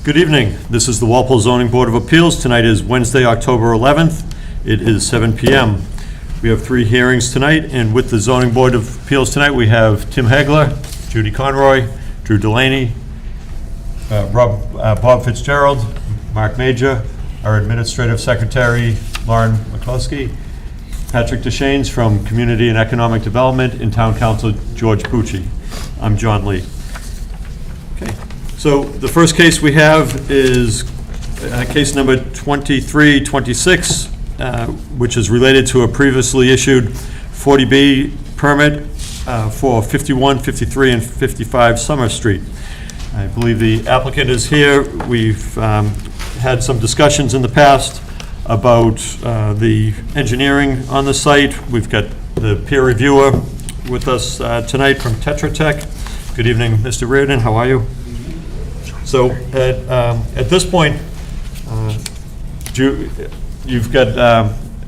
Good evening. This is the Walpole Zoning Board of Appeals. Tonight is Wednesday, October 11th. It is 7 p.m. We have 3 hearings tonight, and with the Zoning Board of Appeals tonight, we have Tim Hegler, Judy Conroy, Drew Delaney, Bob Fitzgerald, Mark Major, our Administrative Secretary, Lauren McCluskey, Patrick DeShanes from Community and Economic Development, and Town Council George Pucci. I'm John Lee. Okay. So the first case we have is case number 2326, which is related to a previously issued 40B permit for 51, 53, and 55 Summer Street. I believe the applicant is here. We've had some discussions in the past about the engineering on the site. We've got the peer reviewer with us tonight from Tetra Tech. Good evening, Mr. Reardon. How are you? So at this point, you've got,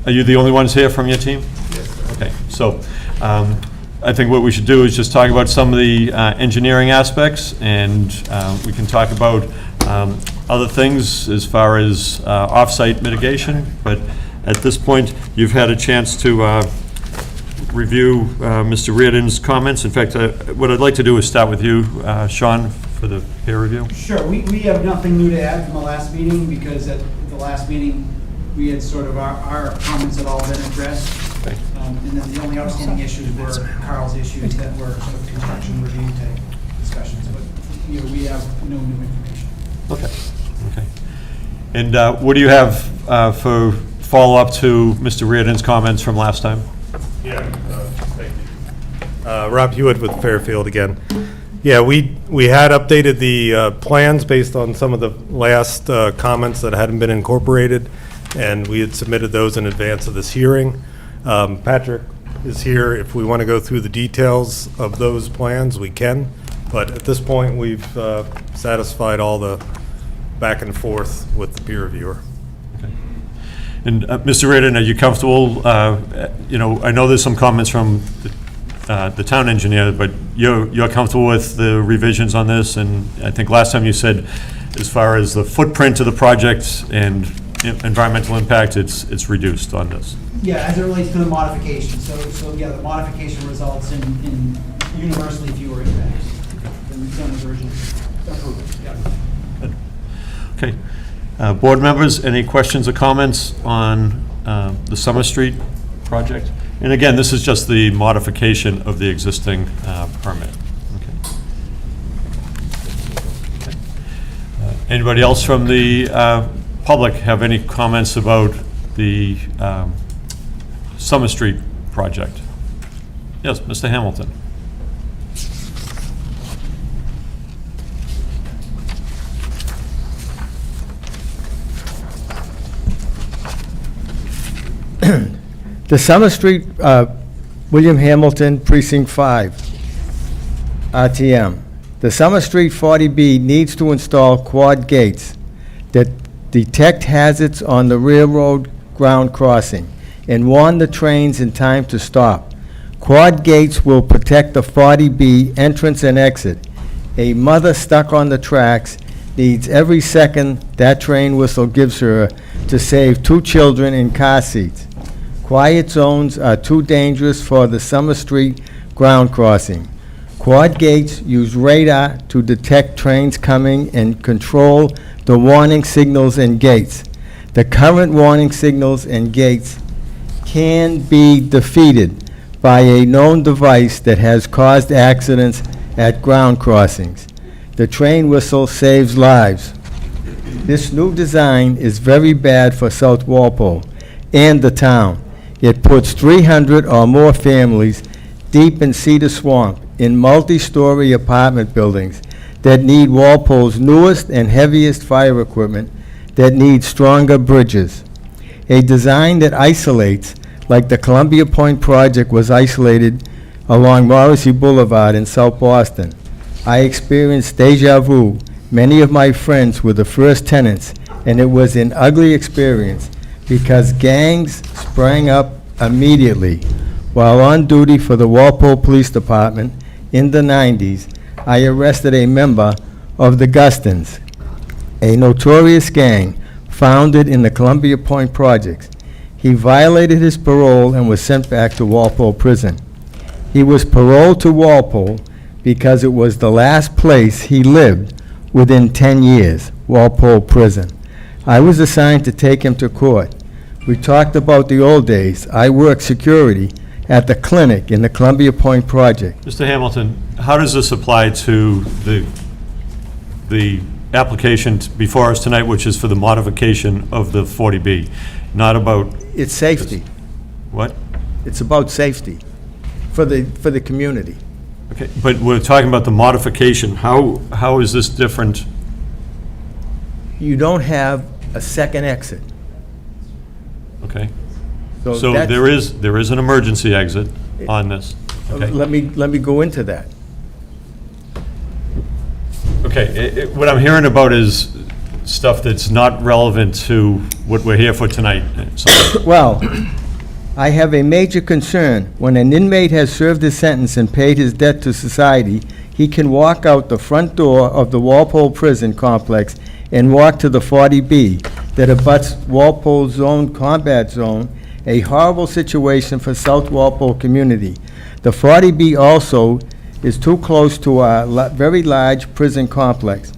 are you the only ones here from your team? Yes. Okay, so I think what we should do is just talk about some of the engineering aspects, and we can talk about other things as far as off-site mitigation. But at this point, you've had a chance to review Mr. Reardon's comments. In fact, what I'd like to do is start with you, Sean, for the peer review. Sure. We have nothing new to add from the last meeting, because at the last meeting, we had sort of our comments had all been addressed. Okay. And then the only outstanding issues were Carl's issues that were sort of construction review type discussions. But we have no new information. Okay. Okay. And what do you have for follow-up to Mr. Reardon's comments from last time? Yeah, thank you. Rob Hewitt with Fairfield again. Yeah, we had updated the plans based on some of the last comments that hadn't been incorporated, and we had submitted those in advance of this hearing. Patrick is here. If we want to go through the details of those plans, we can. But at this point, we've satisfied all the back and forth with the peer reviewer. Okay. And Mr. Reardon, are you comfortable? I know there's some comments from the town engineer, but you're comfortable with the revisions on this? And I think last time you said, as far as the footprint of the project and environmental impact, it's reduced on this. Yeah, as it relates to the modification. So yeah, the modification results in universally fewer impacts than the zoning version approved. Yeah. Okay. Board members, any questions or comments on the Summer Street project? And again, this is just the modification of the existing permit. Okay. Okay. Anybody else from the public have any comments about the Summer Street project? Yes, Mr. Hamilton. The Summer Street, William Hamilton, Precinct 5, RTM. The Summer Street 40B needs to install quad gates that detect hazards on the railroad ground crossing and warn the trains in time to stop. Quad gates will protect the 40B entrance and exit. A mother stuck on the tracks needs every second that train whistle gives her to save 2 children in car seats. Quiet zones are too dangerous for the Summer Street ground crossing. Quad gates use radar to detect trains coming and control the warning signals and gates. The current warning signals and gates can be defeated by a known device that has caused accidents at ground crossings. The train whistle saves lives. This new design is very bad for South Walpole and the town. It puts 300 or more families deep in Cedar Swamp in multi-story apartment buildings that need Walpole's newest and heaviest fire equipment, that needs stronger bridges. A design that isolates, like the Columbia Point project was isolated along Morrissey Boulevard in South Boston. I experienced deja vu. Many of my friends were the first tenants, and it was an ugly experience because gangs sprang up immediately. While on duty for the Walpole Police Department in the 90s, I arrested a member of the Gustons. a notorious gang founded in the Columbia Point projects. He violated his parole and was sent back to Walpole Prison. He was paroled to Walpole because it was the last place he lived within 10 years, Walpole Prison. I was assigned to take him to court. We talked about the old days. I worked security at the clinic in the Columbia Point project. Mr. Hamilton, how does this apply to the application before us tonight, which is for the modification of the 40B? Not about, It's safety. what? It's about safety for the community. Okay, but we're talking about the modification. How is this different? You don't have a second exit. Okay, so that's- there is an emergency exit on this. Okay, Let me go into that. okay. What I'm hearing about is stuff that's not relevant to what we're here for tonight. So, Well, I have a major concern. When an inmate has served his sentence and paid his debt to society, he can walk out the front door of the Walpole Prison Complex and walk to the 40B that abuts Walpole's own combat zone, a horrible situation for South Walpole community. The 40B also is too close to our very large prison complex.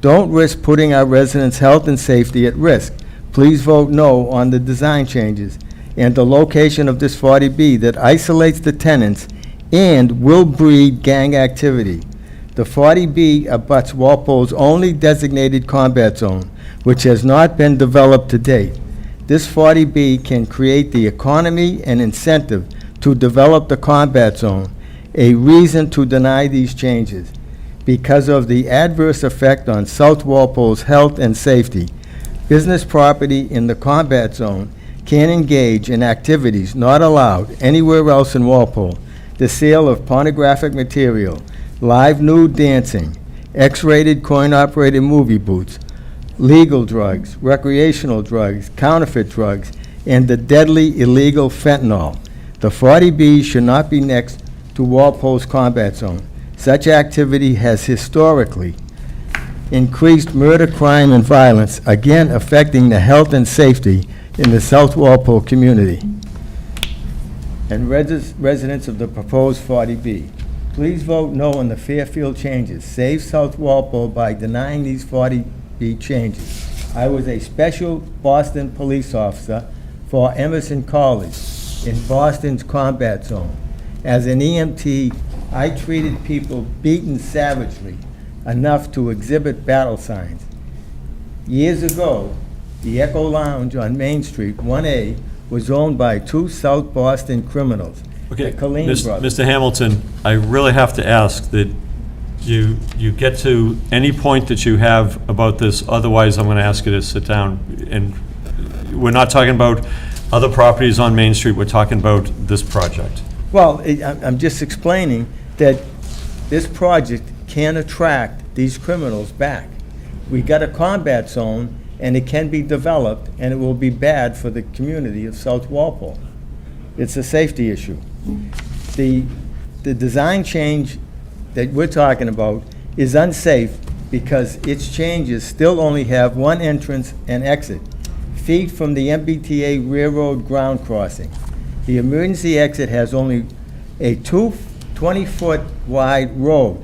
Don't risk putting our residents' health and safety at risk. Please vote no on the design changes and the location of this 40B that isolates the tenants and will breed gang activity. The 40B abuts Walpole's only designated combat zone, which has not been developed to date. This 40B can create the economy and incentive to develop the combat zone, a reason to deny these changes. Because of the adverse effect on South Walpole's health and safety, business property in the combat zone can engage in activities not allowed anywhere else in Walpole. The sale of pornographic material, live nude dancing, X-rated coin-operated movie booths, legal drugs, recreational drugs, counterfeit drugs, and the deadly illegal fentanyl. The 40B should not be next to Walpole's combat zone. Such activity has historically increased murder, crime, and violence, again affecting the health and safety in the South Walpole community and residents of the proposed 40B. Please vote no on the Fairfield changes. Save South Walpole by denying these 40B changes. I was a special Boston police officer for Emerson College in Boston's combat zone. As an EMT, I treated people beaten savagely enough to exhibit battle signs. Years ago, the Echo Lounge on Main Street, 1A, was owned by two South Boston criminals, okay, the Colleen brothers. Mr. Hamilton, I really have to ask that you get to any point that you have about this, otherwise I'm going to ask you to sit down. And we're not talking about other properties on Main Street, we're talking about this project. Well, I'm just explaining that this project can attract these criminals back. We got a combat zone, and it can be developed, and it will be bad for the community of South Walpole. It's a safety issue. The design change that we're talking about is unsafe because its changes still only have one entrance and exit, feet from the MBTA Railroad ground crossing. The emergency exit has only a 20-foot wide road,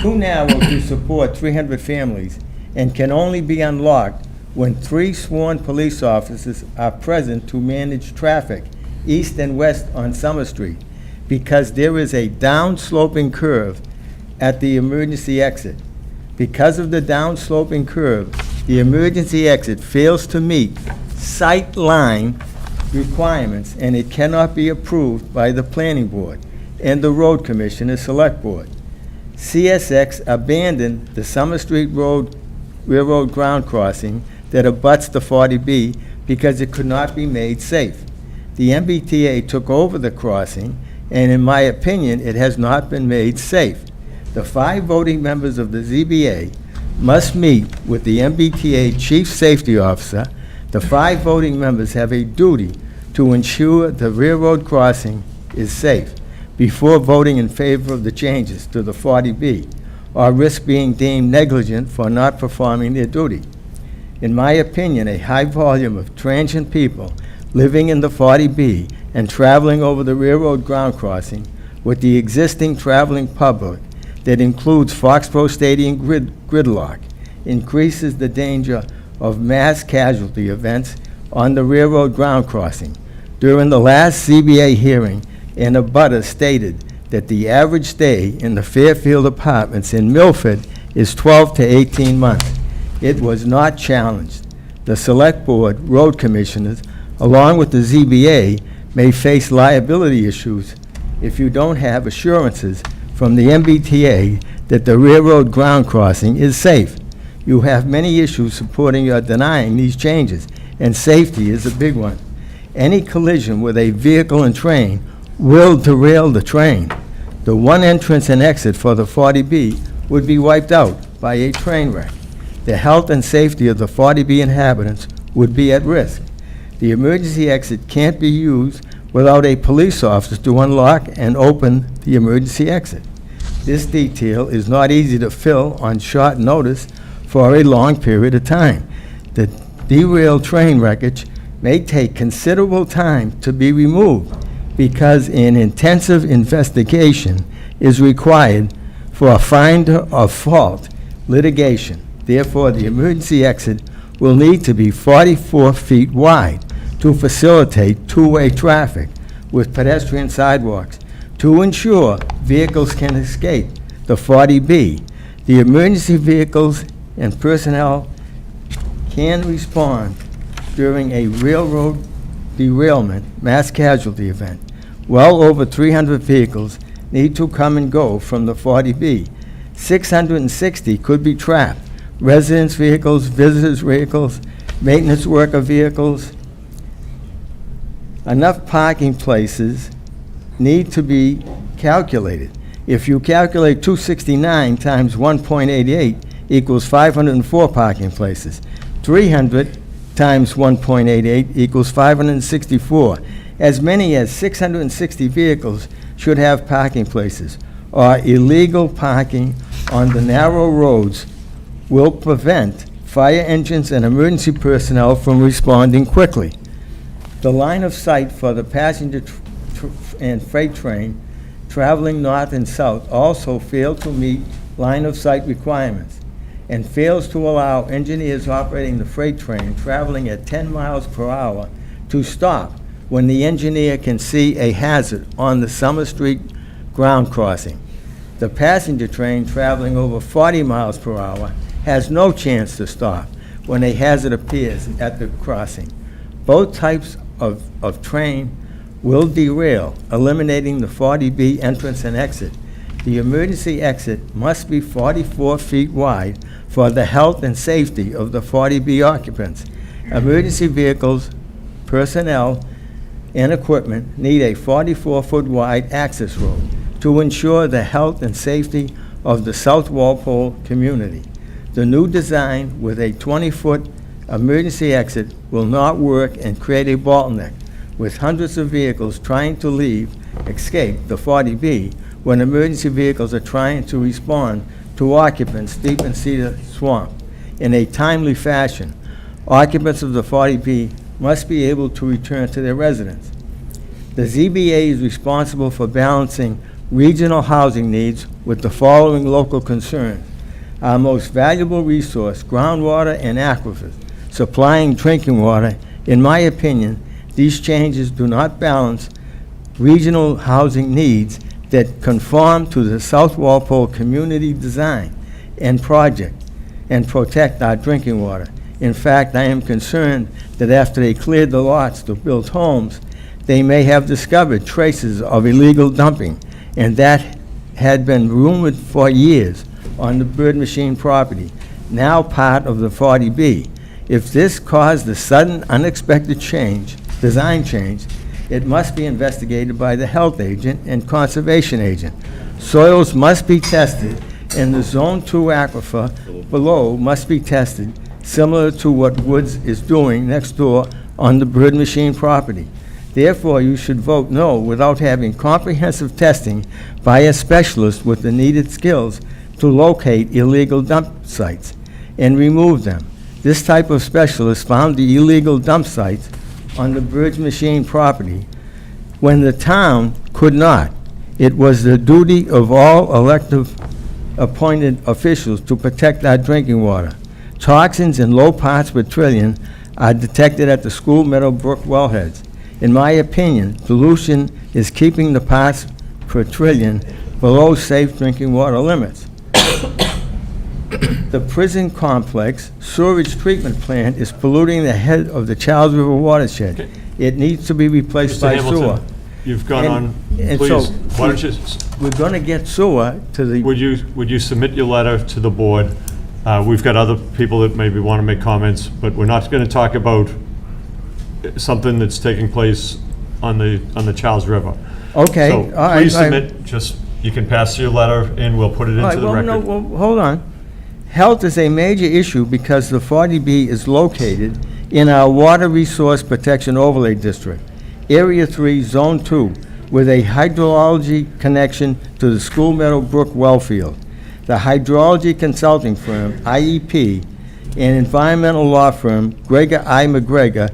too narrow to support 300 families, and can only be unlocked when 3 sworn police officers are present to manage traffic east and west on Summer Street, because there is a down-sloping curve at the emergency exit. Because of the down-sloping curve, the emergency exit fails to meet sight line requirements, and it cannot be approved by the planning board and the road commissioner select board. CSX abandoned the Summer Street Railroad ground crossing that abuts the 40B because it could not be made safe. The MBTA took over the crossing, and in my opinion, it has not been made safe. The 5 voting members of the ZBA must meet with the MBTA Chief Safety Officer. The 5 voting members have a duty to ensure the railroad crossing is safe before voting in favor of the changes to the 40B. or risk being deemed negligent for not performing their duty. In my opinion, a high volume of transient people living in the 40B and traveling over the railroad ground crossing with the existing traveling public that includes Foxborough Stadium gridlock increases the danger of mass casualty events on the railroad ground crossing. During the last ZBA hearing, an abutter stated that the average stay in the Fairfield Apartments in Milford is 12 to 18 months. It was not challenged. The Select Board, road commissioners, along with the ZBA, may face liability issues if you don't have assurances from the MBTA that the railroad ground crossing is safe. You have many issues supporting or denying these changes, and safety is a big one. Any collision with a vehicle and train will derail the train. The one entrance and exit for the 40B would be wiped out by a train wreck. The health and safety of the 40B inhabitants would be at risk. The emergency exit can't be used without a police officer to unlock and open the emergency exit. This detail is not easy to fill on short notice for a long period of time. The derailed train wreckage may take considerable time to be removed because an intensive investigation is required for a finder of fault litigation. Therefore, the emergency exit will need to be 44 feet wide to facilitate two-way traffic with pedestrian sidewalks to ensure vehicles can escape the 40B. The emergency vehicles and personnel can respond during a railroad derailment mass casualty event. Well over 300 vehicles need to come and go from the 40B. 660 could be trapped. Residents' vehicles, visitors' vehicles, maintenance worker vehicles. Enough parking places need to be calculated. If you calculate 269 times 1.88 equals 504 parking places. 300 times 1.88 equals 564. As many as 660 vehicles should have parking places, or illegal parking on the narrow roads will prevent fire engines and emergency personnel from responding quickly. The line of sight for the passenger and freight train traveling north and south also failed to meet line of sight requirements and fails to allow engineers operating the freight train traveling at 10 miles per hour to stop when the engineer can see a hazard on the Summer Street ground crossing. The passenger train traveling over 40 miles per hour has no chance to stop when a hazard appears at the crossing. Both types of train will derail, eliminating the 40B entrance and exit. The emergency exit must be 44 feet wide for the health and safety of the 40B occupants. Emergency vehicles, personnel, and equipment need a 44-foot wide access road to ensure the health and safety of the South Walpole community. The new design with a 20-foot emergency exit will not work and create a bottleneck, with hundreds of vehicles trying to escape the 40B when emergency vehicles are trying to respond to occupants deep in Cedar Swamp. In a timely fashion, occupants of the 40B must be able to return to their residence. The ZBA is responsible for balancing regional housing needs with the following local concerns. Our most valuable resource, groundwater and aquifers, supplying drinking water. In my opinion, these changes do not balance regional housing needs that conform to the South Walpole community design and project and protect our drinking water. In fact, I am concerned that after they cleared the lots to build homes, they may have discovered traces of illegal dumping, and that had been rumored for years on the Bird Machine property, now part of the 40B. If this caused the sudden unexpected design change, it must be investigated by the health agent and conservation agent. Soils must be tested, and the Zone 2 aquifer below must be tested, similar to what Woods is doing next door on the Bird Machine property. Therefore, you should vote no without having comprehensive testing by a specialist with the needed skills to locate illegal dump sites and remove them. This type of specialist found the illegal dump sites on the Bridge Machine property when the town could not. It was the duty of all elective appointed officials to protect our drinking water. Toxins in low parts per trillion are detected at the School Meadowbrook wellheads. In my opinion, dilution is keeping the parts per trillion below safe drinking water limits. The prison complex sewage treatment plant is polluting the head of the Charles River watershed. Okay. It needs to be replaced Mr. by sewer. Hamilton, you've gone on, And please, so- why don't you, We're gonna get sewer to the, would you submit your letter to the board? We've got other people that maybe want to make comments, but we're not going to talk about something that's taking place on the Charles River. okay. So all right, please all right. submit, just, you can pass your letter and we'll put it All right, into the well, no, record. well, hold on. Health is a major issue because the 40B is located in our Water Resource Protection Overlay District, Area 3, Zone 2, with a hydrology connection to the School Meadowbrook well field. The hydrology consulting firm, IEP, and environmental law firm, Gregor I. McGregor,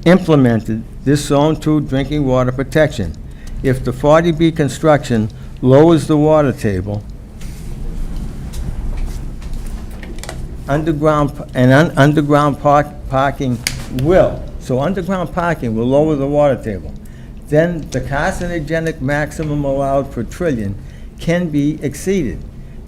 implemented this Zone 2 drinking water protection. If the 40B construction lowers the water table, underground parking will. So underground parking will lower the water table. Then the carcinogenic maximum allowed per trillion can be exceeded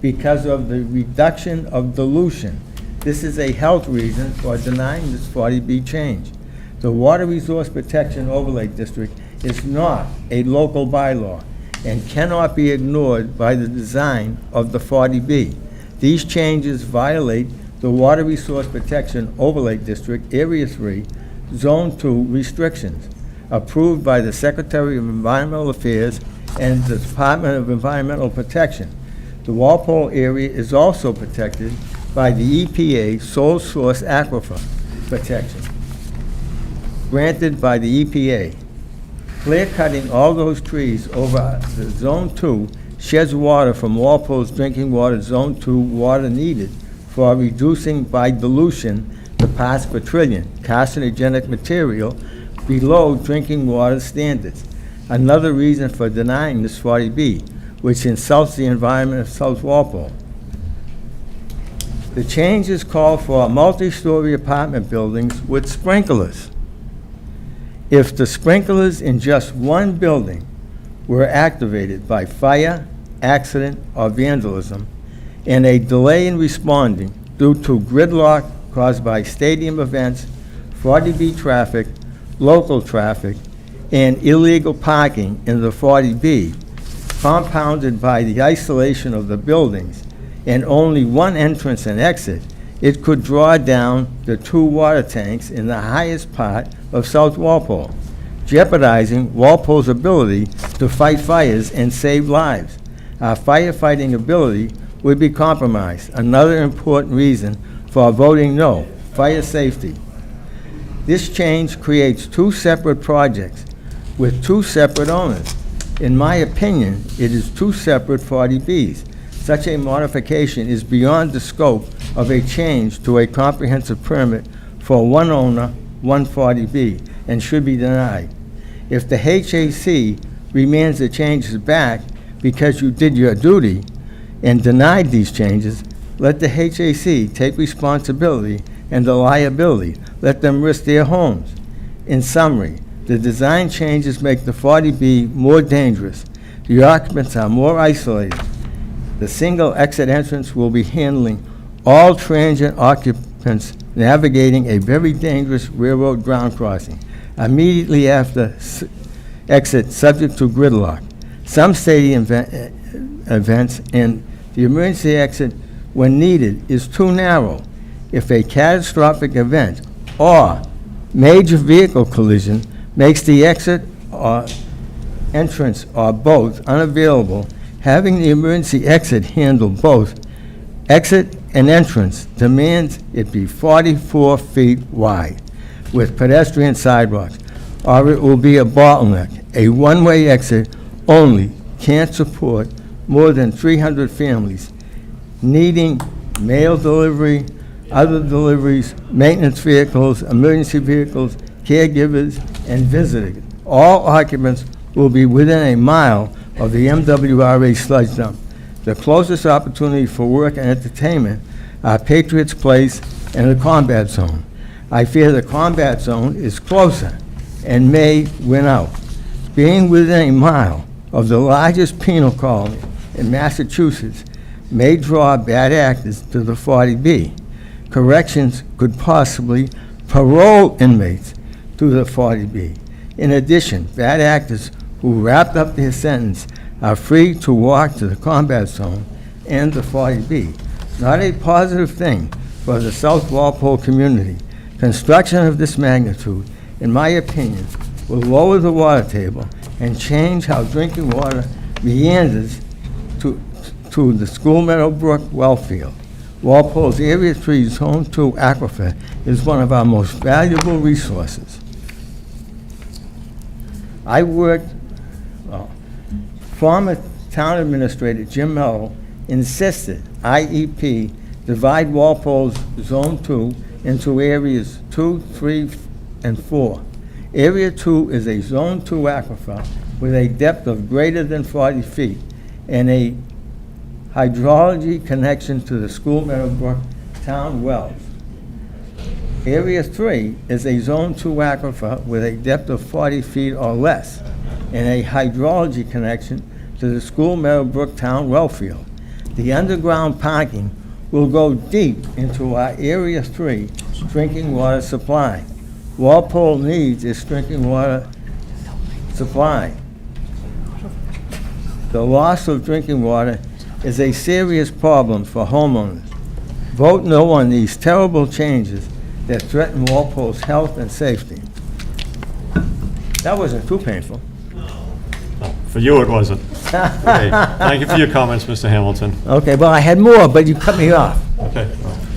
because of the reduction of dilution. This is a health reason for denying this 40B change. The Water Resource Protection Overlay District is not a local bylaw and cannot be ignored by the design of the 40B. These changes violate the Water Resource Protection Overlay District Area 3 Zone 2 restrictions approved by the Secretary of Environmental Affairs and the Department of Environmental Protection. The Walpole area is also protected by the EPA Sole Source Aquifer Protection, granted by the EPA. Clear-cutting all those trees over the Zone 2 sheds water from Walpole's drinking water Zone 2 water needed for reducing by dilution the parts per trillion carcinogenic material below drinking water standards. Another reason for denying this 40B, which insults the environment of South Walpole. The changes call for multi-story apartment buildings with sprinklers. If the sprinklers in just one building were activated by fire, accident, or vandalism, and a delay in responding due to gridlock caused by stadium events, 40B traffic, local traffic, and illegal parking in the 40B, compounded by the isolation of the buildings and only one entrance and exit, it could draw down the 2 water tanks in the highest part of South Walpole, jeopardizing Walpole's ability to fight fires and save lives. Our firefighting ability would be compromised. Another important reason for voting no, fire safety. This change creates 2 separate projects with 2 separate owners. In my opinion, it is 2 separate 40Bs. Such a modification is beyond the scope of a change to a comprehensive permit for one owner, one 40B, and should be denied. If the HAC remands the changes back because you did your duty and denied these changes, let the HAC take responsibility and the liability. Let them risk their homes. In summary, the design changes make the 40B more dangerous. The occupants are more isolated. The single exit entrance will be handling all transient occupants navigating a very dangerous railroad ground crossing immediately after exit subject to gridlock. Some stadium events and the emergency exit when needed is too narrow. If a catastrophic event or major vehicle collision makes the exit or entrance or both unavailable, having the emergency exit handle both exit and entrance demands it be 44 feet wide with pedestrian sidewalks, or it will be a bottleneck. A one-way exit only can't support more than 300 families needing mail delivery, other deliveries, maintenance vehicles, emergency vehicles, caregivers, and visitors. All occupants will be within a mile of the MWRA sludge dump. The closest opportunity for work and entertainment are Patriots Place and the Combat Zone. I fear the Combat Zone is closer and may win out. Being within a mile of the largest penal colony in Massachusetts may draw bad actors to the 40B. Corrections could possibly parole inmates to the 40B. In addition, bad actors who wrapped up their sentence are free to walk to the Combat Zone and the 40B. Not a positive thing for the South Walpole community. Construction of this magnitude, in my opinion, will lower the water table and change how drinking water meanders to the School Meadow Brook well field. Walpole's Area 3 Zone 2 aquifer is one of our most valuable resources. Former town administrator Jim Mello insisted IEP divide Walpole's Zone 2 into areas 2, 3, and 4. Area 2 is a Zone 2 aquifer with a depth of greater than 40 feet and a hydrology connection to the School Meadowbrook town wells. Area 3 is a Zone 2 aquifer with a depth of 40 feet or less and a hydrology connection to the School Meadowbrook town well field. The underground parking will go deep into our Area 3 drinking water supply. Walpole needs its drinking water supply. The loss of drinking water is a serious problem for homeowners. Vote no on these terrible changes that threaten Walpole's health and safety. That wasn't too painful. For you, it wasn't. Okay, thank you for your comments, Mr. Hamilton. Okay, well, I had more, but you cut me off. Okay.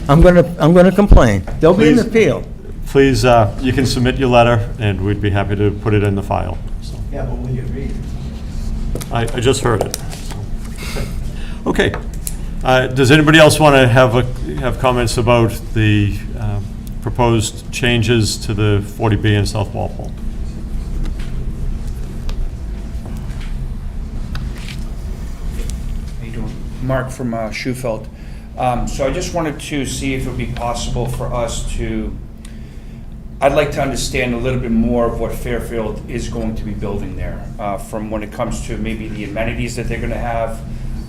I'm gonna complain. There'll be an Please. appeal. Please, you can submit your letter, and we'd be happy to put it in the file. So, Yeah, but will you read? I just heard it. Okay. Does anybody else want to have comments about the proposed changes to the 40B in South Walpole? How you doing? Mark from Schufelt. So I just wanted to see if it would be possible for us to, I'd like to understand a little bit more of what Fairfield is going to be building there, from when it comes to maybe the amenities that they're going to have,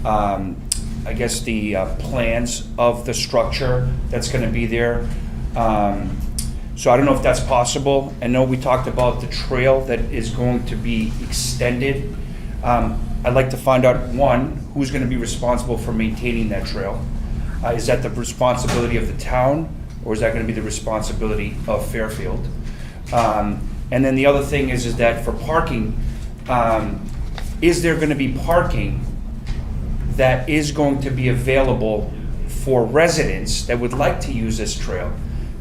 I guess the plans of the structure that's going to be there. So I don't know if that's possible. I know we talked about the trail that is going to be extended. I'd like to find out, one, who's going to be responsible for maintaining that trail? Is that the responsibility of the town, or is that going to be the responsibility of Fairfield? And then the other thing is that for parking, is there going to be parking that is going to be available for residents that would like to use this trail?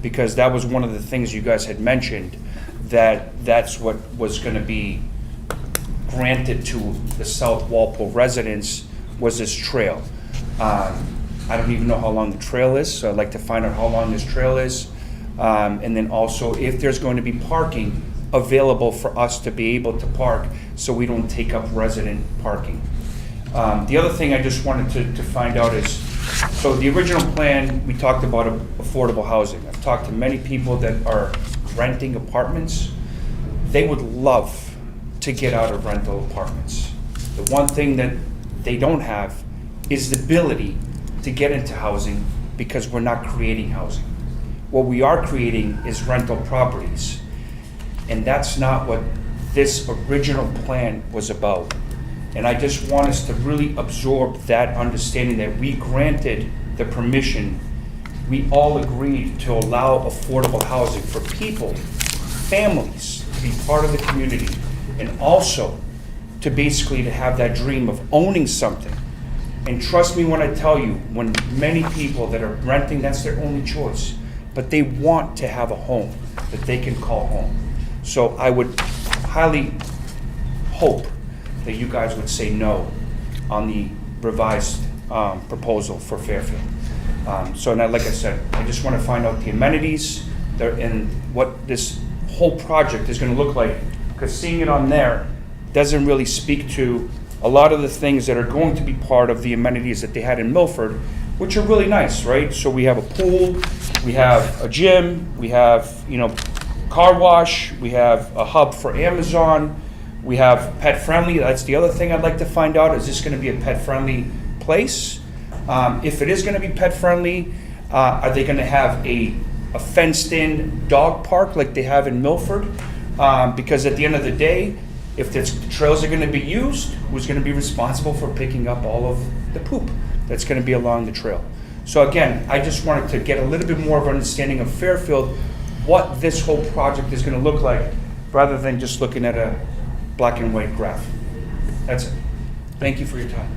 Because that was one of the things you guys had mentioned, that's what was going to be granted to the South Walpole residents, was this trail. I don't even know how long the trail is, so I'd like to find out how long this trail is. And then also if there's going to be parking available for us to be able to park so we don't take up resident parking. The other thing I just wanted to find out is, so the original plan, we talked about affordable housing. I've talked to many people that are renting apartments. They would love to get out of rental apartments. The one thing that they don't have is the ability to get into housing because we're not creating housing. What we are creating is rental properties. And that's not what this original plan was about. And I just want us to really absorb that understanding that we granted the permission, we all agreed to allow affordable housing for people, families, to be part of the community, and also to basically to have that dream of owning something. And trust me when I tell you, when many people that are renting, that's their only choice, but they want to have a home that they can call home. So I would highly hope that you guys would say no on the revised proposal for Fairfield. So now, like I said, I just want to find out the amenities and what this whole project is going to look like, because seeing it on there doesn't really speak to a lot of the things that are going to be part of the amenities that they had in Milford, which are really nice, right? So we have a pool, we have a gym, we have, car wash, we have a hub for Amazon, we have pet friendly. That's the other thing I'd like to find out. Is this going to be a pet friendly place? If it is going to be pet friendly, are they going to have a fenced in dog park like they have in Milford? Because at the end of the day, if the trails are going to be used, who's going to be responsible for picking up all of the poop that's going to be along the trail? So again, I just wanted to get a little bit more of an understanding of Fairfield, what this whole project is going to look like, rather than just looking at a black and white graph. That's it. Thank you for your time.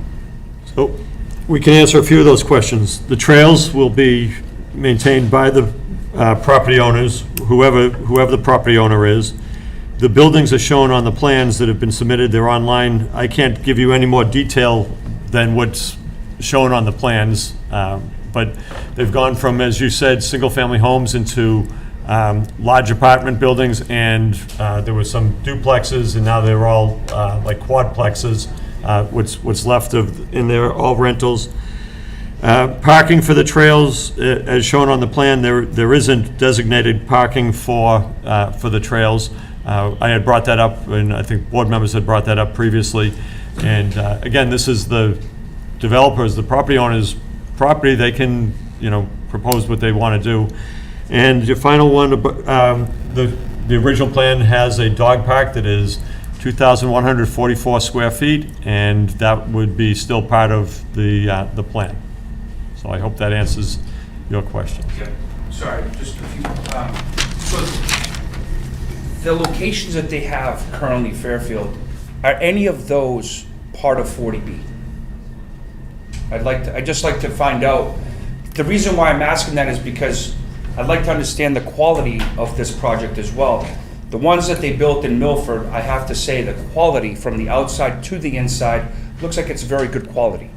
So we can answer a few of those questions. The trails will be maintained by the property owners, whoever the property owner is. The buildings are shown on the plans that have been submitted. They're online. I can't give you any more detail than what's shown on the plans, but they've gone from, as you said, single-family homes into large apartment buildings, and there were some duplexes, and now they're all like quadplexes. What's left in there, all rentals. Parking for the trails, as shown on the plan, there isn't designated parking for the trails. I had brought that up, and I think board members had brought that up previously. And again, this is the developers, the property owners' property. They can, propose what they want to do. And your final one, the original plan has a dog park that is 2,144 square feet, and that would be still part of the plan. So I hope that answers your question. Yeah, sorry, just a few. So the locations that they have currently, Fairfield, are any of those part of 40B? I'd just like to find out. The reason why I'm asking that is because I'd like to understand the quality of this project as well. The ones that they built in Milford, I have to say the quality from the outside to the inside looks like it's very good quality.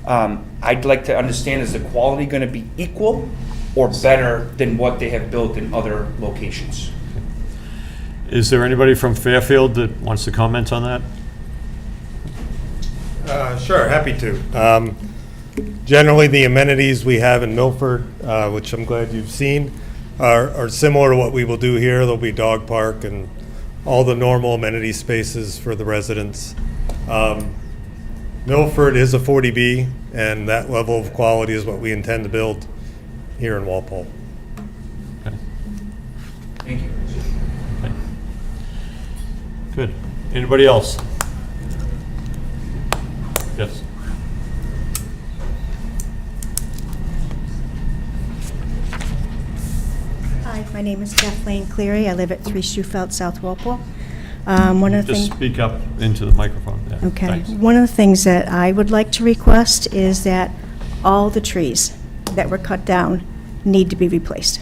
I'd like to understand, is the quality going to be equal or better than what they have built in other locations? Is there anybody from Fairfield that wants to comment on that? Sure, happy to. Generally, the amenities we have in Milford, which I'm glad you've seen, are similar to what we will do here. There'll be dog park and all the normal amenity spaces for the residents. Milford is a 40B, and that level of quality is what we intend to build here in Walpole. Okay. Thank you. Good. Anybody else? Yes. Hi, my name is Kathleen Cleary. I live at 3 Shufelt, South Walpole. One of the Just things. speak up into the microphone. Yeah, Okay. thanks. One of the things that I would like to request is that all the trees that were cut down need to be replaced.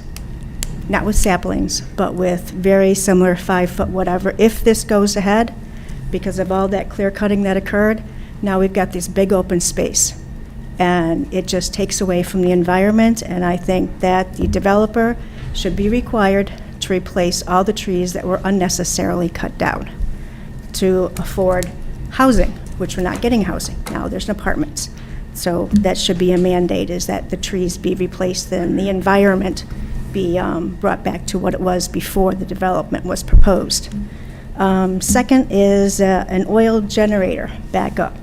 Not with saplings, but with very similar 5-foot whatever. If this goes ahead, because of all that clear cutting that occurred, now we've got this big open space. And it just takes away from the environment, and I think that the developer should be required to replace all the trees that were unnecessarily cut down to afford housing, which we're not getting housing. Now there's apartments. So that should be a mandate, is that the trees be replaced and the environment be brought back to what it was before the development was proposed. Second is an oil generator backup.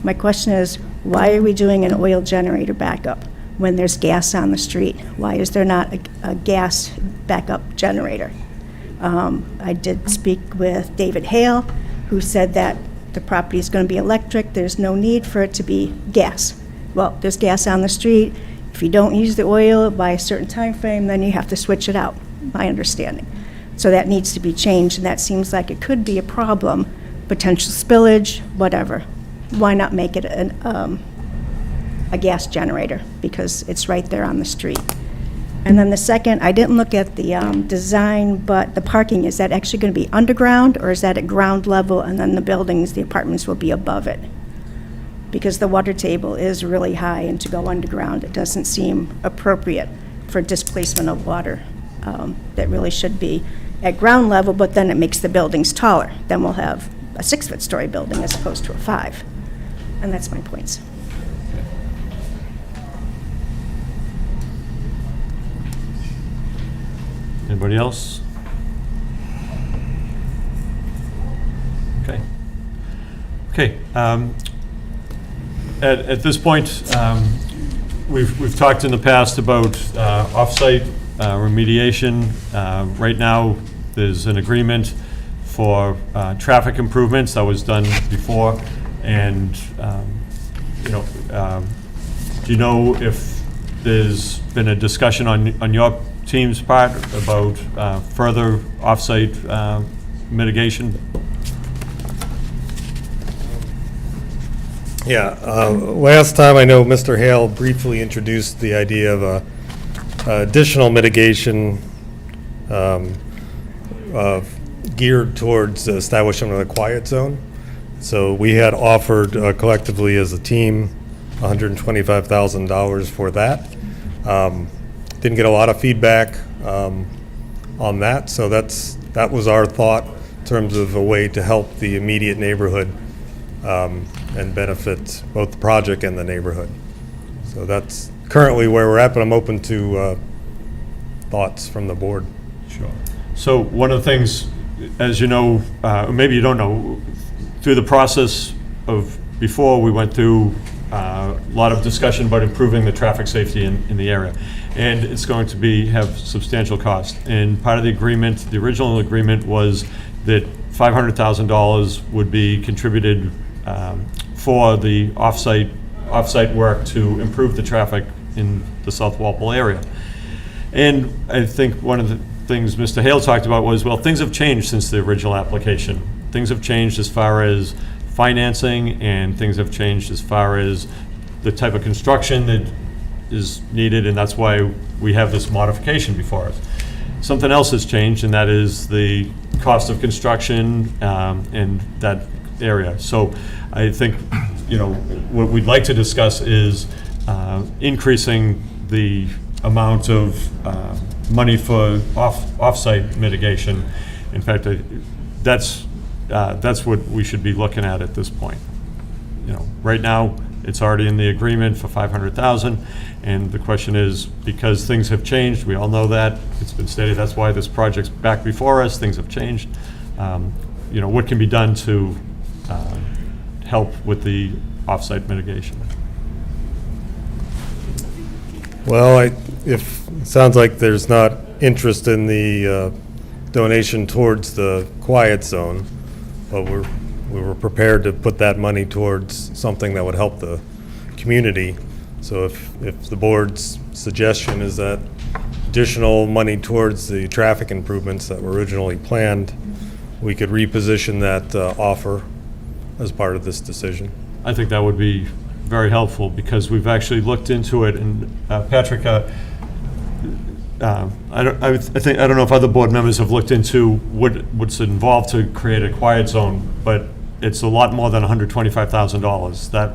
My question is, why are we doing an oil generator backup when there's gas on the street? Why is there not a gas backup generator? I did speak with David Hale, who said that the property is going to be electric. There's no need for it to be gas. Well, there's gas on the street. If you don't use the oil by a certain time frame, then you have to switch it out, my understanding. So that needs to be changed, and that seems like it could be a problem, potential spillage, whatever. Why not make it a gas generator? Because it's right there on the street. And then the second, I didn't look at the design, but the parking, is that actually going to be underground, or is that at ground level, and then the buildings, the apartments will be above it? because the water table is really high, and to go underground, it doesn't seem appropriate for displacement of water. That really should be at ground level, but then it makes the buildings taller. Then we'll have a 6-foot story building as opposed to a 5. And that's my points. Anybody else? Okay. Okay. At this point, we've talked in the past about off-site remediation. Right now, there's an agreement for traffic improvements that was done before, and do you know if there's been a discussion on your team's part about further off-site mitigation? Yeah, last time I know Mr. Hale briefly introduced the idea of additional mitigation geared towards establishment of a quiet zone. So we had offered collectively as a team $125,000 for that. Didn't get a lot of feedback on that, so that was our thought in terms of a way to help the immediate neighborhood and benefit both the project and the neighborhood. So that's currently where we're at, but I'm open to thoughts from the board. Sure. So one of the things, as you know, or maybe you don't know, through the process of before, we went through a lot of discussion about improving the traffic safety in the area. And it's going to have substantial cost. And part of the agreement, the original agreement, was that $500,000 would be contributed for the off-site work to improve the traffic in the South Walpole area. And I think one of the things Mr. Hale talked about was, well, things have changed since the original application. Things have changed as far as financing, and things have changed as far as the type of construction that is needed, and that's why we have this modification before us. Something else has changed, and that is the cost of construction in that area. So I think, what we'd like to discuss is increasing the amount of money for off-site mitigation. In fact, that's what we should be looking at this point. Right now, it's already in the agreement for $500,000, and the question is, because things have changed, we all know that, it's been stated, that's why this project's back before us, things have changed. What can be done to help with the off-site mitigation? Well, it sounds like there's not interest in the donation towards the quiet zone, but we were prepared to put that money towards something that would help the community. So if the board's suggestion is that additional money towards the traffic improvements that were originally planned, we could reposition that offer as part of this decision. I think that would be very helpful, because we've actually looked into it, and Patrick, I don't know if other board members have looked into what's involved to create a quiet zone, but it's a lot more than $125,000. That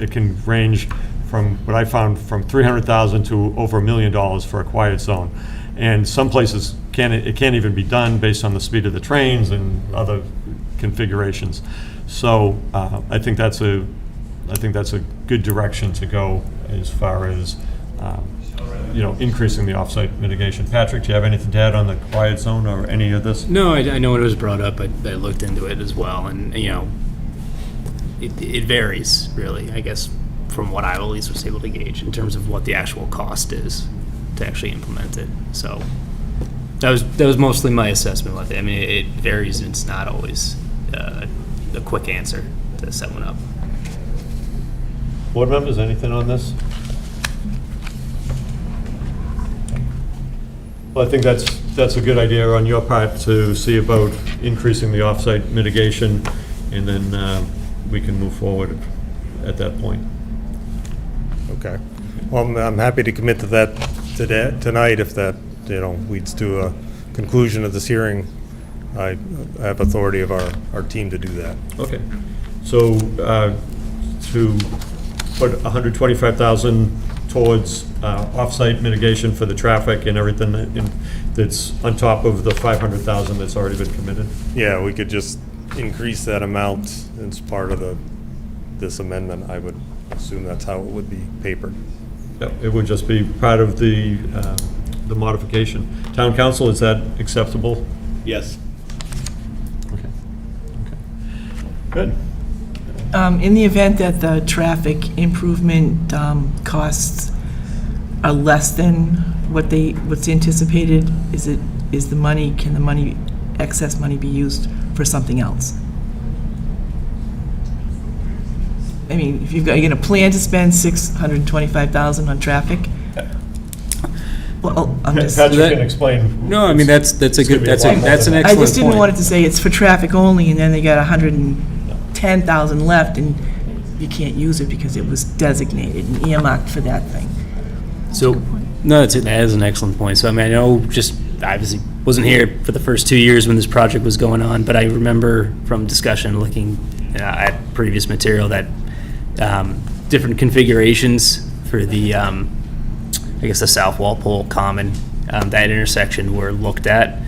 it can range from what I found from $300,000 to over $1 million for a quiet zone, and some places it can't even be done based on the speed of the trains and other configurations. So I think that's a good direction to go as far as increasing the off-site mitigation. Patrick, do you have anything to add on the quiet zone or any of this? No, I know it was brought up. I looked into it as well, and it varies really, I guess, from what I at least was able to gauge in terms of what the actual cost is to actually implement it. So that was mostly my assessment with it. I mean, it varies, and it's not always a quick answer to set one up. Board members, anything on this? Well, I think that's a good idea on your part to see about increasing the off-site mitigation, and then we can move forward at that point. Okay. Well, I'm happy to commit to that tonight if that, leads to a conclusion of this hearing. I have authority of our team to do that. Okay. So to put $125,000 towards off-site mitigation for the traffic and everything that's on top of the $500,000 that's already been committed? Yeah, we could just increase that amount as part of this amendment. I would assume that's how it would be papered. Yep, it would just be part of the modification. Town council, is that acceptable? Yes. Okay. Good. In the event that the traffic improvement costs are less than what's anticipated, can the money, excess money be used for something else? I mean, if you're going to plan to spend $625,000 on traffic, well, I'm just, Patrick can explain. No, I mean, that's a It's gonna good, be a lot more that's an than that. I excellent just didn't point. want it to say it's for traffic only, and then they got $110,000 left, and you can't use it because it was designated and earmarked for that thing. So, no, that is an excellent point. So, I mean, I know, just, I obviously wasn't here for the first 2 years when this project was going on, but I remember from discussion looking at previous material that different configurations for the, I guess, the South Walpole Common, that intersection were looked at.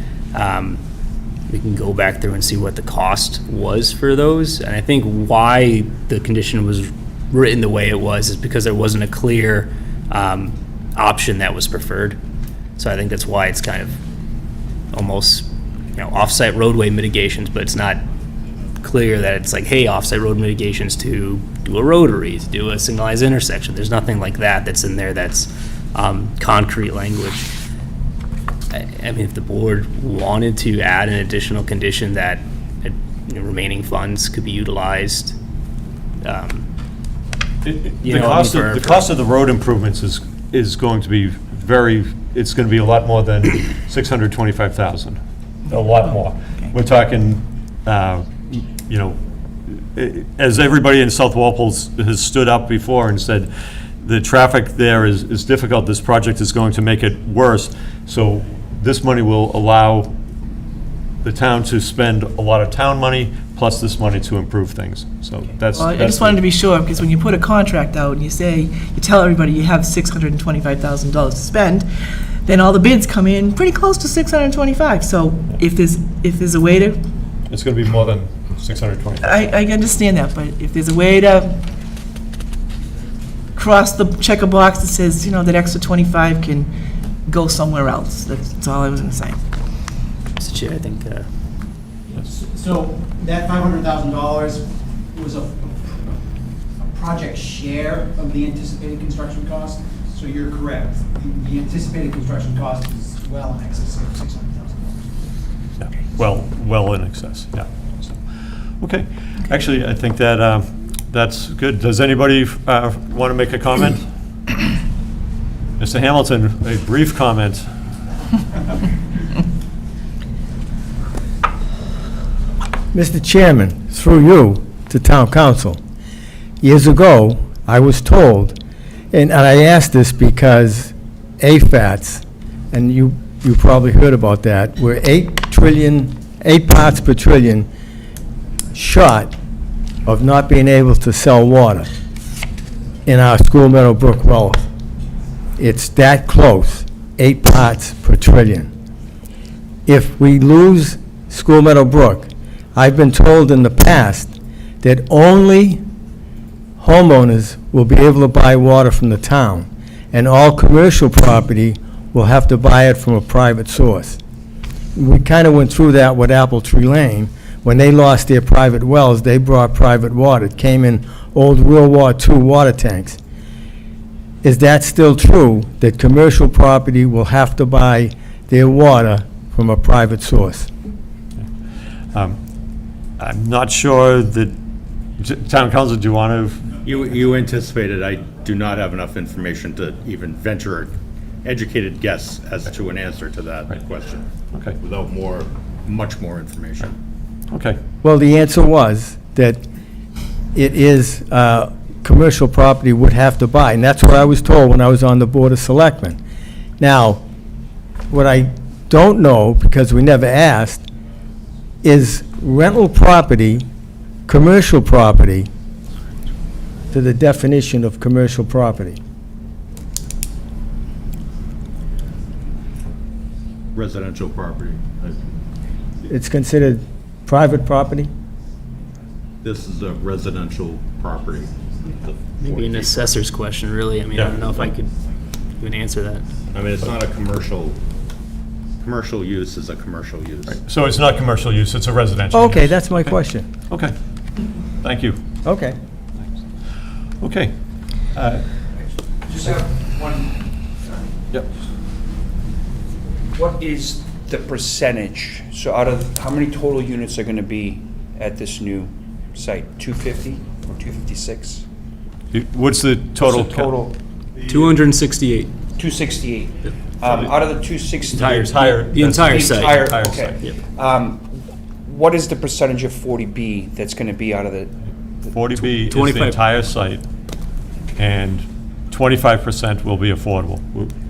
We can go back through and see what the cost was for those. And I think why the condition was written the way it was is because there wasn't a clear option that was preferred. So I think that's why it's kind of almost, off-site roadway mitigations, but it's not clear that it's like, hey, off-site road mitigations to do a rotary, to do a signalized intersection. There's nothing like that that's in there that's concrete language. I mean, if the board wanted to add an additional condition that remaining funds could be utilized, The cost of the road improvements is going to be it's going to be a lot more than $625,000. A lot more. We're talking, as everybody in South Walpole has stood up before and said, the traffic there is difficult. This project is going to make it worse. So this money will allow the town to spend a lot of town money, plus this money to improve things. So that's. Well, I just wanted to be sure, because when you put a contract out and you tell everybody you have $625,000 to spend, then all the bids come in pretty close to $625. So if there's a way to, It's going to be more than $625,000. I understand that, but if there's a way to check a box that says, that extra 25 can go somewhere else, that's all I was going to say. Mr. Chair, I think, So that $500,000 was a project share of the anticipated construction cost? So you're correct. The anticipated construction cost is well in excess of $600,000. Yeah, well in excess, yeah. So, okay, actually, I think that's good. Does anybody want to make a comment? Mr. Hamilton, a brief comment. Mr. Chairman, through you to town council, years ago, I was told, and I asked this because AFATs, and you probably heard about that, we're 8 parts per trillion short of not being able to sell water in our School Meadow Brook well. It's that close, 8 parts per trillion. If we lose School Meadow Brook, I've been told in the past that only homeowners will be able to buy water from the town, and all commercial property will have to buy it from a private source. We kind of went through that with Apple Tree Lane. When they lost their private wells, they brought private water. It came in old World War II water tanks. Is that still true, that commercial property will have to buy their water from a private source? I'm not sure that, town council, do you want to? You anticipated I do not have enough information to even venture an educated guess as to an answer to that question. Okay. Without much more information. Okay. Well, the answer was that it is, commercial property would have to buy, and that's what I was told when I was on the Board of Selectmen. Now, what I don't know, because we never asked, is rental property, commercial property, to the definition of commercial property? Residential property. It's considered private property? This is a residential property. The Maybe an 40 assessor's question, really. I mean, I don't know if I could even answer that. I mean, it's not a commercial use is a commercial use. So it's not commercial use, it's a residential Okay, use. that's my question. Okay. Thank you. Okay. Okay. Just have one, Yep. what is the percentage? So out of, how many total units are gonna be at this new site? 250 or 256? What's the total? What's the total? 268. 268. Out of the 268. The entire site. Entire Okay. site. What is the percentage of 40B that's gonna be out of the, 40B is the 25. entire site, and 25% will be affordable.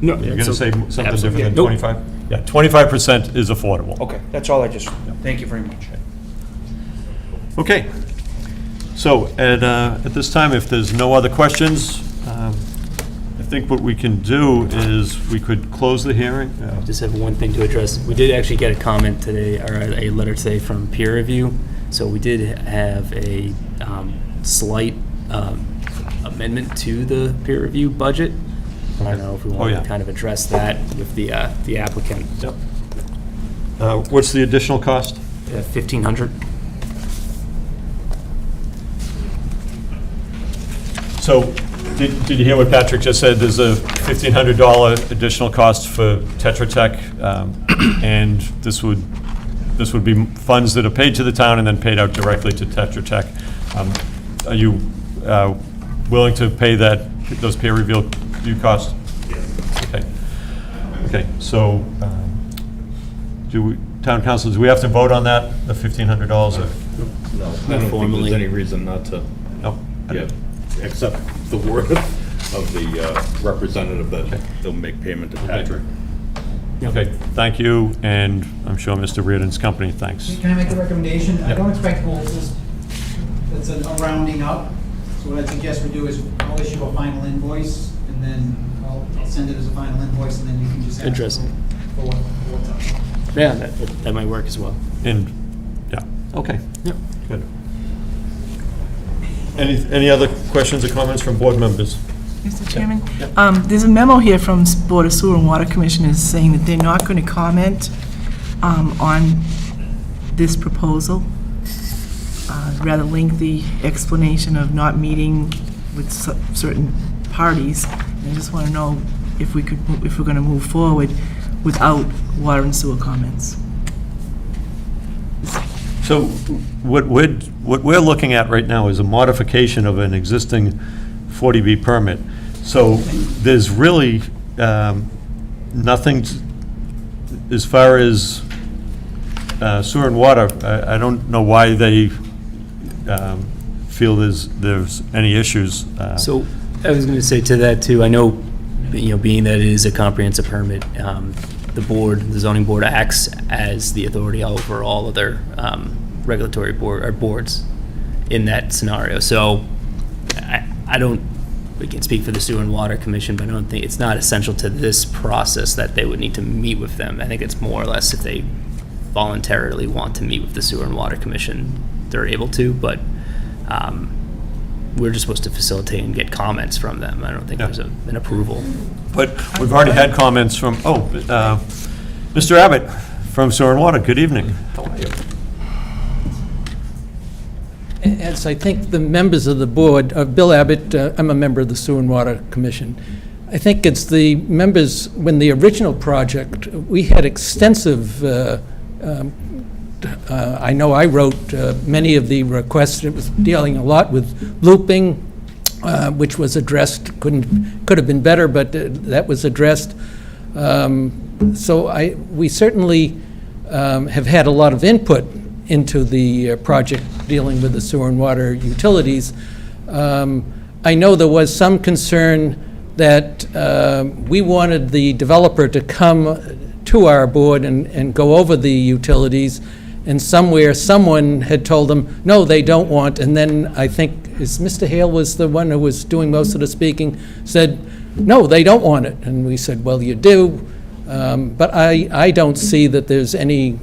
No, You're yeah, going to so- say something different absolutely. than Nope. 25? Yeah, 25% is affordable. okay, that's all I just, thank you very much. Okay. So at this time, if there's no other questions, I think what we can do is we could close the hearing. Just have one thing to address. We did actually get a comment today, or a letter today from peer review. So we did have a slight amendment to the peer review budget. I don't know if we want yeah. to kind of address that with the applicant. Yep. What's the additional cost? 1,500. So, did you hear what Patrick just said? There's a $1,500 additional cost for Tetra Tech, and this would be funds that are paid to the town and then paid out directly to Tetra Tech. Are you willing to pay those peer review costs? Okay. Okay, so, town council, do we have to vote on that, the $1,500? No, I don't think formally. there's any reason not to, No? accept the word of the representative that they'll make payment to Patrick. Okay, thank you, and I'm sure Mr. Reardon's company thanks. Can I make a recommendation? I Yep. don't expect goals, that's a rounding up. So what I suggest we do is I'll issue a final invoice, and then I'll send it as a final invoice, and then you can just ask Interesting. for what's up. Yeah, that might work as well. And, yeah, okay, Yep. good. Any other questions or comments from board members? Mr. Chairman, there's a memo here from Board of Sewer and Water Commissioners saying that they're not going to comment on this proposal. Rather lengthy explanation of not meeting with certain parties. And I just want to know if we're going to move forward without water and sewer comments. So what we're looking at right now is a modification of an existing 40B permit. So there's really nothing, as far as sewer and water, I don't know why they feel there's any issues. So I was going to say to that too, I know, being that it is a comprehensive permit, the zoning board acts as the authority over all other regulatory boards in that scenario. So we can speak for the Sewer and Water Commission, but I don't think, it's not essential to this process that they would need to meet with them. I think it's more or less if they voluntarily want to meet with the Sewer and Water Commission, they're able to, but we're just supposed to facilitate and get comments from them. I don't think there's an approval. But we've already had comments from, Mr. Abbott from Sewer and Water, good evening. How are you? As I think the members of the board, Bill Abbott, I'm a member of the Sewer and Water Commission. I think it's the members, when the original project, we had extensive, I know I wrote many of the requests. It was dealing a lot with looping, which was addressed, could have been better, but that was addressed. So we certainly have had a lot of input into the project dealing with the sewer and water utilities. I know there was some concern that we wanted the developer to come to our board and go over the utilities, and somewhere someone had told them, no, they don't want, and then I think Mr. Hale was the one who was doing most of the speaking, said, no, they don't want it. And we said, well, you do. But I don't see that there's any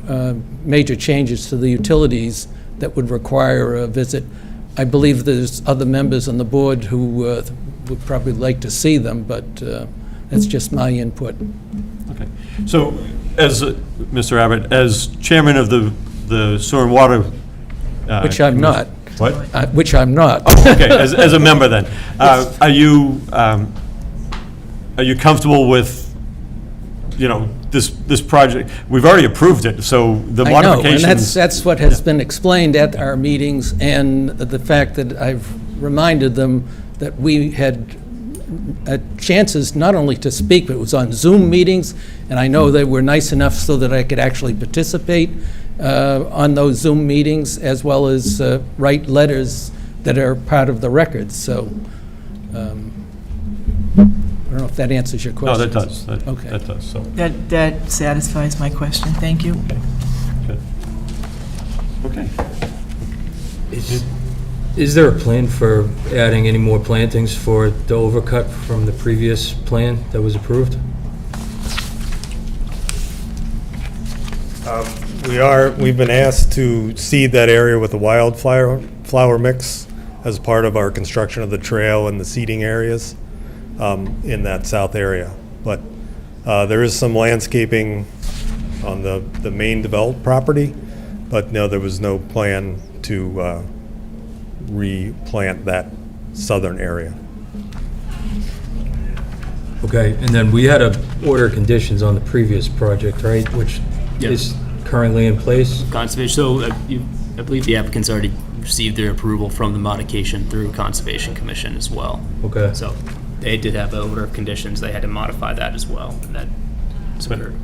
major changes to the utilities that would require a visit. I believe there's other members on the board who would probably like to see them, but that's just my input. Okay. So, as, Mr. Abbott, as chairman of the Sewer and Water... Which I'm not. What? Which I'm not. Okay, as a member then. Are you comfortable with, this project? We've already approved it, so the I know, modifications... and that's what has been explained at our meetings, and the fact that I've reminded them that we had chances not only to speak, but it was on Zoom meetings, and I know they were nice enough so that I could actually participate on those Zoom meetings, as well as write letters that are part of the record. So I don't know if that answers your No, question. that does. Okay. That does, so, That satisfies my question. Thank you. good. Okay. Is there a plan for adding any more plantings for the overcut from the previous plan that was approved? We've been asked to seed that area with a wildflower mix as part of our construction of the trail and the seeding areas in that south area. But there is some landscaping on the main developed property, but no, there was no plan to replant that southern area. Okay, and then we had a order of conditions on the previous project, right, which is currently in place? Conservation, so I believe the applicants already received their approval from the modification through Conservation Commission as well. Okay. So they did have an order of conditions, they had to modify that as well, and that occurred.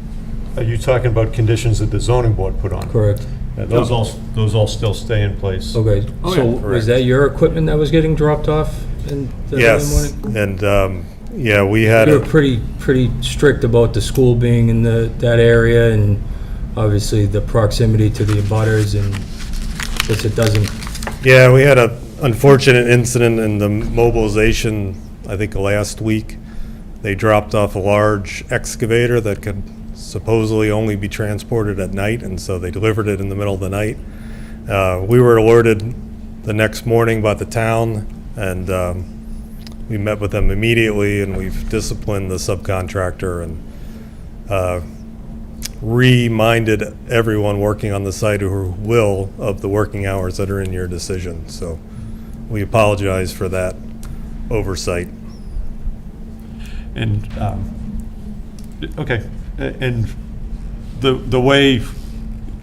Are you talking about conditions that the zoning board put on? Correct. Yeah, those all still stay in place. Okay, Oh, so yeah. was that your equipment that was getting dropped off in the early Yes, morning? and we had You were pretty strict about the school being in that area, and obviously the proximity to the abutters, and it doesn't. Yeah, we had a unfortunate incident in the mobilization, I think last week. They dropped off a large excavator that could supposedly only be transported at night, and so they delivered it in the middle of the night. We were alerted the next morning by the town, and we met with them immediately, and we've disciplined the subcontractor and reminded everyone working on the site who will of the working hours that are in your decision. So we apologize for that oversight. And, okay, and the way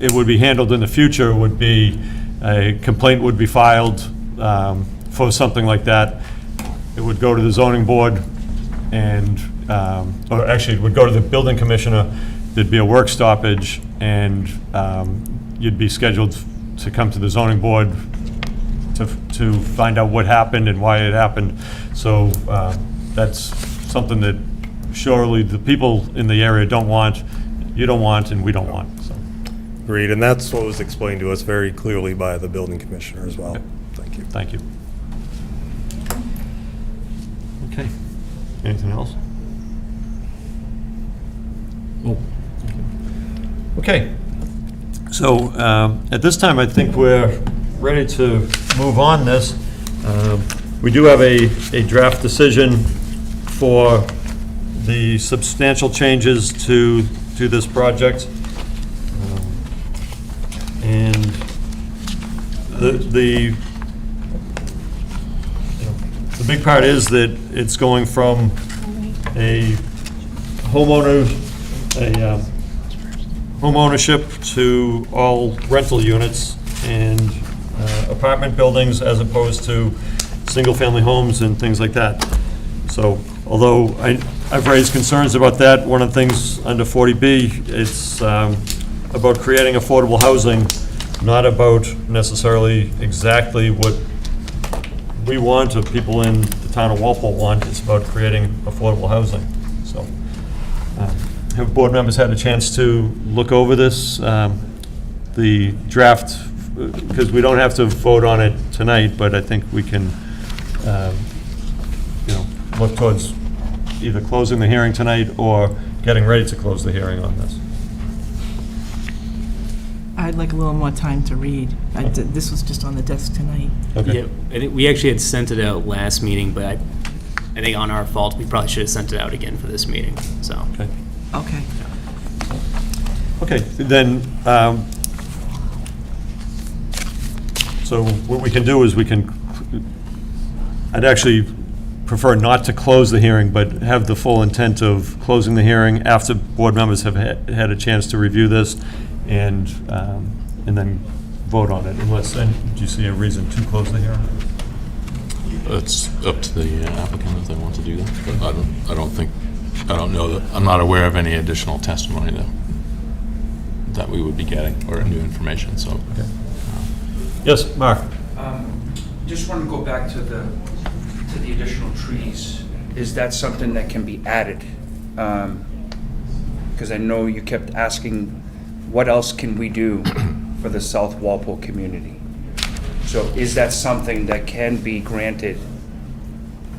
it would be handled in the future would be, a complaint would be filed for something like that. It would go to the zoning board and, or actually, it would go to the building commissioner. There'd be a work stoppage, and you'd be scheduled to come to the zoning board to find out what happened and why it happened. So that's something that surely the people in the area don't want, you don't want, and we don't want, so. Agreed, and that's what was explained to us very clearly by the building commissioner as well. Thank you. Thank you. Okay. Anything else? Okay. So at this time, I think we're ready to move on this. We do have a draft decision for the substantial changes to this project. And the big part is that it's going from a home ownership to all rental units and apartment buildings, as opposed to single-family homes and things like that. So although I've raised concerns about that, one of the things under 40B, it's about creating affordable housing, not about necessarily exactly what we want or people in the town of Walpole want. It's about creating affordable housing. So have board members had a chance to look over this? The draft because we don't have to vote on it tonight, but I think we can, you know, look towards either closing the hearing tonight or getting ready to close the hearing on this. I'd like a little more time to read. This was just on the desk tonight. Okay. Yeah, I think we actually had sent it out last meeting, but I think on our fault, we probably should have sent it out again for this meeting, so. Okay. Okay. Okay, then, so what we can do is I'd actually prefer not to close the hearing, but have the full intent of closing the hearing after board members have had a chance to review this and then vote on it, unless, and do you see a reason to close the hearing? It's up to the applicant if they want to do that, but I don't know that, I'm not aware of any additional testimony that we would be getting, or new information, so. Okay. Yes, Mark? Just want to go back to the additional trees. Is that something that can be added? Because I know you kept asking, what else can we do for the South Walpole community? So is that something that can be granted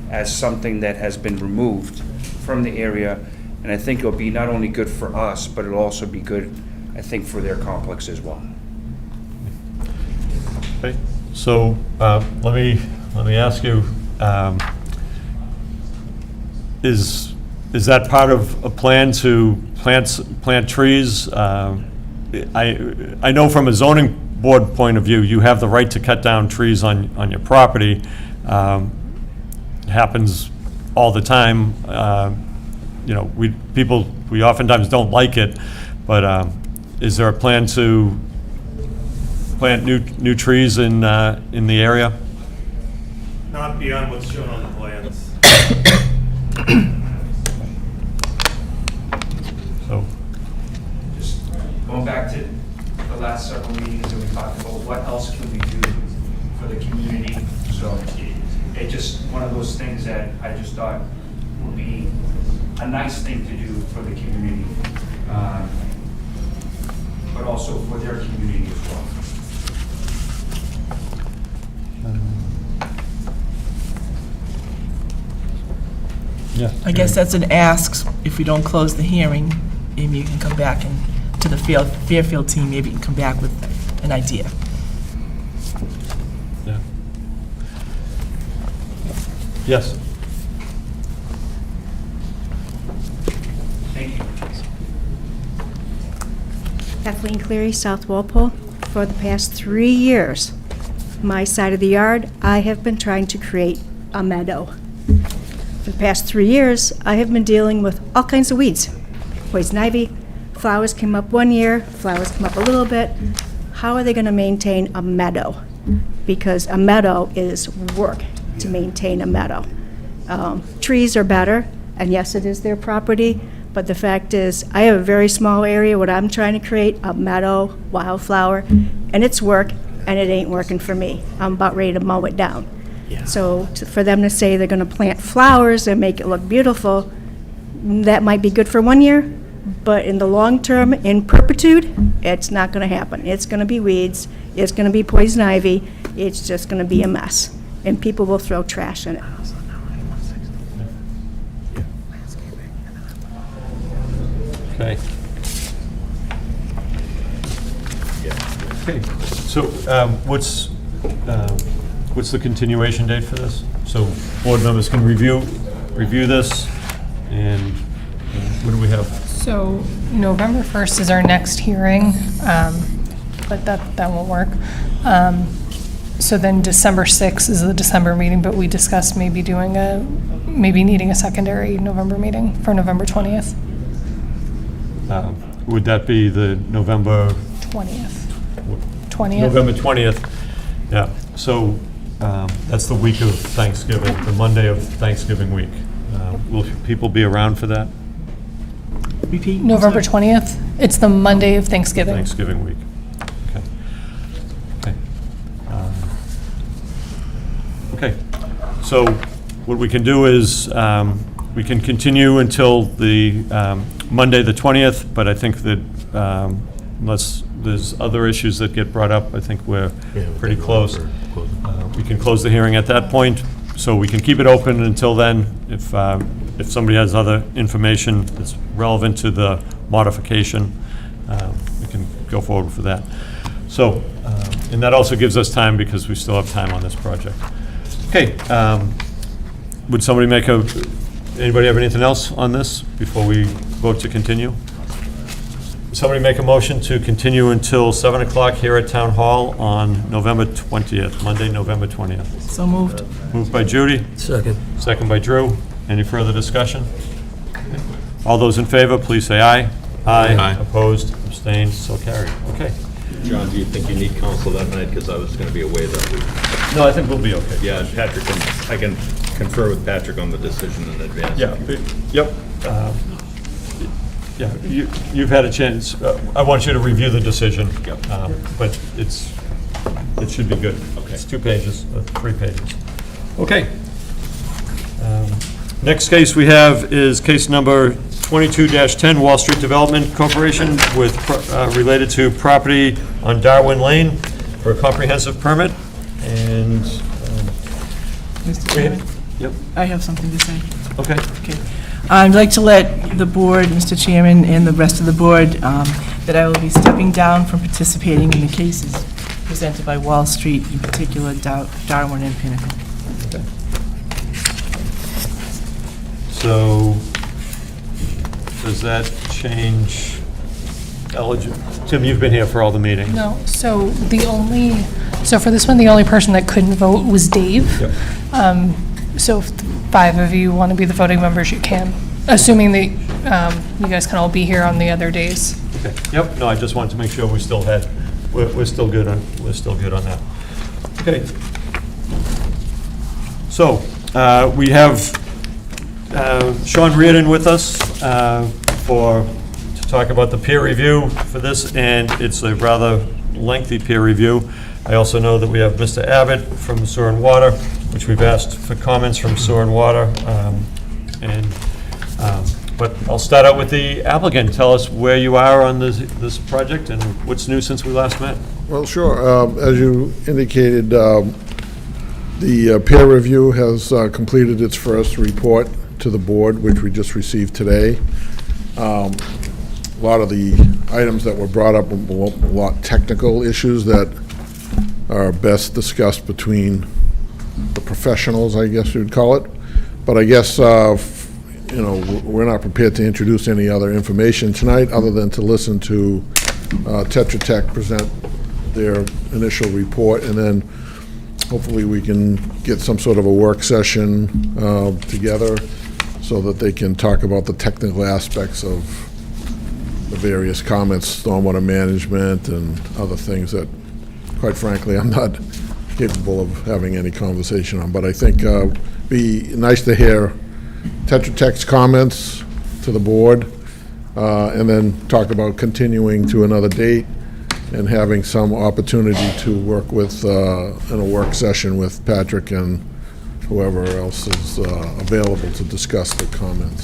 as something that has been removed from the area? And I think it'll be not only good for us, but it'll also be good, I think, for their complex as well. Okay, so let me ask you, is that part of a plan to plant trees? I know from a zoning board point of view, you have the right to cut down trees on your property. It happens all the time. You know, we oftentimes don't like it, but is there a plan to plant new trees in the area? Not beyond what's shown on the plans. So, Just going back to the last several meetings that we talked about, what else can we do for the community? So it just one of those things that I just thought would be a nice thing to do for the community, but also for their community as well. yeah. I guess that's an ask. If we don't close the hearing, maybe you can come back and, to the Fairfield team, maybe you can come back with an idea. Yeah. Yes. Thank you. Kathleen Cleary, South Walpole. For the past 3 years, my side of the yard, I have been trying to create a meadow. For the past 3 years, I have been dealing with all kinds of weeds. Poison ivy, flowers came up one year, flowers come up a little bit. How are they going to maintain a meadow? Because a meadow is work to maintain a meadow. Trees are better, and yes, it is their property, but the fact is, I have a very small area, what I'm trying to create, a meadow, wildflower, and it's work, and it ain't working for me. I'm about ready to mow it down. So for them to say they're gonna plant flowers and make it look beautiful, that might be good for 1 year, but in the long term, in perpetuity, it's not gonna happen. It's gonna be weeds, it's gonna be poison ivy, it's just gonna be a mess, and people will throw trash in it. Okay. Okay, so what's the continuation date for this? So board members can review this, and what do we have? So November 1st is our next hearing, but that won't work. So then December 6th is the December meeting, but we discussed maybe needing a secondary November meeting for November 20th. Would that be the November? 20th. November 20th, yeah. So that's the week of Thanksgiving, the Monday of Thanksgiving week. Will people be around for that? Repeat? November 20th? It's the Monday of Thanksgiving. Thanksgiving week. Okay. Okay. Okay. So what we can do is we can continue until the Monday, the 20th, but I think that let's there's other issues that get brought up, I think we're Yeah, pretty we're close. closing. We can close the hearing at that point, so we can keep it open until then. If somebody has other information that's relevant to the modification, we can go forward for that. So, and that also gives us time because we still have time on this project. Okay, would somebody anybody have anything else on this before we vote to continue? Somebody make a motion to continue until 7 o'clock here at Town Hall on November 20th, Monday, November 20th. So moved. Moved by Judy, Second. second by Drew. Any further discussion? All those in favor, please say aye. Aye. Opposed, abstained, so carried. Okay. John, do you think you need counsel that night? Because I was going to be away that week. No, I think we'll be okay. Yeah, and Patrick, I can confer with Patrick on the decision in advance. Yeah, yep. Yeah, you've had a chance. I want you to review the decision. Yep. But it should be good. Okay. It's 2 pages, 3 pages. Okay. Next case we have is case number 22-10, Wall Street Development Corporation related to property on Darwin Lane for a comprehensive permit. And, Mr. Chairman, yep, I have something to say. okay. Okay. I'd like to let the board, Mr. Chairman, and the rest of the board, that I will be stepping down from participating in the cases presented by Wall Street, in particular Darwin and Pinnacle. So, does that change Tim, you've been here for all the meetings. No, so for this one, the only person that couldn't vote was Dave. Yep. So if the 5 of you want to be the voting members, you can, assuming that you guys can all be here on the other days. Okay. Yep, no, I just wanted to make sure we're still good on that. Okay. So, we have Sean Reardon with us to talk about the peer review for this, and it's a rather lengthy peer review. I also know that we have Mr. Abbott from Sewer and Water, which we've asked for comments from Sewer and Water. But I'll start out with the applicant. Tell us where you are on this project and what's new since we last met. Well, sure. As you indicated, the peer review has completed its first report to the board, which we just received today. A lot of the items that were brought up were a lot technical issues that are best discussed between the professionals, I guess you'd call it. But I guess, we're not prepared to introduce any other information tonight other than to listen to Tetra Tech present their initial report, and then hopefully we can get some sort of a work session together so that they can talk about the technical aspects of the various comments, stormwater management and other things that, quite frankly, I'm not capable of having any conversation on. But I think be nice to hear Tetra Tech's comments to the board, and then talk about continuing to another date and having some opportunity to work with, in a work session with Patrick and whoever else is available to discuss the comments.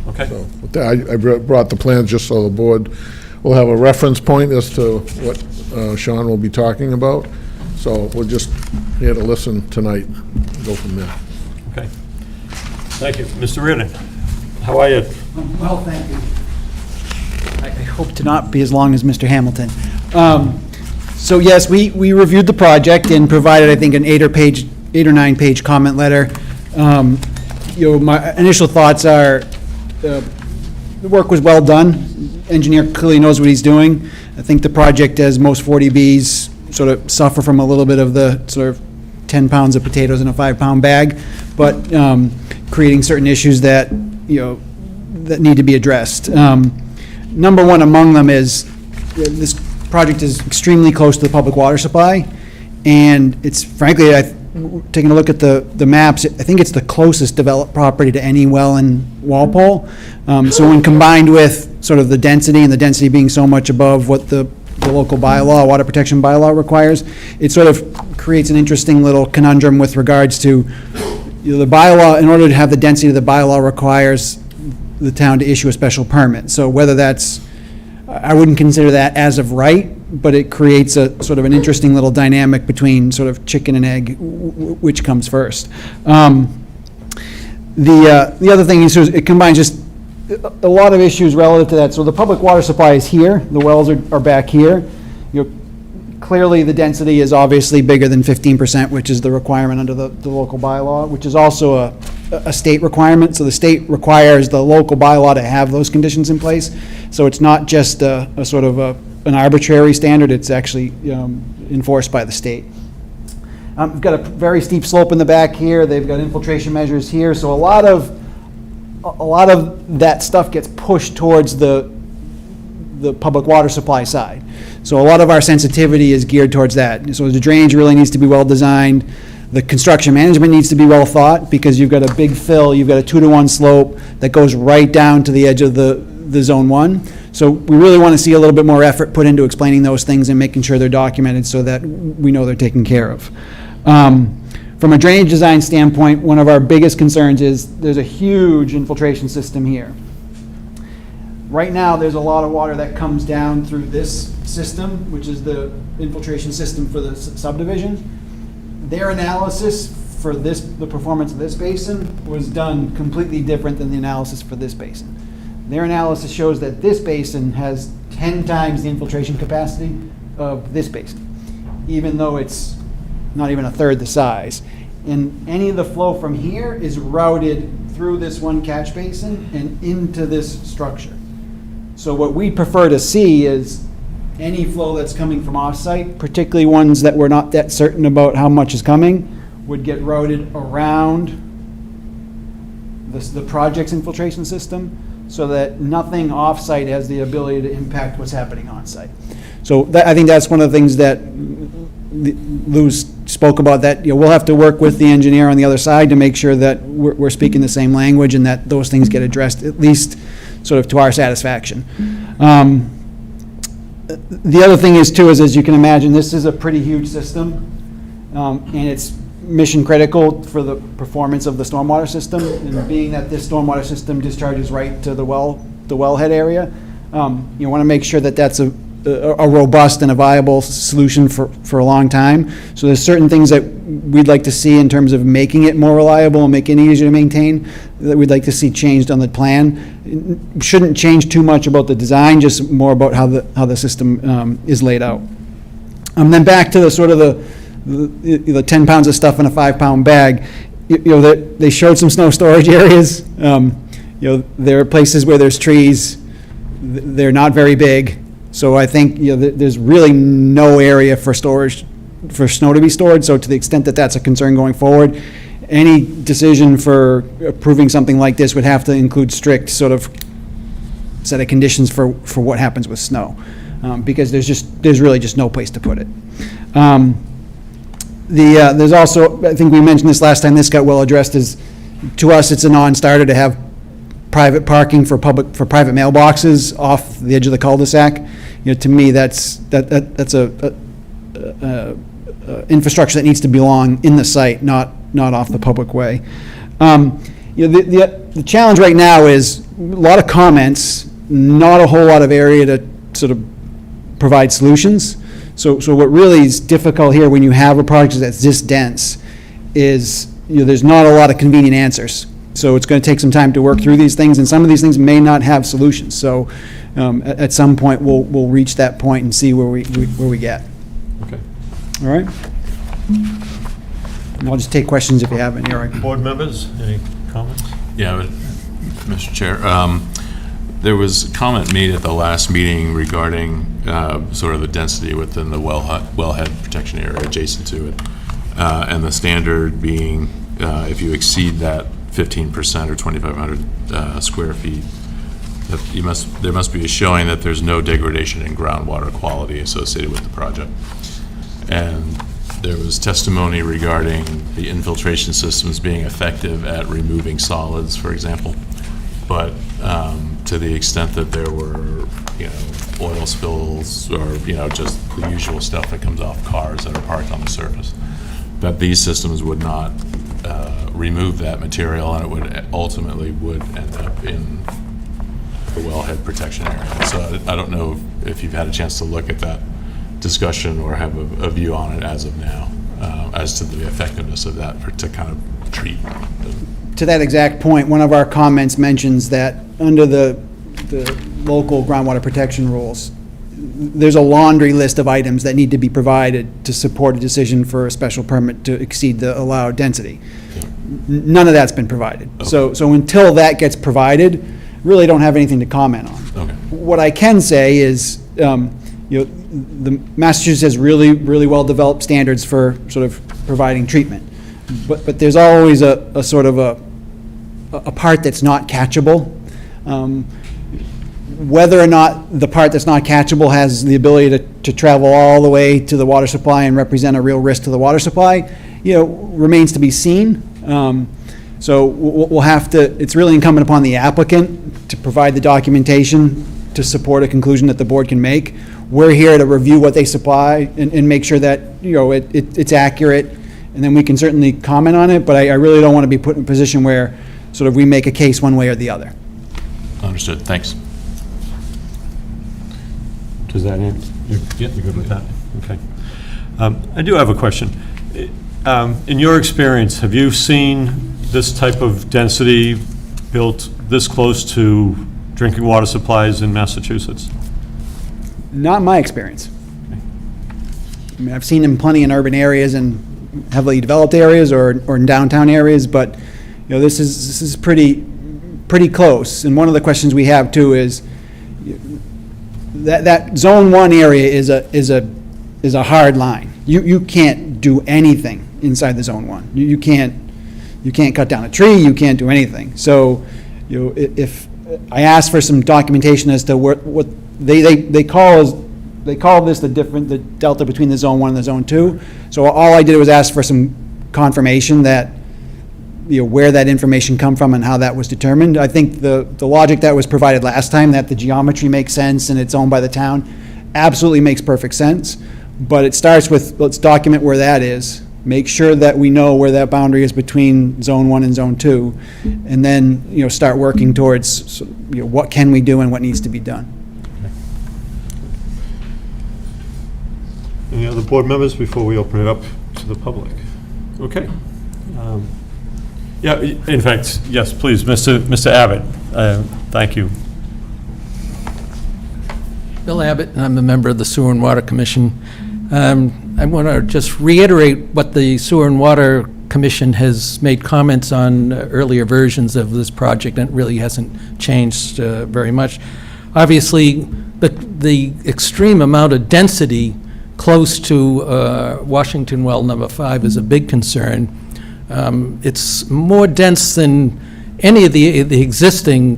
Okay. So with that, I brought the plans just so the board will have a reference point as to what Sean will be talking about. So we're just here to listen tonight and go from there. Okay. Thank you. Mr. Reardon, how are you? Well, thank you. I hope to not be as long as Mr. Hamilton. So yes, we reviewed the project and provided, I think, an 8 or 9-page comment letter. My initial thoughts are, the work was well done. Engineer clearly knows what he's doing. I think the project, as most 40Bs, sort of suffer from a little bit of the sort of 10 pounds of potatoes in a 5-pound bag, but creating certain issues that, that need to be addressed. Number one among them is this project is extremely close to the public water supply, and it's frankly, taking a look at the maps, I think it's the closest developed property to any well in Walpole. So when combined with sort of the density, and the density being so much above what the local bylaw, water protection bylaw requires, it sort of creates an interesting little conundrum with regards to the bylaw. In order to have the density, the bylaw requires the town to issue a special permit. So whether that's, I wouldn't consider that as of right, but it creates a sort of an interesting little dynamic between sort of chicken and egg, which comes first. The other thing is it combines just a lot of issues relative to that. So the public water supply is here, the wells are back here. Clearly, the density is obviously bigger than 15%, which is the requirement under the local bylaw, which is also a state requirement. So the state requires the local bylaw to have those conditions in place. So it's not just a sort of an arbitrary standard, it's actually enforced by the state. We've got a very steep slope in the back here. They've got infiltration measures here. So a lot of that stuff gets pushed towards the public water supply side. So a lot of our sensitivity is geared towards that. So the drainage really needs to be well designed. The construction management needs to be well thought, because you've got a big fill, you've got a 2-to-1 slope that goes right down to the edge of the zone 1. So we really want to see a little bit more effort put into explaining those things and making sure they're documented so that we know they're taken care of. From a drainage design standpoint, one of our biggest concerns is there's a huge infiltration system here. Right now, there's a lot of water that comes down through this system, which is the infiltration system for the subdivision. Their analysis for the performance of this basin was done completely different than the analysis for this basin. Their analysis shows that this basin has 10 times the infiltration capacity of this basin, even though it's not even a third the size. And any of the flow from here is routed through this one catch basin and into this structure. So what we prefer to see is any flow that's coming from off-site, particularly ones that we're not that certain about how much is coming, would get routed around the project's infiltration system so that nothing off-site has the ability to impact what's happening on-site. So I think that's one of the things that Lou spoke about, that we'll have to work with the engineer on the other side to make sure that we're speaking the same language and that those things get addressed, at least sort of to our satisfaction. The other thing is too, is as you can imagine, this is a pretty huge system, and it's mission critical for the performance of the stormwater system. And being that this stormwater system discharges right to the wellhead area, you want to make sure that that's a robust and a viable solution for a long time. So there's certain things that we'd like to see in terms of making it more reliable and making it easier to maintain, that we'd like to see changed on the plan. It shouldn't change too much about the design, just more about how the system is laid out. Then back to the sort of the 10 pounds of stuff in a 5-pound bag. They showed some snow storage areas. There are places where there's trees. They're not very big. So I think there's really no area for storage, for snow to be stored. So to the extent that that's a concern going forward, any decision for approving something like this would have to include strict sort of set of conditions for what happens with snow, because there's really just no place to put it. There's also, I think we mentioned this last time, this got well addressed, is to us it's a non-starter to have private parking for private mailboxes off the edge of the cul-de-sac. To me, that's a infrastructure that needs to belong in the site, not off the public way. The challenge right now is a lot of comments, not a whole lot of area to sort of provide solutions. So what really is difficult here when you have a project that's this dense is there's not a lot of convenient answers. So it's going to take some time to work through these things, and some of these things may not have solutions. So at some point, we'll reach that point and see where we get. Okay. All right? And I'll just take questions if you have any. All right. Board members, any comments? Yeah, Mr. Chair, there was a comment made at the last meeting regarding sort of the density within the wellhead protection area adjacent to it, and the standard being if you exceed that 15% or 2,500 square feet, that there must be a showing that there's no degradation in groundwater quality associated with the project. And there was testimony regarding the infiltration systems being effective at removing solids, for example. But to the extent that there were, oil spills or, just the usual stuff that comes off cars that are parked on the surface, that these systems would not remove that material, and it would ultimately end up in the wellhead protection area. So I don't know if you've had a chance to look at that discussion or have a view on it as of now, as to the effectiveness of that to kind of treat. To that exact point, one of our comments mentions that under the local groundwater protection rules, there's a laundry list of items that need to be provided to support a decision for a special permit to exceed the allowed density. None of that's been provided. So until that gets provided, really don't have anything to comment on. Okay. What I can say is, the Massachusetts has really, really well-developed standards for sort of providing treatment. But there's always a sort of a part that's not catchable. Whether or not the part that's not catchable has the ability to travel all the way to the water supply and represent a real risk to the water supply, remains to be seen. So we'll have to, it's really incumbent upon the applicant to provide the documentation to support a conclusion that the board can make. We're here to review what they supply and make sure that, it's accurate, and then we can certainly comment on it, but I really don't want to be put in a position where sort of we make a case one way or the other. Understood. Thanks. Does that answer? You're good with that? Okay. I do have a question. In your experience, have you seen this type of density built this close to drinking water supplies in Massachusetts? Not in my experience. I mean, I've seen them plenty in urban areas and heavily developed areas or in downtown areas, but, this is pretty close. And one of the questions we have too is, that Zone 1 area is a hard line. You can't do anything inside the Zone 1. You can't cut down a tree, you can't do anything. So, if I asked for some documentation as to what they call this the delta between the Zone 1 and the Zone 2. So all I did was ask for some confirmation that, where that information come from and how that was determined. I think the logic that was provided last time, that the geometry makes sense and it's owned by the town, absolutely makes perfect sense. But it starts with, let's document where that is, make sure that we know where that boundary is between Zone 1 and Zone 2, and then, start working towards, what can we do and what needs to be done. Any other board members before we open it up to the public? Okay. Yeah, in fact, yes, please, Mr. Abbott. Thank you. Bill Abbott, and I'm a member of the Sewer and Water Commission. I want to just reiterate what the Sewer and Water Commission has made comments on earlier versions of this project, and it really hasn't changed very much. Obviously, the extreme amount of density close to Washington Well number 5 is a big concern. It's more dense than any of the existing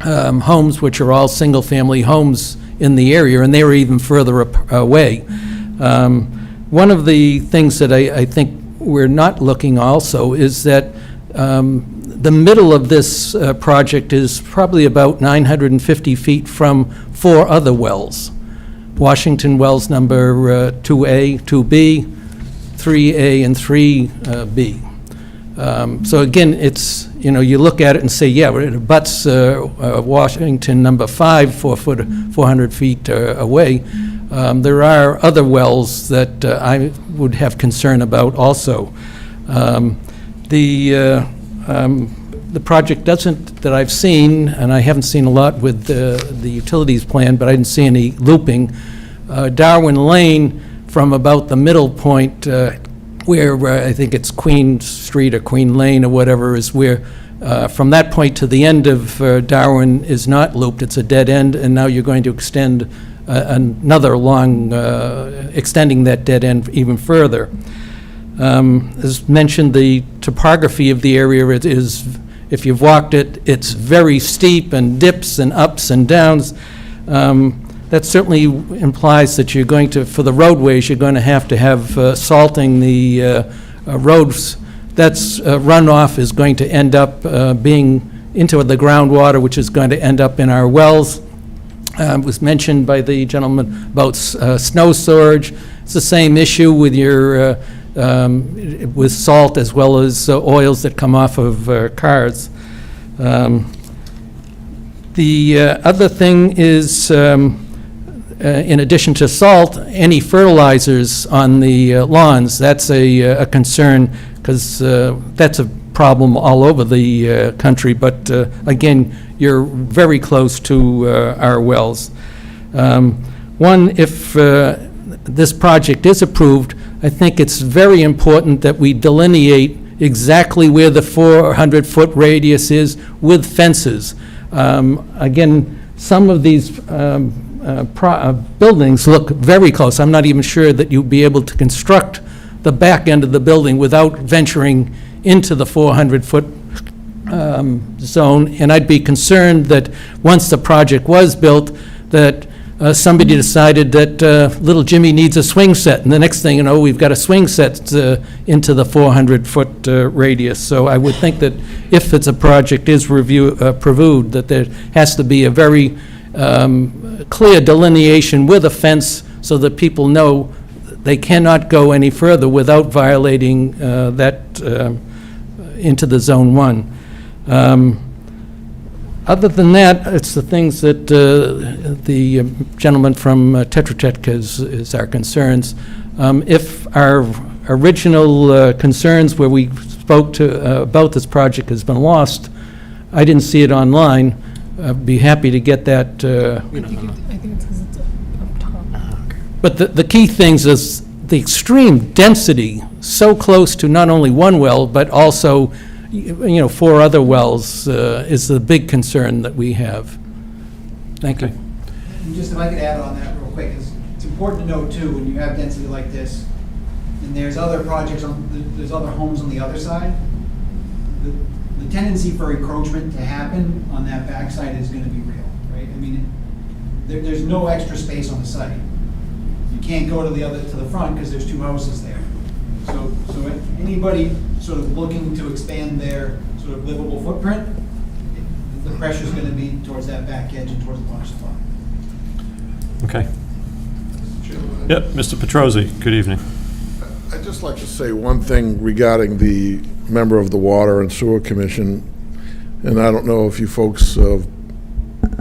homes, which are all single-family homes in the area, and they were even further away. One of the things that I think we're not looking also is that the middle of this project is probably about 950 feet from 4 other wells. Washington Wells number 2A, 2B, 3A, and 3B. So again, it's, you look at it and say, yeah, it abuts Washington number 5, 400 feet away. There are other wells that I would have concern about also. The project doesn't, that I've seen, and I haven't seen a lot with the utilities plan, but I didn't see any looping. Darwin Lane, from about the middle point where I think it's Queen Street or Queen Lane or whatever, is where from that point to the end of Darwin is not looped. It's a dead end, and now you're going to extend another long, extending that dead end even further. As mentioned, the topography of the area is, if you've walked it, it's very steep and dips and ups and downs. That certainly implies that you're going to, for the roadways, you're going to have salting the roads. That's runoff is going to end up being into the groundwater, which is going to end up in our wells. It was mentioned by the gentleman about snow storage. It's the same issue with your with salt as well as oils that come off of cars. The other thing is in addition to salt, any fertilizers on the lawns, that's a concern, because that's a problem all over the country, but again, you're very close to our wells. One, if this project is approved, I think it's very important that we delineate exactly where the 400-foot radius is with fences. Again, some of these buildings look very close. I'm not even sure that you'd be able to construct the back end of the building without venturing into the 400-foot zone, and I'd be concerned that once the project was built, that somebody decided that little Jimmy needs a swing set, and the next thing you know, we've got a swing set into the 400-foot radius. So I would think that if it's a project is approved, that there has to be a very clear delineation with a fence so that people know they cannot go any further without violating that into the Zone 1. Other than that, it's the things that the gentleman from Tetra Tech is our concerns. If our original concerns where we spoke to about this project has been lost, I didn't see it online. I'd be happy to get that. I think it's because it's up top. But the key things is the extreme density, so close to not only one well, but also 4 other wells is the big concern that we have. Thank you. And just if I could add on that real quick, it's important to note too, when you have density like this, and there's other projects, there's other homes on the other side, the tendency for encroachment to happen on that backside is gonna be real, right? I mean, there's no extra space on the site. You can't go to the front because there's 2 houses there. So anybody sort of looking to expand their sort of livable footprint, the pressure's going to be towards that back edge and towards the water supply. Okay. Yep, Mr. Petrosi, good evening. I'd just like to say one thing regarding the member of the Water and Sewer Commission, and I don't know if you folks are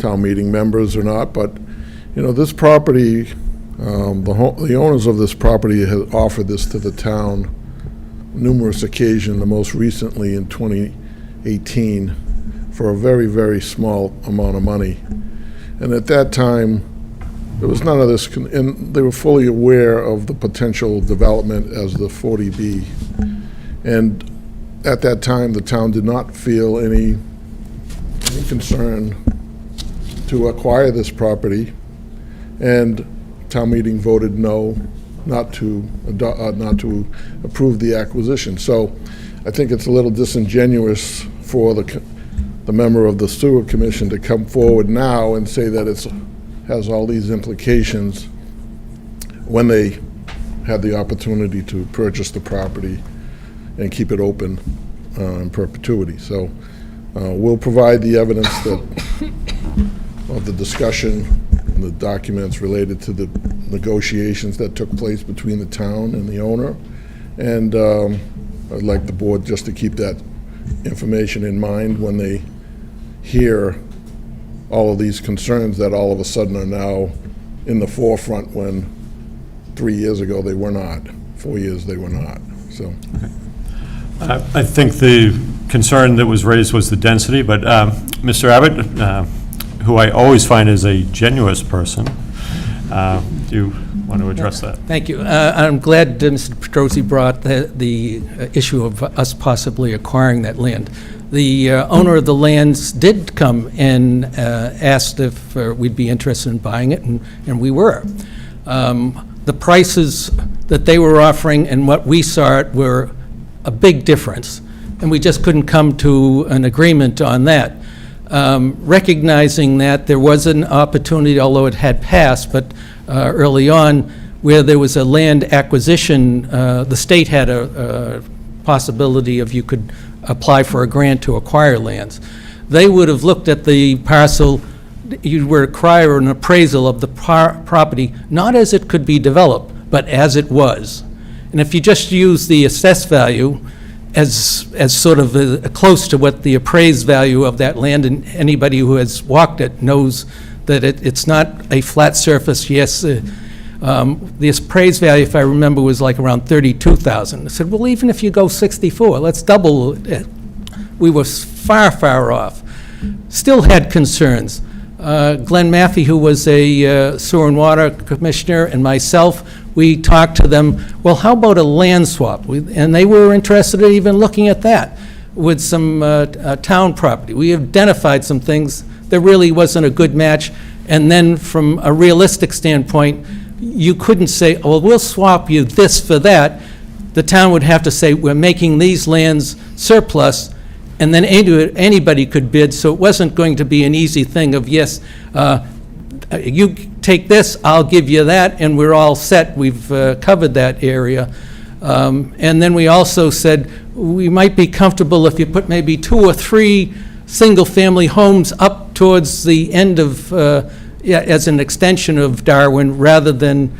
town meeting members or not, but, this property, the owners of this property have offered this to the town numerous occasions, the most recently in 2018, for a very, very small amount of money. And at that time, there was none of this, and they were fully aware of the potential development as the 40B. And at that time, the town did not feel any concern to acquire this property, and town meeting voted no, not to approve the acquisition. So I think it's a little disingenuous for the member of the Sewer Commission to come forward now and say that it has all these implications when they had the opportunity to purchase the property and keep it open in perpetuity. So we'll provide the evidence of the discussion and the documents related to the negotiations that took place between the town and the owner. And I'd like the board just to keep that information in mind when they hear all of these concerns that all of a sudden are now in the forefront when 3 years ago they were not, 4 years they were not, so. I think the concern that was raised was the density, but Mr. Abbott, who I always find is a genuine person, do you want to address that? Thank you. I'm glad Mr. Petrosi brought the issue of us possibly acquiring that land. The owner of the lands did come and asked if we'd be interested in buying it, and we were. The prices that they were offering and what we saw it were a big difference, and we just couldn't come to an agreement on that. Recognizing that there was an opportunity, although it had passed, but early on, where there was a land acquisition, the state had a possibility of you could apply for a grant to acquire lands. They would have looked at the parcel, you would require an appraisal of the property, not as it could be developed, but as it was. And if you just use the assessed value as sort of close to what the appraised value of that land, and anybody who has walked it knows that it's not a flat surface. Yes, the appraised value, if I remember, was like around 32,000. I said, well, even if you go 64, let's double it. We were far, far off. Still had concerns. Glenn Maffey, who was a sewer and water commissioner, and myself, we talked to them, well, how about a land swap? And they were interested in even looking at that with some town property. We identified some things. There really wasn't a good match. And then from a realistic standpoint, you couldn't say, oh, well, we'll swap you this for that. The town would have to say, we're making these lands surplus, and then anybody could bid, so it wasn't going to be an easy thing of, yes, you take this, I'll give you that, and we're all set. We've covered that area. And then we also said, we might be comfortable if you put maybe 2 or 3 single-family homes up towards the end of, as an extension of Darwin, rather than,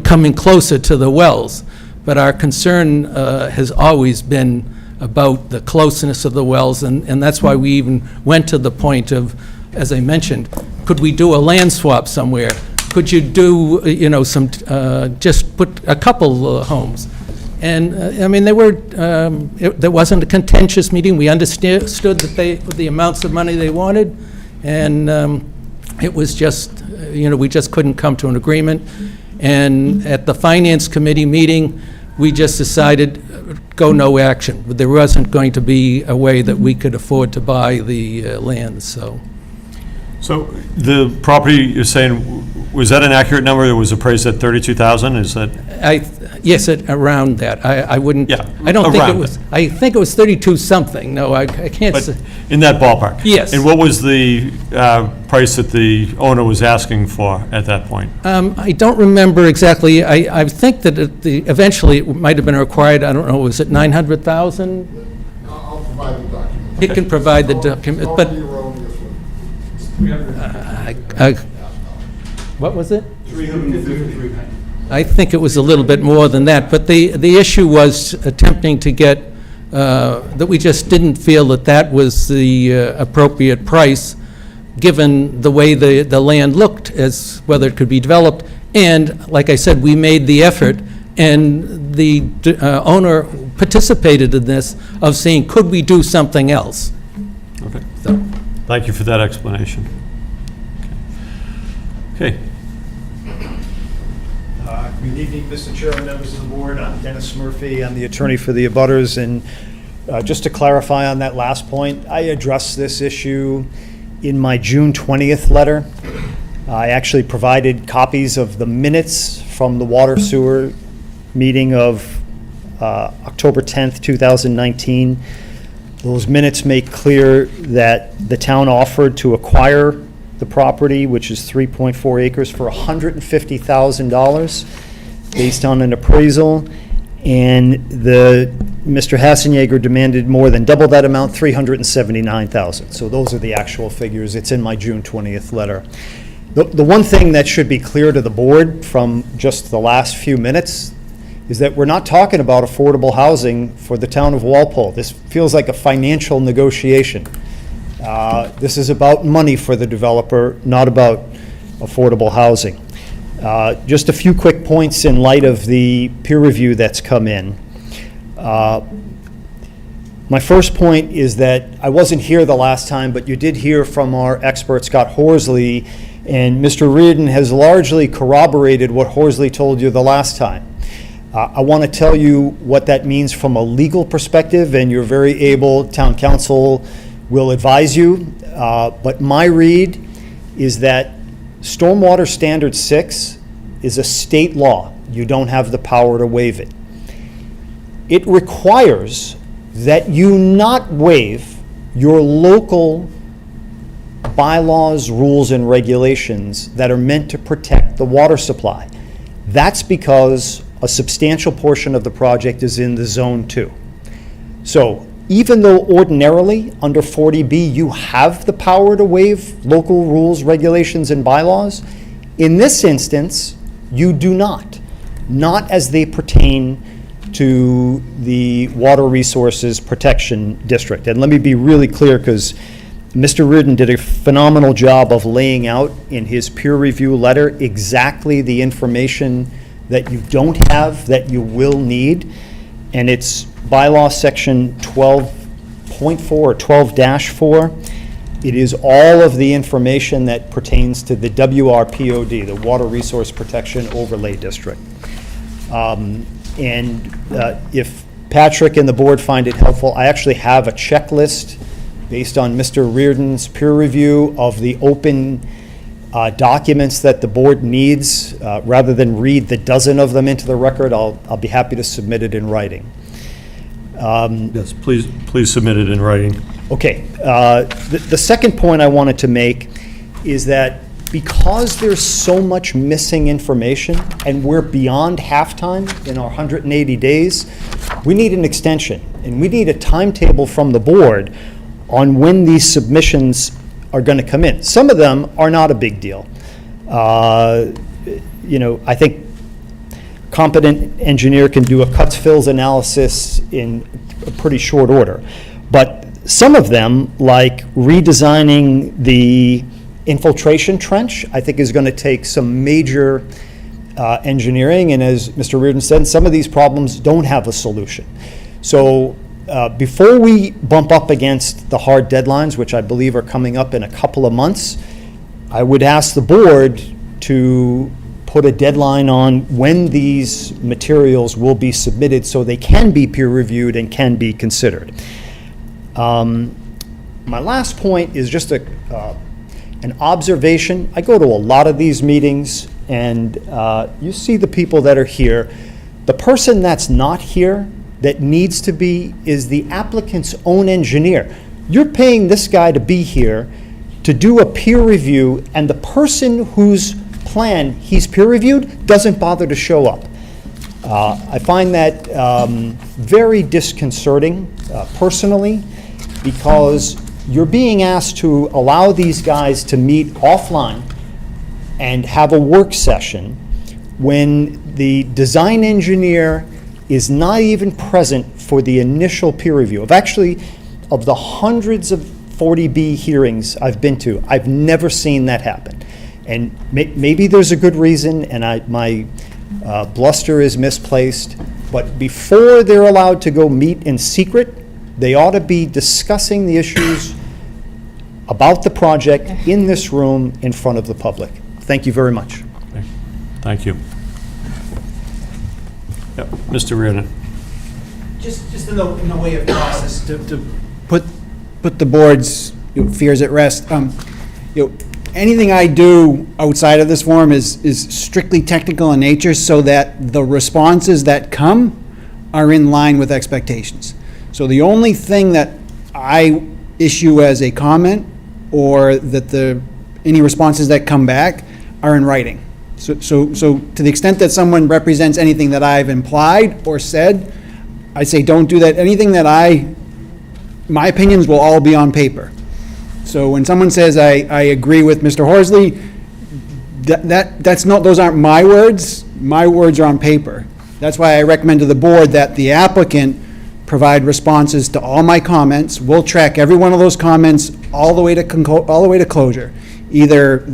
coming closer to the wells. But our concern has always been about the closeness of the wells, and that's why we even went to the point of, as I mentioned, could we do a land swap somewhere? Could you do, just put a couple homes? And, there wasn't a contentious meeting. We understood that the amounts of money they wanted, and it was just, we just couldn't come to an agreement. And at the Finance Committee meeting, we just decided, go no action. There wasn't going to be a way that we could afford to buy the land, so. So the property, you're saying, was that an accurate number? It was appraised at 32,000, is that? Yes, around that. I wouldn't. Yeah, I don't think it around was. I think it was 32 something. No, I can't But say. in that ballpark? Yes. And what was the price that the owner was asking for at that point? I don't remember exactly. I think that eventually it might have been required. I don't know. Was it 900,000? I'll provide the document. He can provide the document, but what was it? 353. I think it was a little bit more than that, but the issue was attempting to get, that we just didn't feel that was the appropriate price, given the way the land looked, as whether it could be developed. And, like I said, we made the effort, and the owner participated in this, of saying, could we do something else? Okay. So, Thank you for that explanation. Okay. Good evening, Mr. Chairman, members of the board. I'm Dennis Murphy. I'm the attorney for the abutters. And just to clarify on that last point, I addressed this issue in my June 20th letter. I actually provided copies of the minutes from the water sewer meeting of October 10th, 2019. Those minutes make clear that the town offered to acquire the property, which is 3.4 acres, for $150,000 based on an appraisal, and Mr. Hassenjager demanded more than double that amount, $379,000. So those are the actual figures. It's in my June 20th letter. The one thing that should be clear to the board from just the last few minutes is that we're not talking about affordable housing for the town of Walpole. This feels like a financial negotiation. This is about money for the developer, not about affordable housing. Just a few quick points in light of the peer review that's come in. My first point is that I wasn't here the last time, but you did hear from our expert, Scott Horsley, and Mr. Reardon has largely corroborated what Horsley told you the last time. I want to tell you what that means from a legal perspective, and you're very able, town council will advise you, but my read is that Stormwater Standard 6 is a state law. You don't have the power to waive it. It requires that you not waive your local bylaws, rules, and regulations that are meant to protect the water supply. That's because a substantial portion of the project is in the Zone 2. So even though ordinarily under 40B you have the power to waive local rules, regulations, and bylaws, in this instance you do not as they pertain to the Water Resources Protection District. And let me be really clear, because Mr. Reardon did a phenomenal job of laying out in his peer review letter exactly the information that you don't have that you will need. And it's bylaw section 12.4 or 12-4. It is all of the information that pertains to the WRPOD, the Water Resource Protection Overlay District. If Patrick and the board find it helpful, I actually have a checklist based on Mr. Reardon's peer review of the open documents that the board needs. Rather than read the dozen of them into the record, I'll be happy to submit it in writing. Yes, please submit it in writing. Okay. The second point I wanted to make is that because there's so much missing information and we're beyond halftime in our 180 days, we need an extension and we need a timetable from the board on when these submissions are going to come in. Some of them are not a big deal. I think competent engineer can do a cuts fills analysis in a pretty short order. But some of them, like redesigning the infiltration trench, I think is going to take some major engineering. And as Mr. Reardon said, some of these problems don't have a solution. So before we bump up against the hard deadlines, which I believe are coming up in a couple of months, I would ask the board to put a deadline on when these materials will be submitted so they can be peer-reviewed and can be considered. My last point is just an observation. I go to a lot of these meetings, and you see the people that are here. The person that's not here that needs to be is the applicant's own engineer. You're paying this guy to be here to do a peer review, and the person whose plan he's peer reviewed doesn't bother to show up. I find that very disconcerting personally, because you're being asked to allow these guys to meet offline and have a work session when the design engineer is not even present for the initial peer review. Of the hundreds of 40B hearings I've been to, I've never seen that happen. And maybe there's a good reason, and my bluster is misplaced, but before they're allowed to go meet in secret, they ought to be discussing the issues about the project in this room in front of the public. Thank you very much. Thank you. Yep, Mr. Reardon. Just in the way of process, to Put the board's fears at rest. Anything I do outside of this forum is strictly technical in nature, so that the responses that come are in line with expectations. So the only thing that I issue as a comment, or that any responses that come back, are in writing. So to the extent that someone represents anything that I've implied or said, I say don't do that. Anything that my opinions will all be on paper. So when someone says I agree with Mr. Horsley, that's not, those aren't my words. My words are on paper. That's why I recommend to the board that the applicant provide responses to all my comments. We'll track every one of those comments all the way to closure. Either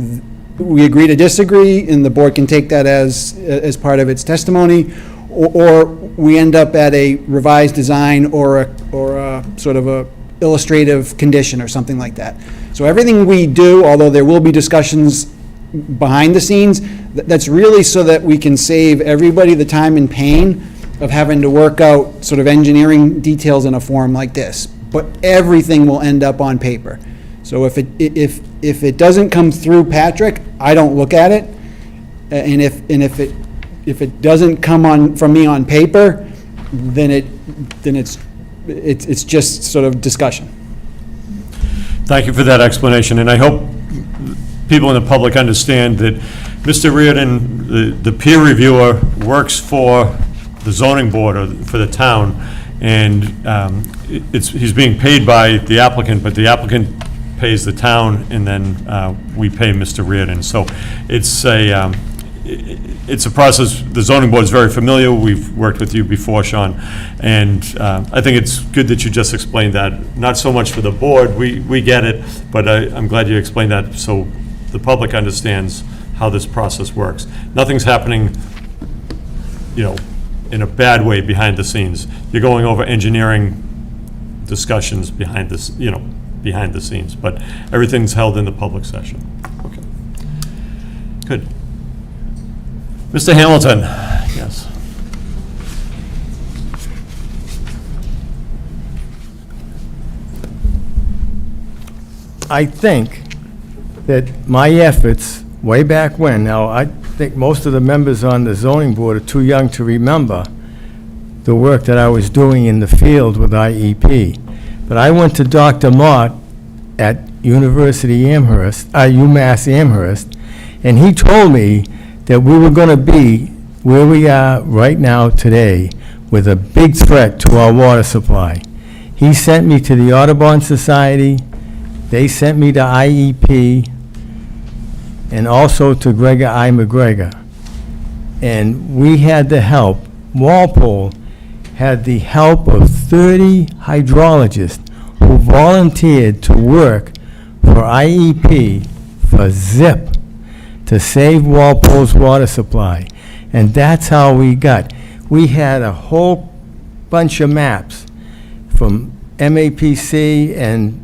we agree to disagree, and the board can take that as part of its testimony, or we end up at a revised design or a sort of a illustrative condition or something like that. So everything we do, although there will be discussions behind the scenes, that's really so that we can save everybody the time and pain of having to work out sort of engineering details in a form like this. But everything will end up on paper. So if it doesn't come through Patrick, I don't look at it. And if it doesn't come from me on paper, then it's just sort of discussion. Thank you for that explanation, and I hope people in the public understand that Mr. Reardon, the peer reviewer, works for the zoning board or for the town, and he's being paid by the applicant, but the applicant pays the town, and then we pay Mr. Reardon. So it's it's a process, the zoning board is very familiar, we've worked with you before, Sean, and I think it's good that you just explained that, not so much for the board, we get it, but I'm glad you explained that so the public understands how this process works. Nothing's happening, in a bad way behind the scenes. You're going over engineering discussions behind this, behind the scenes, but everything's held in the public session. Okay. Good. Mr. Hamilton, yes. I think that my efforts way back when, now, I think most of the members on the zoning board are too young to remember the work that I was doing in the field with IEP. But I went to Dr. Mott at University Amherst, UMass Amherst, and he told me that we were going to be where we are right now today with a big threat to our water supply. He sent me to the Audubon Society, they sent me to IEP, and also to Gregor I. McGregor. And we had the help, Walpole had the help of 30 hydrologists who volunteered to work for IEP, for ZIP, to save Walpole's water supply. And that's how we got. We had a whole bunch of maps from MAPC and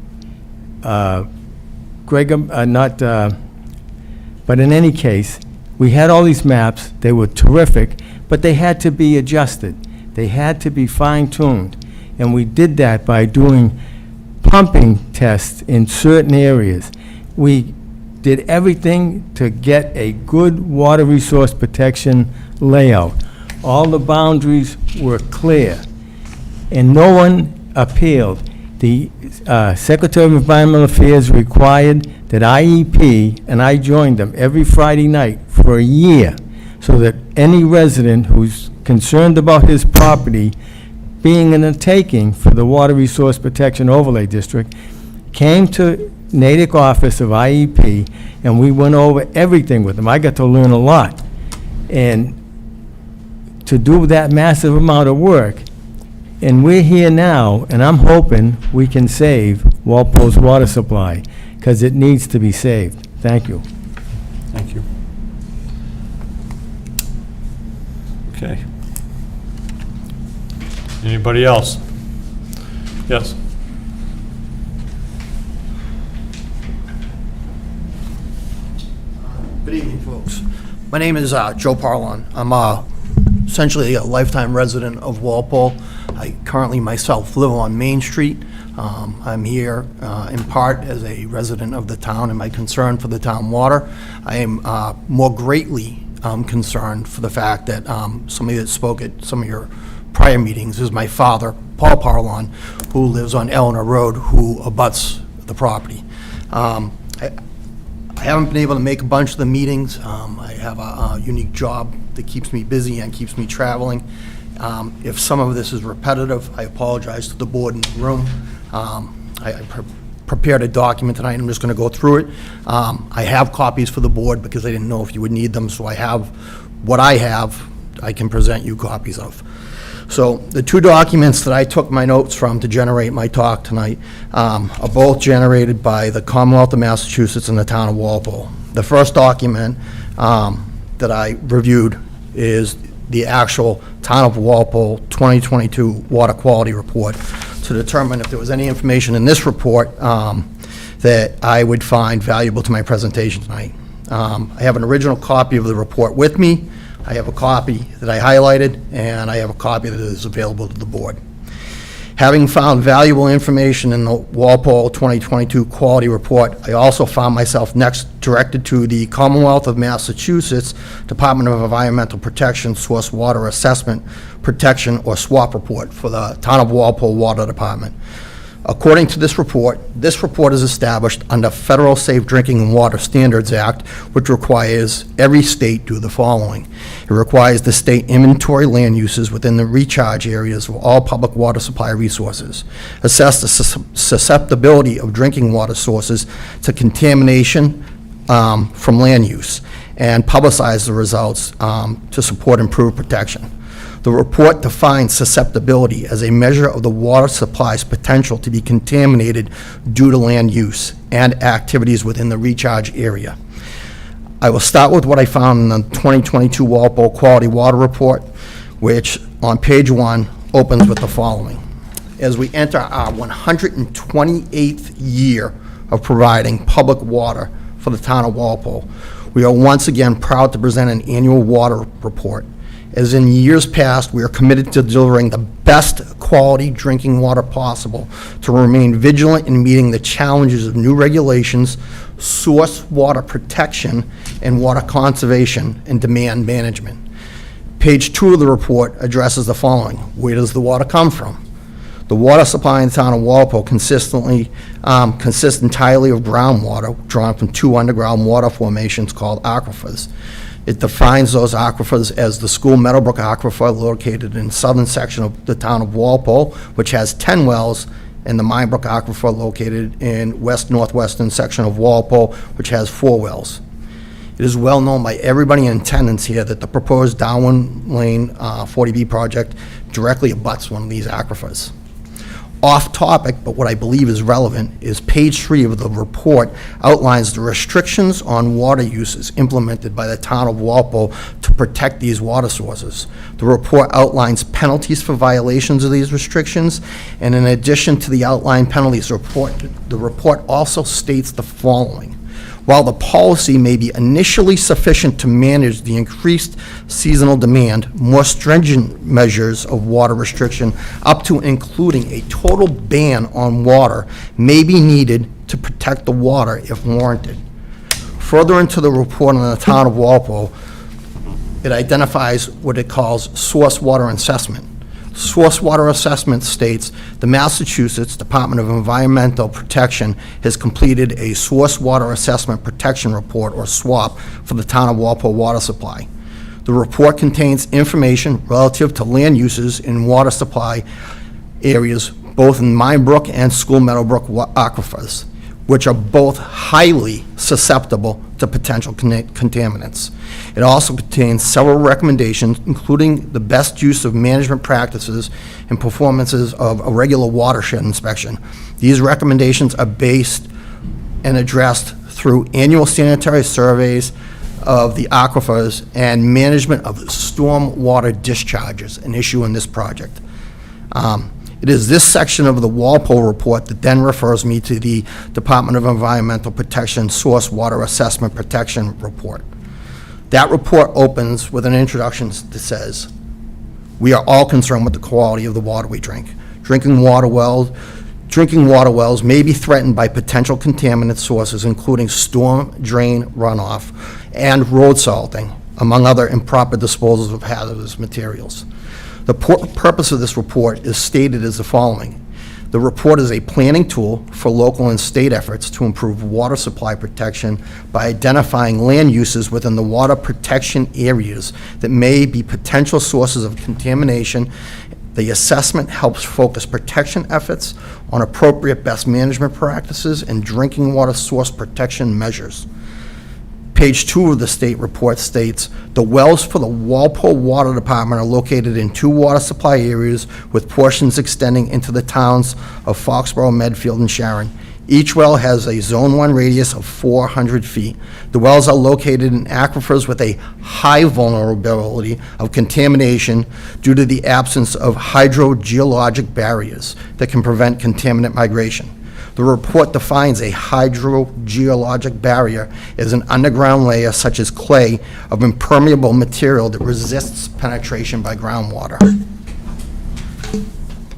Gregor, but in any case, we had all these maps, they were terrific, but they had to be adjusted. They had to be fine-tuned. And we did that by doing pumping tests in certain areas. We did everything to get a good water resource protection layout. All the boundaries were clear, and no one appealed. The Secretary of Environmental Affairs required that IEP, and I joined them every Friday night for a year, so that any resident who's concerned about his property being in a taking for the Water Resource Protection Overlay District came to Natick office of IEP, and we went over everything with them. I got to learn a lot. And to do that massive amount of work, and we're here now, and I'm hoping we can save Walpole's water supply, because it needs to be saved. Thank you. Thank you. Okay. Anybody else? Yes. Good evening, folks. My name is Joe Parlon. I'm essentially a lifetime resident of Walpole. I currently myself live on Main Street. I'm here in part as a resident of the town and my concern for the town water. I am more greatly concerned for the fact that somebody that spoke at some of your prior meetings is my father, Paul Parlon, who lives on Eleanor Road, who abuts the property. I haven't been able to make a bunch of the meetings. I have a unique job that keeps me busy and keeps me traveling. If some of this is repetitive, I apologize to the board in the room. I prepared a document tonight, I'm just going to go through it. I have copies for the board because I didn't know if you would need them, so I have what I have, I can present you copies of. So the two documents that I took my notes from to generate my talk tonight are both generated by the Commonwealth of Massachusetts and the town of Walpole. The first document that I reviewed is the actual town of Walpole 2022 water quality report to determine if there was any information in this report that I would find valuable to my presentation tonight. I have an original copy of the report with me. I have a copy that I highlighted, and I have a copy that is available to the board. Having found valuable information in the Walpole 2022 quality report, I also found myself next directed to the Commonwealth of Massachusetts Department of Environmental Protection Source Water Assessment Protection or SWAP report for the Town of Walpole Water Department. According to this report is established under Federal Safe Drinking and Water Standards Act, which requires every state do the following. It requires the state inventory land uses within the recharge areas of all public water supply resources, assess the susceptibility of drinking water sources to contamination from land use, and publicize the results to support improved protection. The report defines susceptibility as a measure of the water supply's potential to be contaminated due to land use and activities within the recharge area. I will start with what I found in the 2022 Walpole Quality Water Report, which on page 1 opens with the following. As we enter our 128th year of providing public water for the town of Walpole, we are once again proud to present an annual water report. As in years past, we are committed to delivering the best quality drinking water possible, to remain vigilant in meeting the challenges of new regulations, source water protection, and water conservation and demand management. Page 2 of the report addresses the following. Where does the water come from? The water supply in the town of Walpole consists entirely of groundwater drawn from 2 underground water formations called aquifers. It defines those aquifers as the School Meadowbrook Aquifer, located in the southern section of the town of Walpole, which has 10 wells, and the Minebrook Aquifer, located in west-northwestern section of Walpole, which has 4 wells. It is well known by everybody in attendance here that the proposed Darwin Lane 40B project directly abuts one of these aquifers. Off topic, but what I believe is relevant, is page 3 of the report outlines the restrictions on water uses implemented by the town of Walpole to protect these water sources. The report outlines penalties for violations of these restrictions, and in addition to the outlined penalties, the report also states the following. While the policy may be initially sufficient to manage the increased seasonal demand, more stringent measures of water restriction, up to and including a total ban on water, may be needed to protect the water if warranted. Further into the report on the town of Walpole, it identifies what it calls source water assessment. Source water assessment states the Massachusetts Department of Environmental Protection has completed a source water assessment protection report, or SWAP, for the town of Walpole water supply. The report contains information relative to land uses in water supply areas, both in Minebrook and School Meadowbrook aquifers, which are both highly susceptible to potential contaminants. It also contains several recommendations, including the best use of management practices and performances of a regular watershed inspection. These recommendations are based and addressed through annual sanitary surveys of the aquifers and management of storm water discharges, an issue in this project. It is this section of the Walpole report that then refers me to the Department of Environmental Protection Source Water Assessment Protection Report. That report opens with an introduction that says, "We are all concerned with the quality of the water we drink. Drinking water wells may be threatened by potential contaminant sources, including storm drain runoff and road salting, among other improper disposals of hazardous materials." The purpose of this report is stated as the following. The report is a planning tool for local and state efforts to improve water supply protection by identifying land uses within the water protection areas that may be potential sources of contamination. The assessment helps focus protection efforts on appropriate best management practices and drinking water source protection measures. Page 2 of the state report states, the wells for the Walpole Water Department are located in 2 water supply areas with portions extending into the towns of Foxborough, Medfield, and Sharon. Each well has a Zone 1 radius of 400 feet. The wells are located in aquifers with a high vulnerability of contamination due to the absence of hydrogeologic barriers that can prevent contaminant migration. The report defines a hydrogeologic barrier as an underground layer such as clay of impermeable material that resists penetration by groundwater.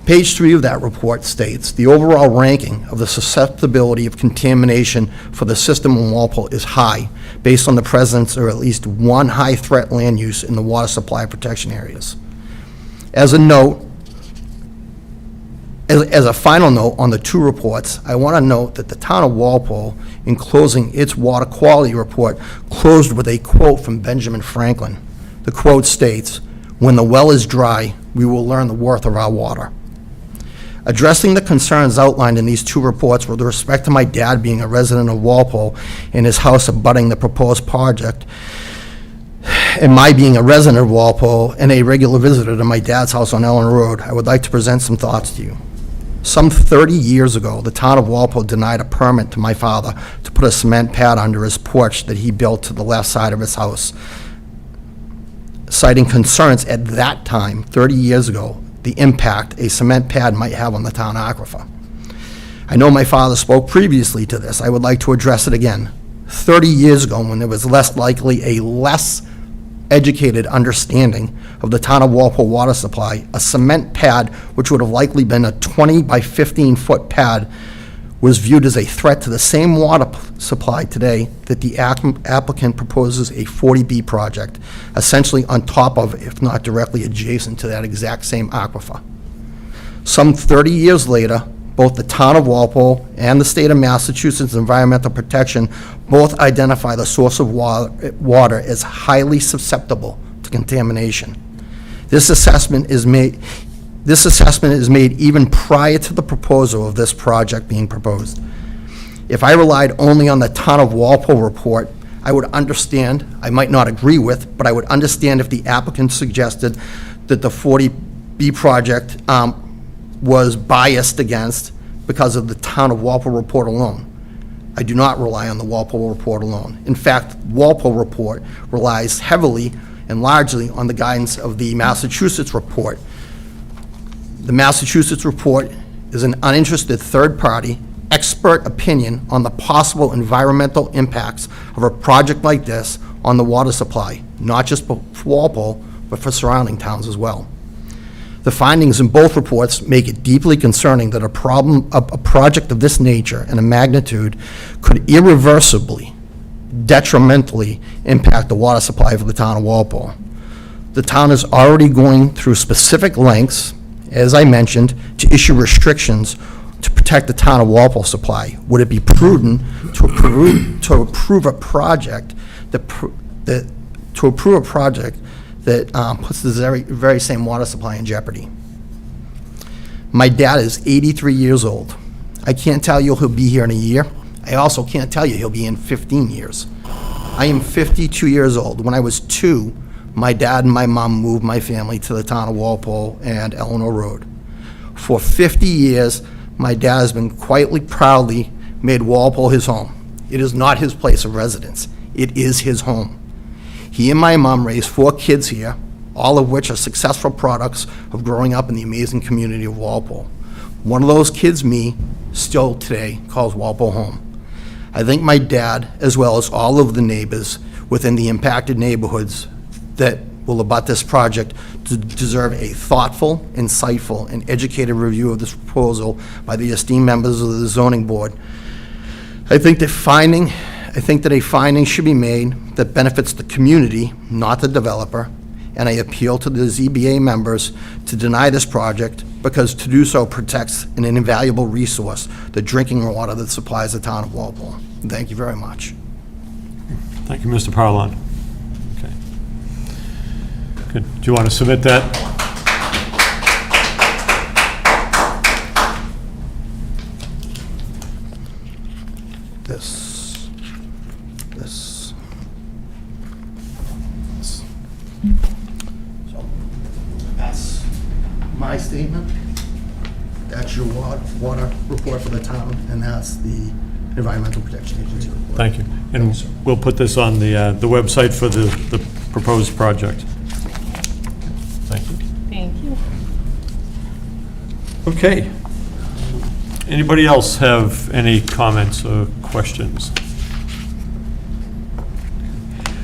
Page 3 of that report states, the overall ranking of the susceptibility of contamination for the system in Walpole is high, based on the presence of at least one high-threat land use in the water supply protection areas. As a note, as a final note on the 2 reports, I want to note that the town of Walpole, in closing its water quality report, closed with a quote from Benjamin Franklin. The quote states, "When the well is dry, we will learn the worth of our water." Addressing the concerns outlined in these two reports with respect to my dad being a resident of Walpole and his house abutting the proposed project, and my being a resident of Walpole and a regular visitor to my dad's house on Ellen Road, I would like to present some thoughts to you. Some 30 years ago, the town of Walpole denied a permit to my father to put a cement pad under his porch that he built to the left side of his house, citing concerns at that time, 30 years ago, the impact a cement pad might have on the town aquifer. I know my father spoke previously to this. I would like to address it again. 30 years ago, when there was less likely a less educated understanding of the town of Walpole water supply, a cement pad, which would have likely been a 20 by 15 foot pad, was viewed as a threat to the same water supply today that the applicant proposes a 40B project, essentially on top of, if not directly adjacent to that exact same aquifer. Some 30 years later, both the town of Walpole and the state of Massachusetts Environmental Protection both identify the source of water as highly susceptible to contamination. This assessment is made even prior to the proposal of this project being proposed. If I relied only on the town of Walpole report, I would understand, I might not agree with, but I would understand if the applicant suggested that the 40B project was biased against because of the town of Walpole report alone. I do not rely on the Walpole report alone. In fact, Walpole report relies heavily and largely on the guidance of the Massachusetts report. The Massachusetts report is an uninterested third-party expert opinion on the possible environmental impacts of a project like this on the water supply, not just for Walpole, but for surrounding towns as well. The findings in both reports make it deeply concerning that a project of this nature and a magnitude could irreversibly, detrimentally impact the water supply for the town of Walpole. The town is already going through specific lengths, as I mentioned, to issue restrictions to protect the town of Walpole supply. Would it be prudent to approve a project that puts the very same water supply in jeopardy? My dad is 83 years old. I can't tell you he'll be here in a year. I also can't tell you he'll be in 15 years. I am 52 years old. When I was 2, my dad and my mom moved my family to the town of Walpole and Eleanor Road. For 50 years, my dad has been quietly, proudly made Walpole his home. It is not his place of residence. It is his home. He and my mom raised 4 kids here, all of which are successful products of growing up in the amazing community of Walpole. One of those kids, me, still today calls Walpole home. I think my dad, as well as all of the neighbors within the impacted neighborhoods that will abut this project, deserve a thoughtful, insightful, and educated review of this proposal by the esteemed members of the zoning board. I think that a finding should be made that benefits the community, not the developer, and I appeal to the ZBA members to deny this project because to do so protects an invaluable resource, the drinking water that supplies the town of Walpole. Thank you very much. Thank you, Mr. Parlant. Okay. Good. Do you want to submit that? This. So, that's my statement. That's your water report for the town, and that's the Environmental Protection Agency report. Thank you. And we'll put this on the website for the proposed project. Thank you. Thank you. Okay. Anybody else have any comments or questions?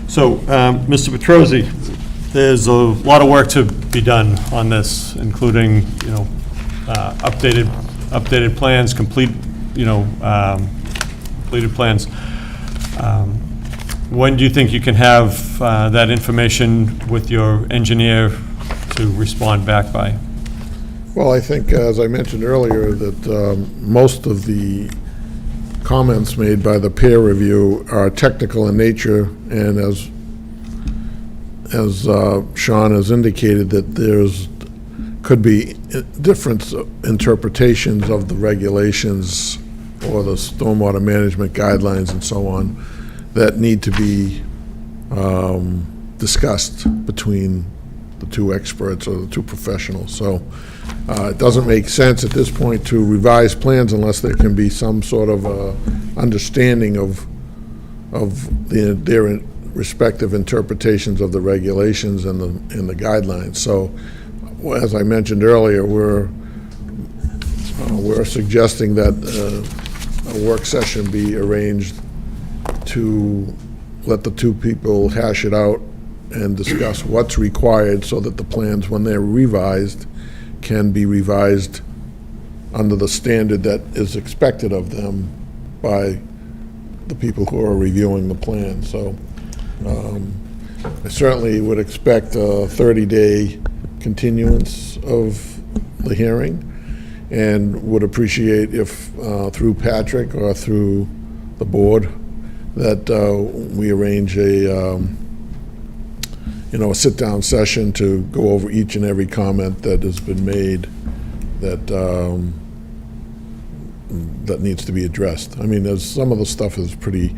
So, Mr. Petrosi, there's a lot of work to be done on this, including, updated plans, completed plans. When do you think you can have that information with your engineer to respond back by? Well, I think, as I mentioned earlier, that most of the comments made by the peer review are technical in nature, and as Sean has indicated, that there's could be different interpretations of the regulations or the stormwater management guidelines and so on that need to be discussed between the two experts or the two professionals. So it doesn't make sense at this point to revise plans unless there can be some sort of understanding of their respective interpretations of the regulations and the guidelines. So, as I mentioned earlier, we're suggesting that a work session be arranged to let the two people hash it out and discuss what's required so that the plans, when they're revised, can be revised under the standard that is expected of them by the people who are reviewing the plan. So I certainly would expect a 30-day continuance of the hearing, and would appreciate if, through Patrick or through the board, that we arrange a sit-down session to go over each and every comment that has been made that that needs to be addressed. I mean, there's some of the stuff is pretty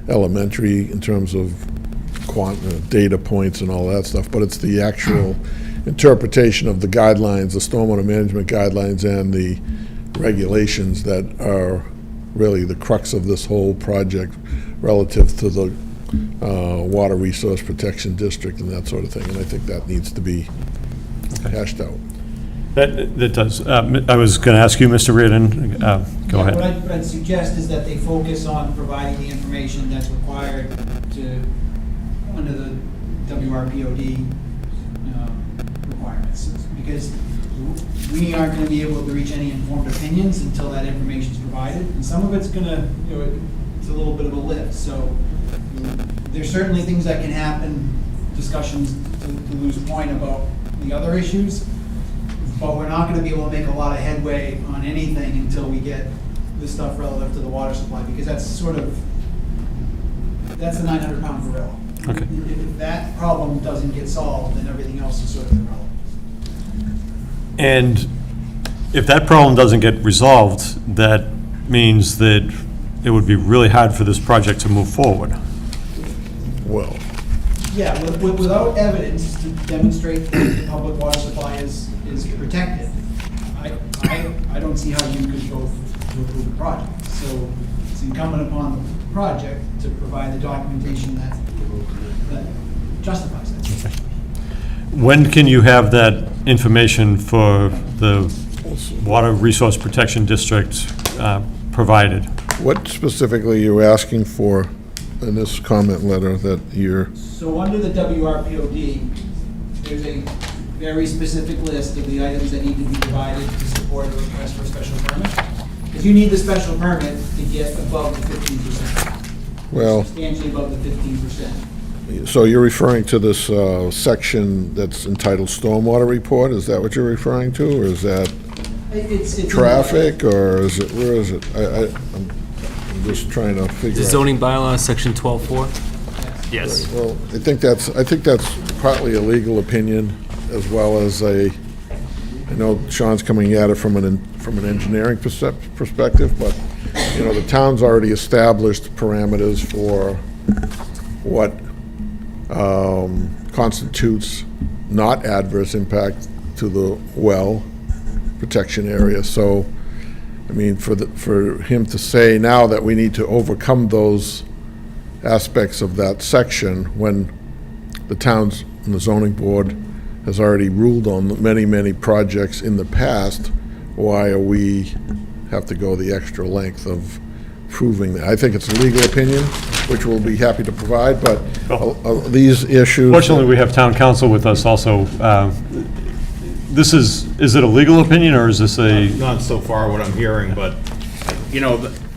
elementary in terms of data points and all that stuff, but it's the actual interpretation of the guidelines, the stormwater management guidelines and the regulations that are really the crux of this whole project relative to the Water Resource Protection District and that sort of thing. And I think that needs to be hashed out. That does. I was going to ask you, Mr. Reardon, go ahead. What I'd suggest is that they focus on providing the information that's required to, under the WRPOD requirements. Because we aren't going to be able to reach any informed opinions until that information is provided. And some of it's going to, it's a little bit of a lift. So there's certainly things that can happen, discussions to lose point about the other issues. But we're not going to be able to make a lot of headway on anything until we get this stuff relative to the water supply, because that's sort of, that's a 900-pound gorilla. Okay. If that problem doesn't get solved, then everything else is sort of irrelevant. And if that problem doesn't get resolved, that means that it would be really hard for this project to move forward. Well, Yeah, without evidence to demonstrate that the public water supply is protected, I don't see how you could go to approve the project. So it's incumbent upon the project to provide the documentation that justifies that. When can you have that information for the Water Resource Protection District provided? What specifically are you asking for in this comment letter that you're... So under the WRPOD, there's a very specific list of the items that need to be provided to support a request for a special permit. Because you need the special permit to get above the 15%. Well, Substantially above the 15%. so you're referring to this section that's entitled Stormwater Report? Is that what you're referring to, or is that It's traffic, or is it, where is it? I'm just trying to figure The out. zoning bylaw, section 12.4? Yes. Right, well, I think that's partly a legal opinion as well as I know Sean's coming at it from an engineering perspective, but, the town's already established parameters for what constitutes not adverse impact to the well protection area. So, I mean, for him to say now that we need to overcome those aspects of that section when the town's and the zoning board has already ruled on many, many projects in the past, why are we have to go the extra length of proving that? I think it's a legal opinion, which we'll be happy to provide, but these issues... Fortunately, we have town council with us also. This is it a legal opinion, or is this a... Not so far what I'm hearing, but,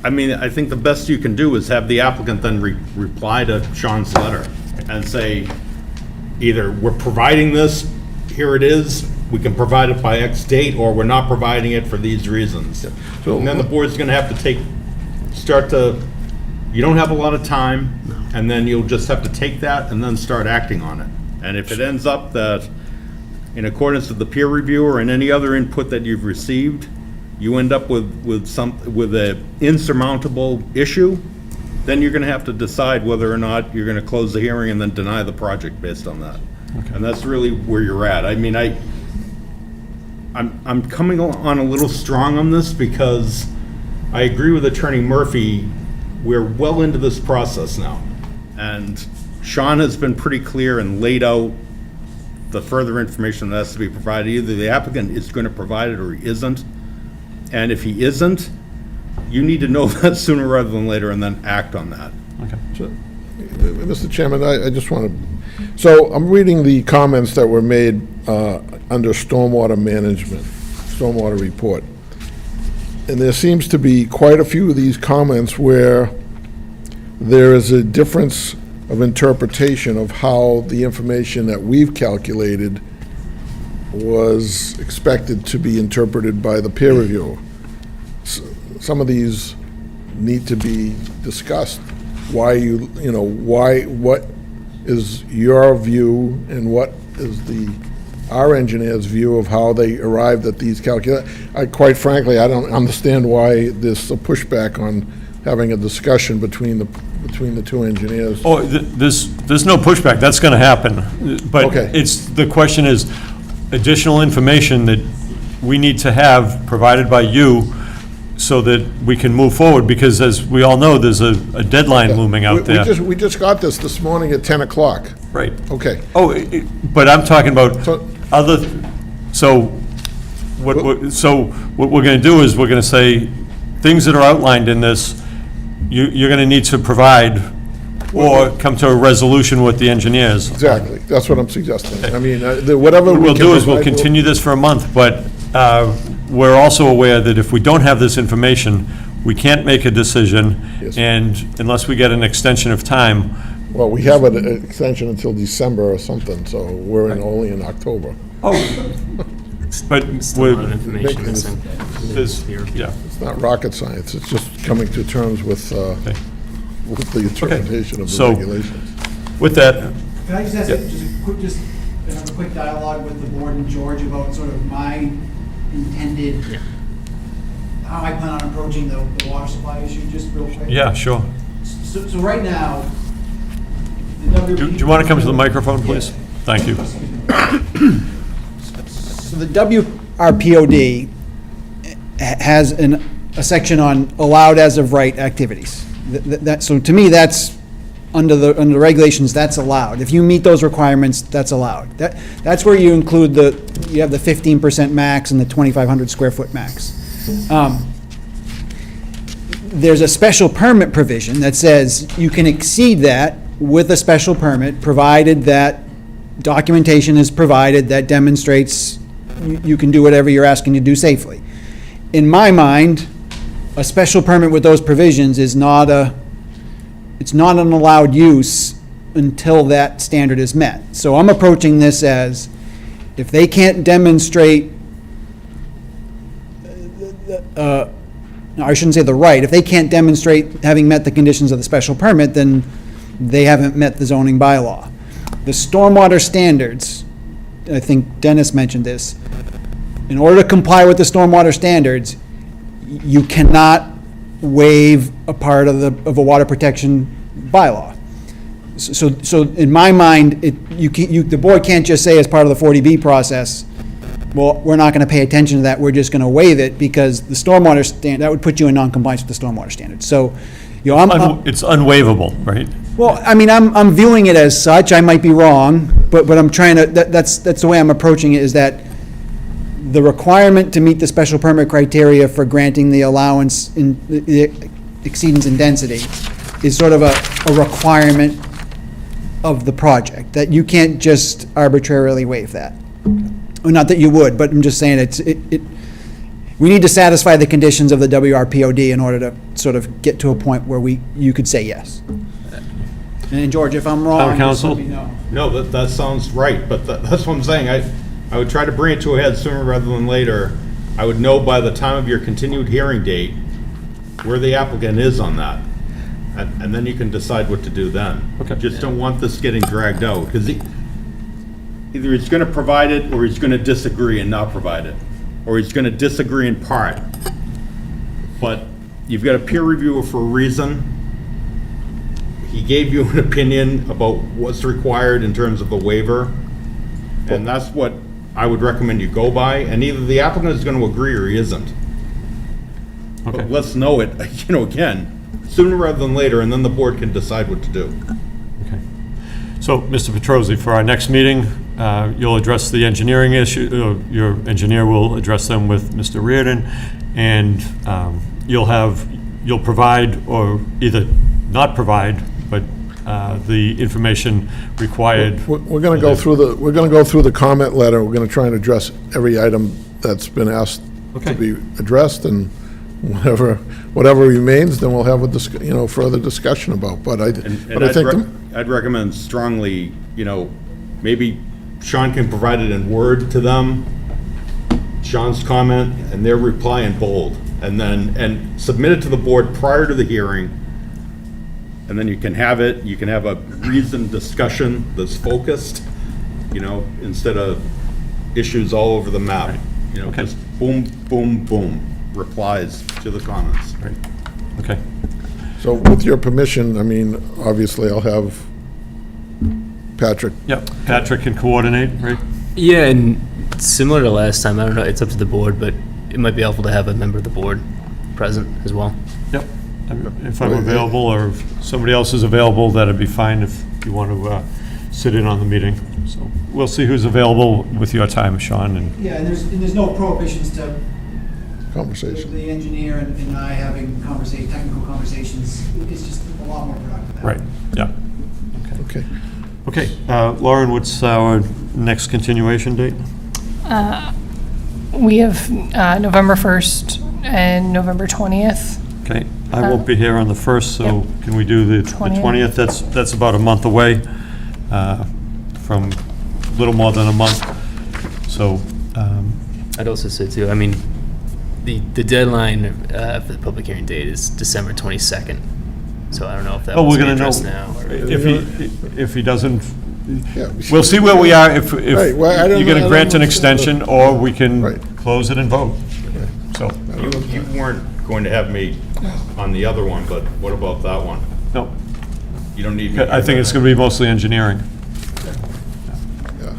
I mean, I think the best you can do is have the applicant then reply to Sean's letter and say, either we're providing this, here it is, we can provide it by X date, or we're not providing it for these reasons. And then the board's gonna have to you don't have a lot of time, and then you'll just have to take that and then start acting on it. And if it ends up that in accordance with the peer reviewer and any other input that you've received, you end up with a insurmountable issue, then you're gonna have to decide whether or not you're gonna close the hearing and then deny the project based on that. And that's really where you're at. I mean, I'm coming on a little strong on this because I agree with Attorney Murphy. We're well into this process now. And Sean has been pretty clear and laid out the further information that has to be provided. Either the applicant is going to provide it or he isn't. And if he isn't, you need to know that sooner rather than later and then act on that. Mr. Chairman, I just want to, so I'm reading the comments that were made under stormwater management, stormwater report. And there seems to be quite a few of these comments where there is a difference of interpretation of how the information that we've calculated was expected to be interpreted by the peer reviewer. Some of these need to be discussed. Why what is your view and what is our engineer's view of how they arrived at these calculations? Quite frankly, I don't understand why there's a pushback on having a discussion between the two engineers. Oh, there's no pushback, that's gonna happen. But Okay. the question is, additional information that we need to have provided by you so that we can move forward, because as we all know, there's a deadline looming out there. We just got this morning at 10 o'clock. Right. Okay. Oh, but I'm talking about so what we're gonna do is, we're gonna say, things that are outlined in this, you're gonna need to provide, or come to a resolution with the engineers. Exactly, that's what I'm suggesting. I mean, whatever What we we'll can do is we'll provide, continue this for a month, but we're also aware that if we don't have this information, we can't make a decision, Yes. and unless we get an extension of time. Well, we have an extension until December or something, so we're only in October. But Still a lot of information Making missing. yeah. It's not rocket science, it's just coming to terms with the interpretation of the So- regulations. With that, Can I just ask, have a quick dialogue with the board and George about sort of my intended, how I plan on approaching the water supply issue, just real quick? yeah, sure. So right now, the WP. Do you want to come to the microphone, please? Thank you. So the WRPOD has a section on allowed as of right activities. So to me, that's, under the regulations, that's allowed. If you meet those requirements, that's allowed. That's where you include you have the 15% max and the 2,500 square foot max. There's a special permit provision that says you can exceed that with a special permit, provided that documentation is provided that demonstrates you can do whatever you're asking to do safely. In my mind, a special permit with those provisions is not it's not an allowed use until that standard is met. So I'm approaching this as, if they can't demonstrate, no, I shouldn't say the right, if they can't demonstrate having met the conditions of the special permit, then they haven't met the zoning bylaw. The stormwater standards, I think Dennis mentioned this, in order to comply with the stormwater standards, you cannot waive a part of a water protection bylaw. So in my mind, the board can't just say as part of the 40B process, well, we're not gonna pay attention to that, we're just gonna waive it, because the stormwater that would put you in non-compliance with the stormwater standards. So, It's unwaivable, right? well, I mean, I'm viewing it as such, I might be wrong, but I'm trying to, that's the way I'm approaching it, is that the requirement to meet the special permit criteria for granting the allowance in the exceedance in density is sort of a requirement of the project, that you can't just arbitrarily waive that. Well, not that you would, but I'm just saying we need to satisfy the conditions of the WRPOD in order to sort of get to a point where you could say yes. And George, if I'm wrong, just let me know. No, that sounds right, but that's what I'm saying. I would try to bring it to a head sooner rather than later. I would know by the time of your continued hearing date where the applicant is on that. And then you can decide what to do then. Okay. Just don't want this getting dragged out, because either he's gonna provide it, or he's gonna disagree and not provide it, or he's gonna disagree in part. But you've got a peer reviewer for a reason. He gave you an opinion about what's required in terms of a waiver, and that's what I would recommend you go by, and either the applicant is gonna agree or he isn't. Okay. But let's know it, again, sooner rather than later, and then the board can decide what to do. Okay. So, Mr. Petrosi, for our next meeting, you'll address the engineering issue, your engineer will address them with Mr. Reardon, and you'll provide, or either not provide, but the information required. We're going to go through the comment letter. We're going to try and address every item that's been asked to be addressed, and whatever remains, then we'll have a further discussion about. But I think I'd recommend strongly, maybe Sean can provide it in Word to them, Sean's comment, and their reply in bold, and submit it to the board prior to the hearing, and then you can have a reasoned discussion that's focused, instead of issues all over the map. Just boom, boom, boom, replies to the comments. Right. Okay. So with your permission, obviously I'll have Patrick. Yep, Patrick can coordinate, right? Yeah, and similar to last time, I don't know, it's up to the board, but it might be helpful to have a member of the board present as well. Yep. If I'm available, or if somebody else is available, that'd be fine if you want to sit in on the meeting. So we'll see who's available with your time, Sean. And Yeah, and there's no prohibitions to Conversation. the engineer and I having technical conversations. It's just a lot more productive. Right, yeah. Okay. Okay, Lauren, what's our next continuation date? We have November 1st and November 20th. Okay, I won't be here on the 1st, so Yep. can we do the 20th? 20th? That's about a month away, from a little more than a month. So, I'd also say too, the deadline for the public hearing date is December 22nd. So I don't know if that oh, was we're gonna know addressed now. Or if he doesn't. Yeah. We'll see where we are if Right, well, I don't you're know- gonna I grant don't an know. extension, or we can Right. close it and vote. So, You weren't going to have me on the other one, but what about that one? no, You don't need me. I think it's gonna be mostly engineering. Yeah.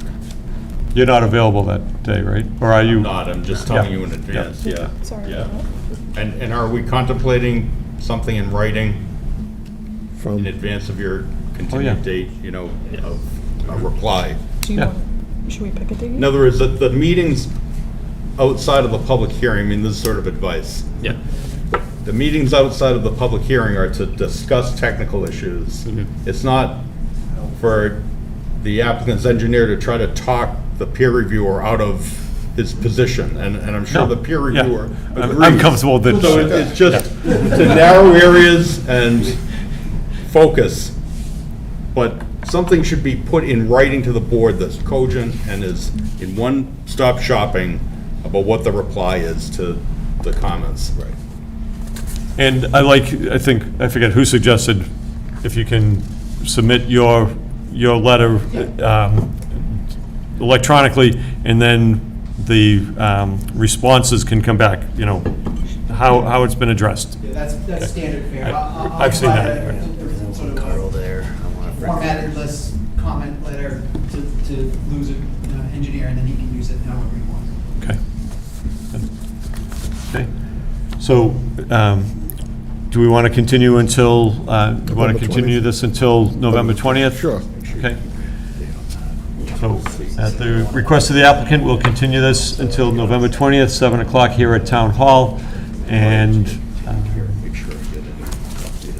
You're not available that day, right? Or are you? Not, I'm just telling Yeah. you in advance, yeah. Sorry Yeah. about And are we contemplating something in writing From in advance of your yeah. continued date, of a reply? Do you Yeah. want, should we pick a date? In other words, the meetings outside of the public hearing, this is sort of advice. Yeah. The meetings outside of the public hearing are to discuss technical issues. It's not for the applicant's engineer to try to talk the peer reviewer out of his position, and I'm sure No. the peer Yeah. reviewer I'm agrees. comfortable with it. So it's just to narrow areas and focus, but something should be put in writing to the board that's cogent and is in one-stop shopping about what the reply is to the comments. Right. And I think, I forget who suggested, if you can submit your letter electronically, and then the responses can come back, how it's been addressed. Yeah, that's standard fare. I've seen that. I'll sort of Carl there. I want to formatted list, comment letter to lose an engineer, and then he can use it however he wants. Okay. Okay. So, do we want to continue until, do you want to November continue 20th. this until November 20th? Sure. Okay. So, at the request of the applicant, we'll continue this until November 20th, 7 o'clock here at Town Hall. And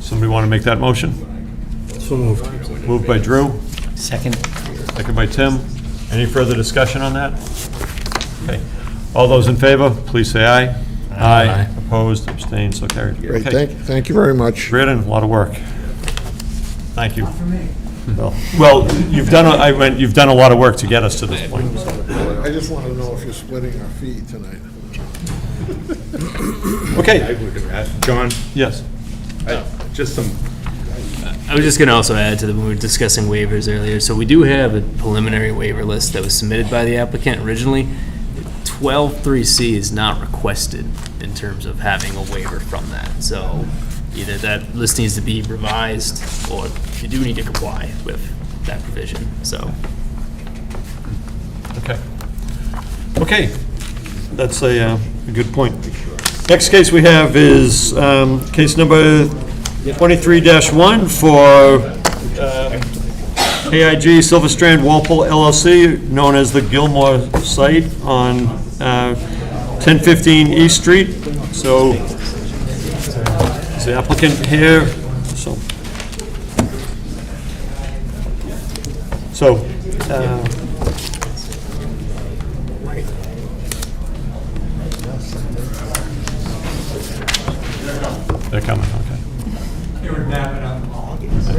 somebody want to make that motion? So moved. Moved by Drew, Second. second by Tim. Any further discussion on that? Okay. All those in favor, please say aye. Aye. Opposed, abstained, so carried. Great, Okay. thank you very much. Reardon, a lot of work. Thank you. For me. Well, you've done a lot of work to get us to this point. so. I just want to know if you're splitting our fee tonight. Okay, John, yes. just some I was just going to also add to the, when we were discussing waivers earlier, so we do have a preliminary waiver list that was submitted by the applicant originally. 12.3C is not requested in terms of having a waiver from that. So either that list needs to be revised, or you do need to comply with that provision, so. Okay. Okay, that's a good point. Next case we have is case number 23-1 for AIG Silver Strand Walpole LLC, known as the Gilmore site on 1015 East Street. So, is the applicant here? They're coming, okay. They were mapping out August.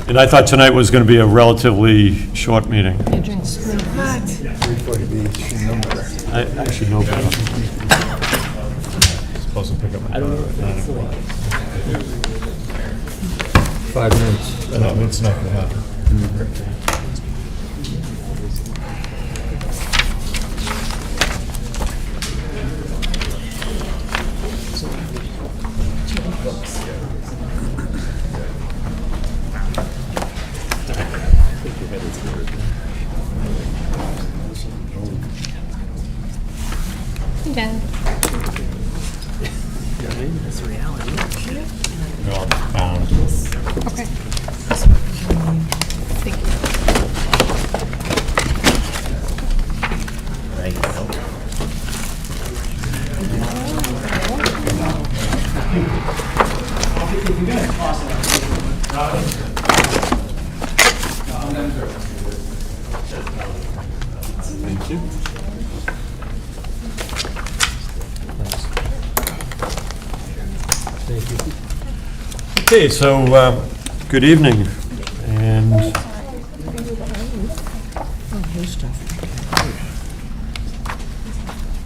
And I thought tonight was going to be a relatively short meeting. I should know better. Supposed to pick up my daughter at 9 o'clock. 5 minutes. No, it's not going to happen. Again. That's reality. They're all bound. Okay. Thank you. Thank you. Okay, so, good evening, and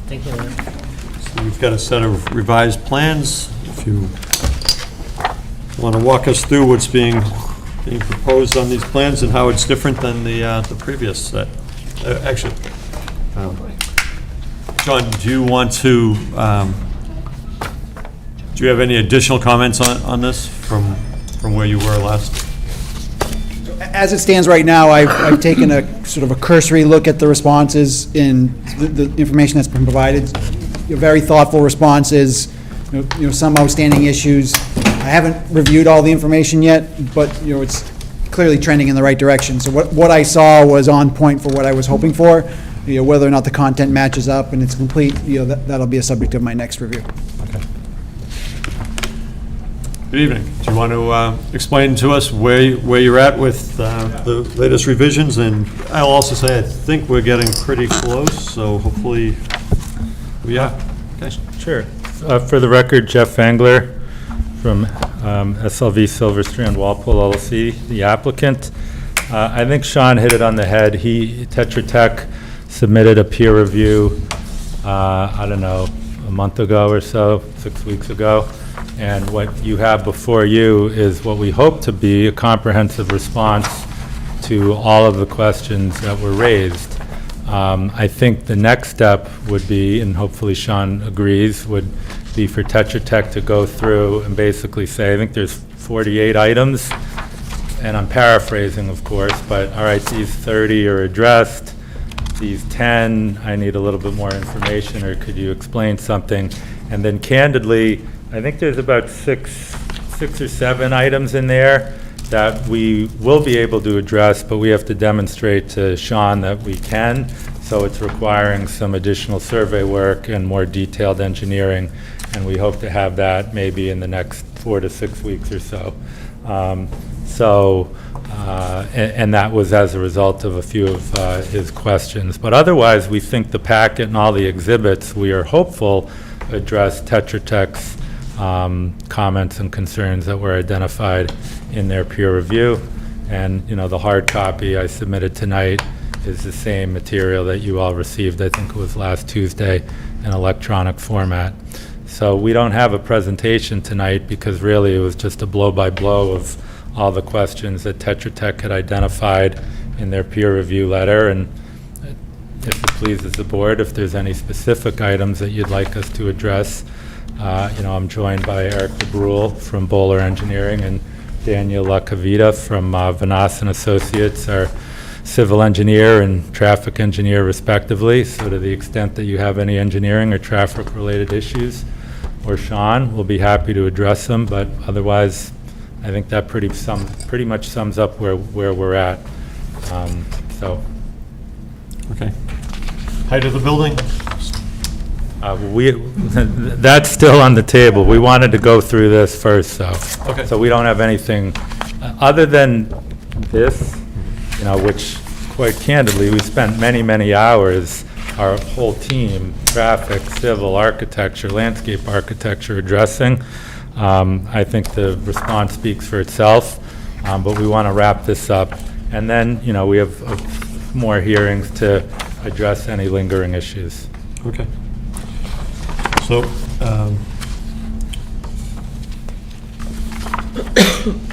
Thank you. so we've got a set of revised plans. If you want to walk us through what's being proposed on these plans and how it's different than the previous set. Actually, John, do you want to, do you have any additional comments on this from where you were last? As it stands right now, I've taken a sort of a cursory look at the responses in the information that's been provided. Very thoughtful responses, you know, some outstanding issues. I haven't reviewed all the information yet, but, you know, it's clearly trending in the right direction. So what I saw was on point for what I was hoping for. You know, whether or not the content matches up and it's complete, you know, that'll be a subject of my next review. Okay. Good evening. Do you want to explain to us where you're at with the latest revisions? And I'll also say I think we're getting pretty close, so hopefully we are. Okay. Sure. For the record, Jeff Fangler from SLV Silver Strand Walpole LLC, the applicant. I think Sean hit it on the head. Tetra Tech submitted a peer review, I don't know, a month ago or so, 6 weeks ago. And what you have before you is what we hope to be a comprehensive response to all of the questions that were raised. I think the next step would be, and hopefully Sean agrees, would be for Tetra Tech to go through and basically say, I think there's 48 items, and I'm paraphrasing, of course, but all right, these 30 are addressed, these 10, I need a little bit more information, or could you explain something? And then candidly, I think there's about six or seven items in there that we will be able to address, but we have to demonstrate to Sean that we can. So it's requiring some additional survey work and more detailed engineering, and we hope to have that maybe in the next 4 to 6 weeks or so. And that was as a result of a few of his questions. But otherwise, we think the packet and all the exhibits, we are hopeful, address Tetra Tech's comments and concerns that were identified in their peer review. And, you know, the hard copy I submitted tonight is the same material that you all received, I think it was last Tuesday, in electronic format. So we don't have a presentation tonight because really it was just a blow-by-blow of all the questions that Tetra Tech had identified in their peer review letter. And if it pleases the board, if there's any specific items that you'd like us to address, I'm joined by Eric DeBrule from Bowler Engineering and Daniel LaCavita from Vanas and Associates, our civil engineer and traffic engineer respectively. So to the extent that you have any engineering or traffic-related issues, or Sean, we'll be happy to address them, but otherwise, I think that pretty much sums up where we're at. Okay. Height of the building? That's still on the table. We wanted to go through this first, so. Okay. So we don't have anything, other than this, which quite candidly, we spent many, many hours, our whole team, traffic, civil, architecture, landscape architecture, addressing. I think the response speaks for itself, but we want to wrap this up. And then, we have more hearings to address any lingering issues. Okay. So,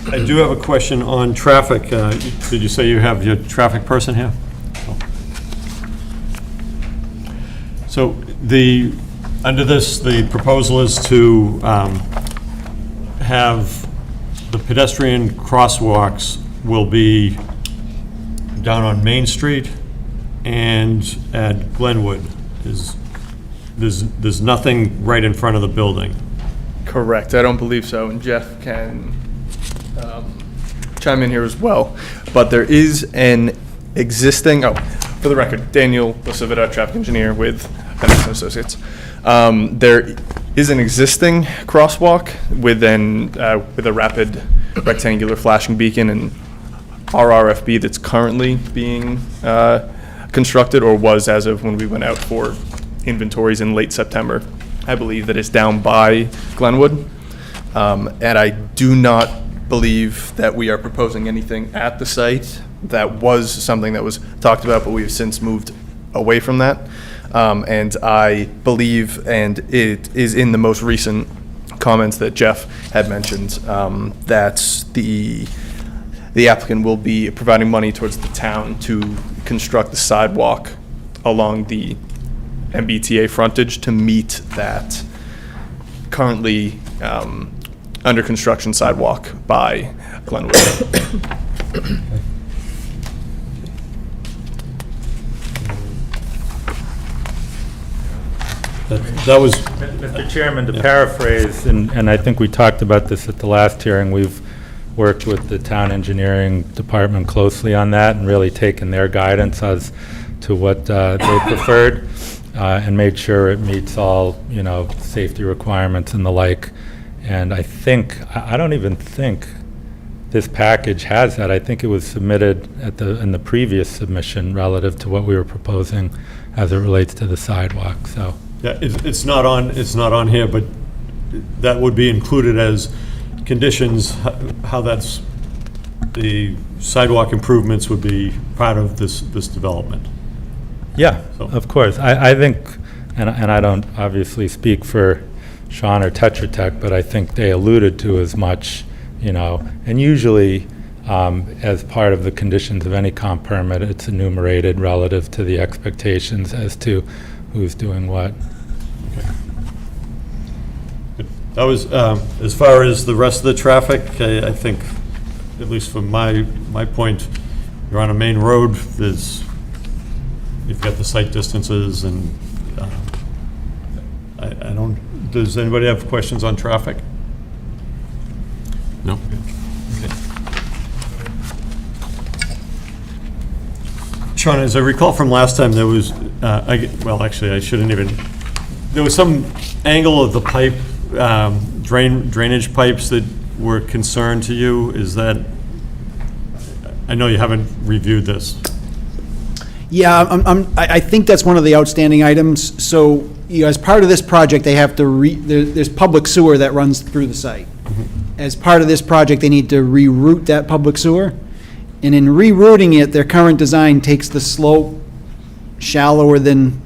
I do have a question on traffic. Did you say you have your traffic person here? So under this, the proposal is to have the pedestrian crosswalks will be down on Main Street and at Glenwood. There's nothing right in front of the building. Correct. I don't believe so, and Jeff can chime in here as well. But there is an existing, for the record, Daniel LaCavita, traffic engineer with Vanas Associates. There is an existing crosswalk with a rapid rectangular flashing beacon and RRFB that's currently being constructed, or was as of when we went out for inventories in late September. I believe that it's down by Glenwood. And I do not believe that we are proposing anything at the site. That was something that was talked about, but we have since moved away from that. And I believe, and it is in the most recent comments that Jeff had mentioned, that the applicant will be providing money towards the town to construct the sidewalk along the MBTA frontage to meet that currently under construction sidewalk by Glenwood. That was... Mr. Chairman, to paraphrase, and I think we talked about this at the last hearing, we've worked with the town engineering department closely on that and really taken their guidance as to what they preferred and made sure it meets all, safety requirements and the like. And I don't even think this package has that. I think it was submitted in the previous submission relative to what we were proposing as it relates to the sidewalk, so. Yeah, it's not on here, but that would be included as conditions, how the sidewalk improvements would be part of this development. Yeah, of course. I think, and I don't obviously speak for Sean or Tetra Tech, but I think they alluded to as much, and usually as part of the conditions of any comp permit, it's enumerated relative to the expectations as to who's doing what. Okay. That was, as far as the rest of the traffic, I think, at least from my point, you're on a main road, you've got the site distances, and I don't, does anybody have questions on traffic? No. Okay. Sean, as I recall from last time, there was, there was some angle of the pipe, drainage pipes that were concerned to you. Is that, I know you haven't reviewed this. Yeah, I think that's one of the outstanding items. So, as part of this project, they have to there's public sewer that runs through the site. As part of this project, they need to reroute that public sewer. And in rerouting it, their current design takes the slope shallower than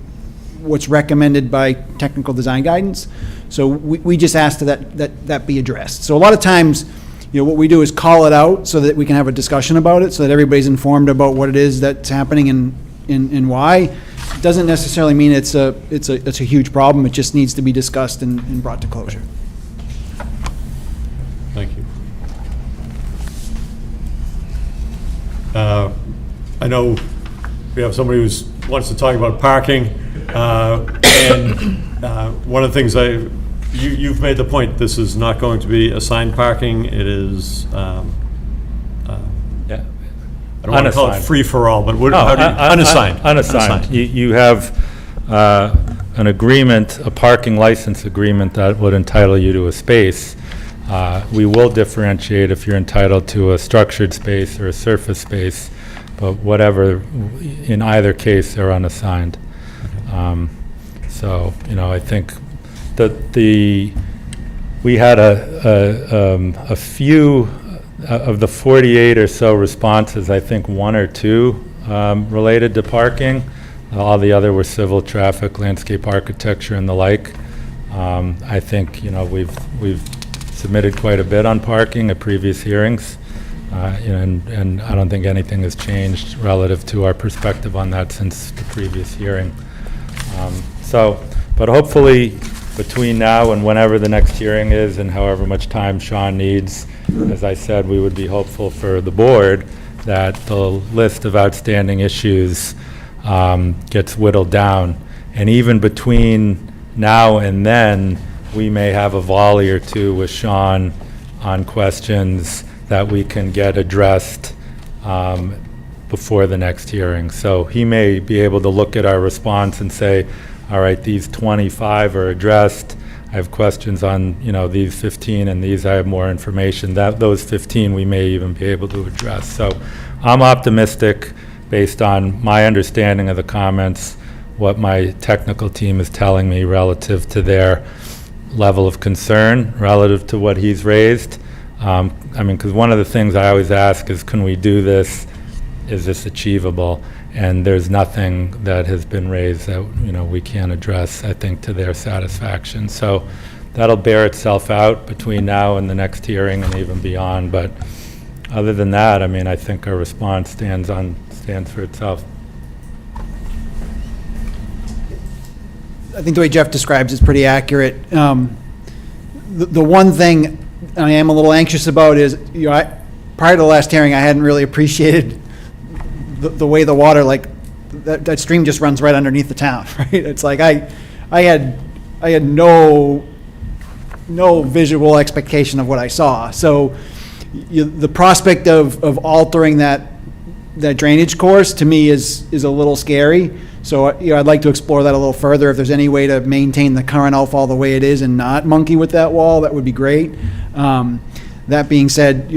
what's recommended by technical design guidance. So we just asked that be addressed. So a lot of times, what we do is call it out so that we can have a discussion about it, so that everybody's informed about what it is that's happening and why. It doesn't necessarily mean it's a huge problem. It just needs to be discussed and brought to closure. Thank you. I know we have somebody who wants to talk about parking, and one of the things you've made the point, this is not going to be assigned parking, it is, I don't want to call it Unassigned. free-for-all, but No, unassigned. Unassigned. You have an agreement, a parking license agreement that would entitle you to a space. We will differentiate if you're entitled to a structured space or a surface space, but whatever, in either case, they're unassigned. So, I think that we had a few of the 48 or so responses, I think 1 or 2 related to parking. All the other were civil, traffic, landscape architecture, and the like. I think, we've submitted quite a bit on parking at previous hearings, and I don't think anything has changed relative to our perspective on that since the previous hearing. But hopefully, between now and whenever the next hearing is, and however much time Sean needs, as I said, we would be hopeful for the board that the list of outstanding issues gets whittled down. And even between now and then, we may have a volley or two with Sean on questions that we can get addressed before the next hearing. So he may be able to look at our response and say, all right, these 25 are addressed. I have questions on, these 15, and these I have more information. Those 15 we may even be able to address. So I'm optimistic based on my understanding of the comments, what my technical team is telling me relative to their level of concern relative to what he's raised. Because one of the things I always ask is, can we do this? Is this achievable? And there's nothing that has been raised that, we can't address, I think, to their satisfaction. So that'll bear itself out between now and the next hearing and even beyond. But other than that, I think our response stands for itself. I think the way Jeff describes is pretty accurate. The one thing I am a little anxious about is, prior to the last hearing, I hadn't really appreciated the way the water, that stream just runs right underneath the town, right? It's like I had no visual expectation of what I saw. So the prospect of altering that drainage course, to me, is a little scary. So I'd like to explore that a little further. If there's any way to maintain the current outfall the way it is and not monkey with that wall, that would be great. That being said,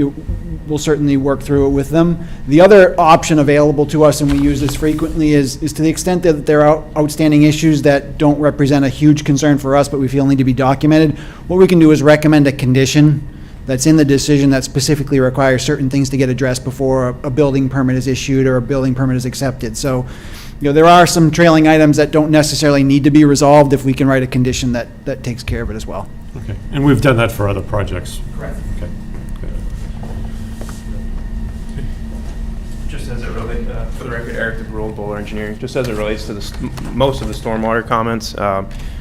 we'll certainly work through it with them. The other option available to us, and we use this frequently, is to the extent that there are outstanding issues that don't represent a huge concern for us, but we feel need to be documented, what we can do is recommend a condition that's in the decision that specifically requires certain things to get addressed before a building permit is issued or a building permit is accepted. So, there are some trailing items that don't necessarily need to be resolved if we can write a condition that takes care of it as well. Okay, and we've done that for other projects. Correct. Okay. Just as it relates, for the record, Eric DeGrule, Bowler Engineering, just as it relates to most of the stormwater comments,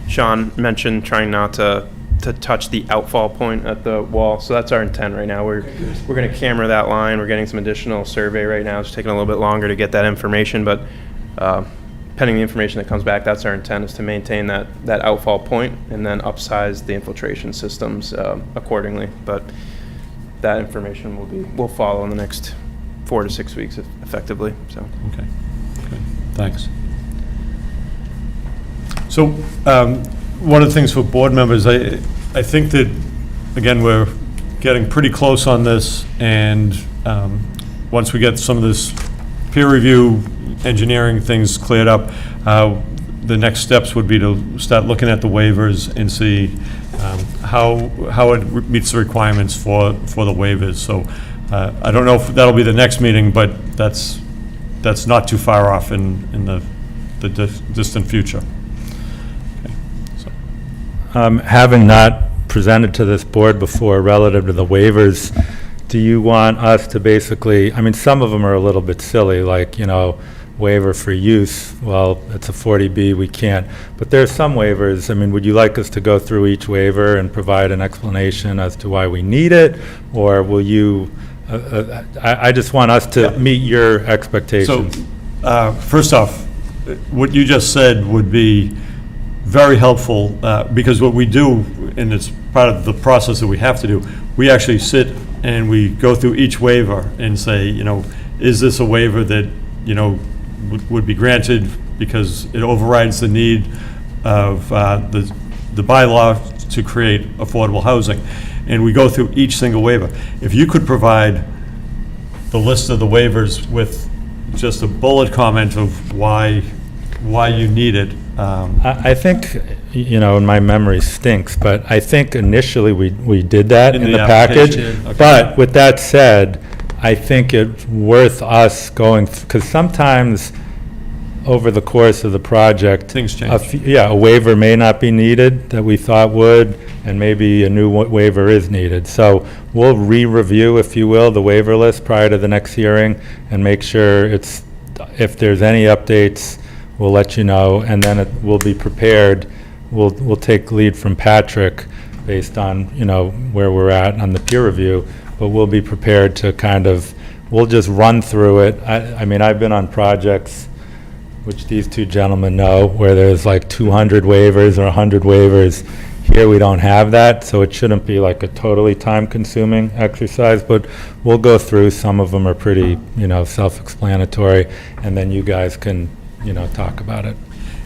Sean mentioned trying not to touch the outfall point at the wall, so that's our intent right now. We're going to camera that line. We're getting some additional survey right now. It's taking a little bit longer to get that information, but pending the information that comes back, that's our intent, is to maintain that outfall point and then upsize the infiltration systems accordingly. But that information will follow in the next 4 to 6 weeks effectively. So Okay, thanks. So one of the things for board members, I think that, again, we're getting pretty close on this, and once we get some of this peer review engineering things cleared up, the next steps would be to start looking at the waivers and see how it meets the requirements for the waivers. So I don't know if that'll be the next meeting, but that's not too far off in the distant future. having not presented to this board before relative to the waivers, do you want us to basically, I mean, some of them are a little bit silly, like, waiver for use, well, it's a 40B, we can't. But there's some waivers, I mean, would you like us to go through each waiver and provide an explanation as to why we need it? Or will you, I just want us to meet your So, expectations. first off, what you just said would be very helpful, because what we do, and it's part of the process that we have to do, we actually sit and we go through each waiver and say, is this a waiver that, would be granted because it overrides the need of the bylaw to create affordable housing. And we go through each single waiver. If you could provide the list of the waivers with just a bullet comment of why you need it. I think, and my memory stinks, but I think initially we did that in the package. application. Okay. But with that said, I think it's worth us going, because sometimes over the course of the project. Things change. A waiver may not be needed that we thought would, and maybe a new waiver is needed. So we'll re-review, if you will, the waiver list prior to the next hearing and make sure if there's any updates, we'll let you know, and then we'll be prepared. We'll take lead from Patrick based on, where we're at on the peer review, but we'll be prepared to we'll just run through it. I mean, I've been on projects, which these two gentlemen know, where there's like 200 waivers or 100 waivers. Here, we don't have that, so it shouldn't be like a totally time-consuming exercise, but we'll go through. Some of them are pretty, self-explanatory, and then you guys can, talk about it.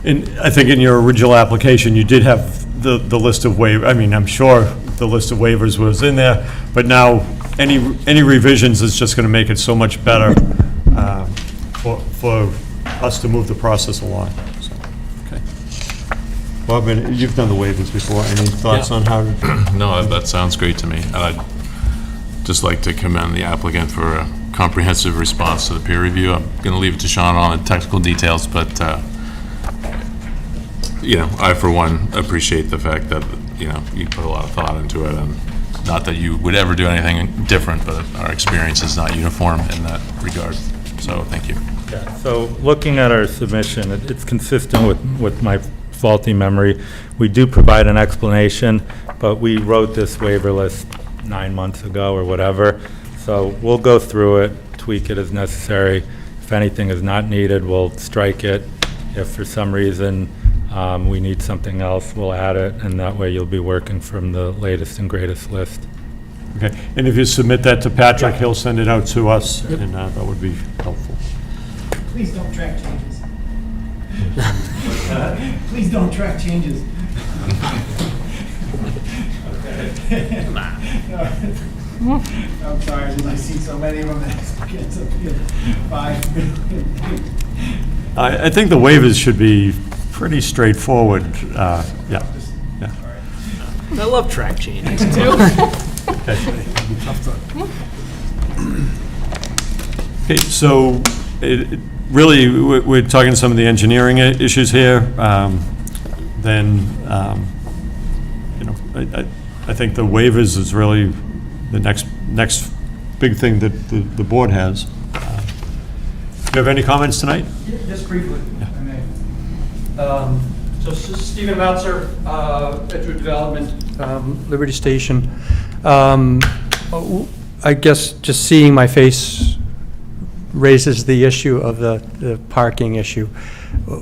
And I think in your original application, you did have the list of waivers. I mean, I'm sure the list of waivers was in there, but now any revisions is just going to make it so much better for us to move the process along. So, okay. Bob, you've done the waivers before. Any thoughts on how to? No, that sounds great to me. And I'd just like to commend the applicant for a comprehensive response to the peer review. I'm going to leave it to Sean on the technical details, but I, for one, appreciate the fact that, you put a lot of thought into it, and not that you would ever do anything different, but our experience is not uniform in that regard. So, thank you. Yeah, so looking at our submission, it's consistent with my faulty memory. We do provide an explanation, but we wrote this waiver list 9 months ago or whatever. So we'll go through it, tweak it as necessary. If anything is not needed, we'll strike it. If for some reason we need something else, we'll add it, and that way you'll be working from the latest and greatest list. Okay, and if you submit that to Patrick, he'll send it out to us, and that would be helpful. Please don't track changes. Please don't track changes. I'm sorry, I see so many of them that get to 5 million. I think the waivers should be pretty straightforward, yeah. I love track changes, too. Okay, so really, we're talking some of the engineering issues here. Then, I think the waivers is really the next big thing that the board has. Do you have any comments tonight? Just briefly, if I may. So Stephen Meltzer, Edgewood Development, Liberty Station. I guess just seeing my face raises the issue of the parking issue.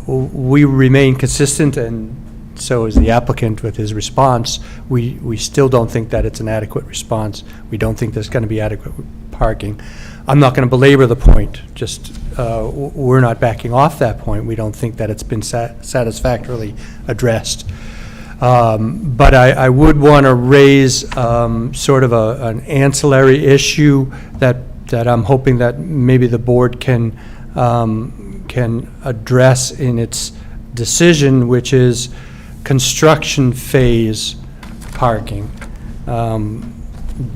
We remain consistent, and so is the applicant with his response. We still don't think that it's an adequate response. We don't think there's going to be adequate parking. I'm not going to belabor the point, just we're not backing off that point. We don't think that it's been satisfactorily addressed. But I would want to raise sort of an ancillary issue that I'm hoping that maybe the board can address in its decision, which is construction phase parking.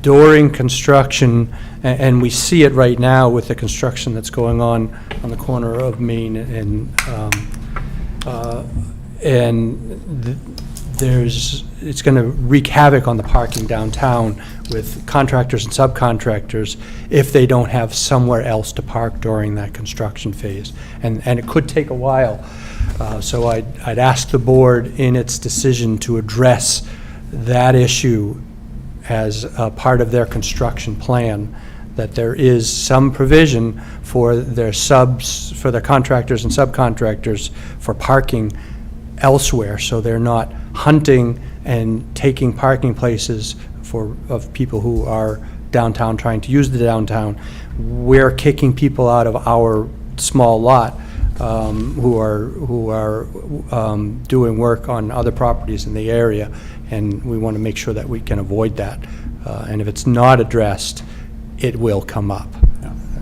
During construction, and we see it right now with the construction that's going on the corner of Main and there's it's going to wreak havoc on the parking downtown with contractors and subcontractors if they don't have somewhere else to park during that construction phase. And it could take a while. So I'd ask the board in its decision to address that issue as a part of their construction plan, that there is some provision for their subs, for their contractors and subcontractors for parking elsewhere, so they're not hunting and taking parking places of people who are downtown trying to use the downtown. We're kicking people out of our small lot who are doing work on other properties in the area, and we want to make sure that we can avoid that. And if it's not addressed, it will come up.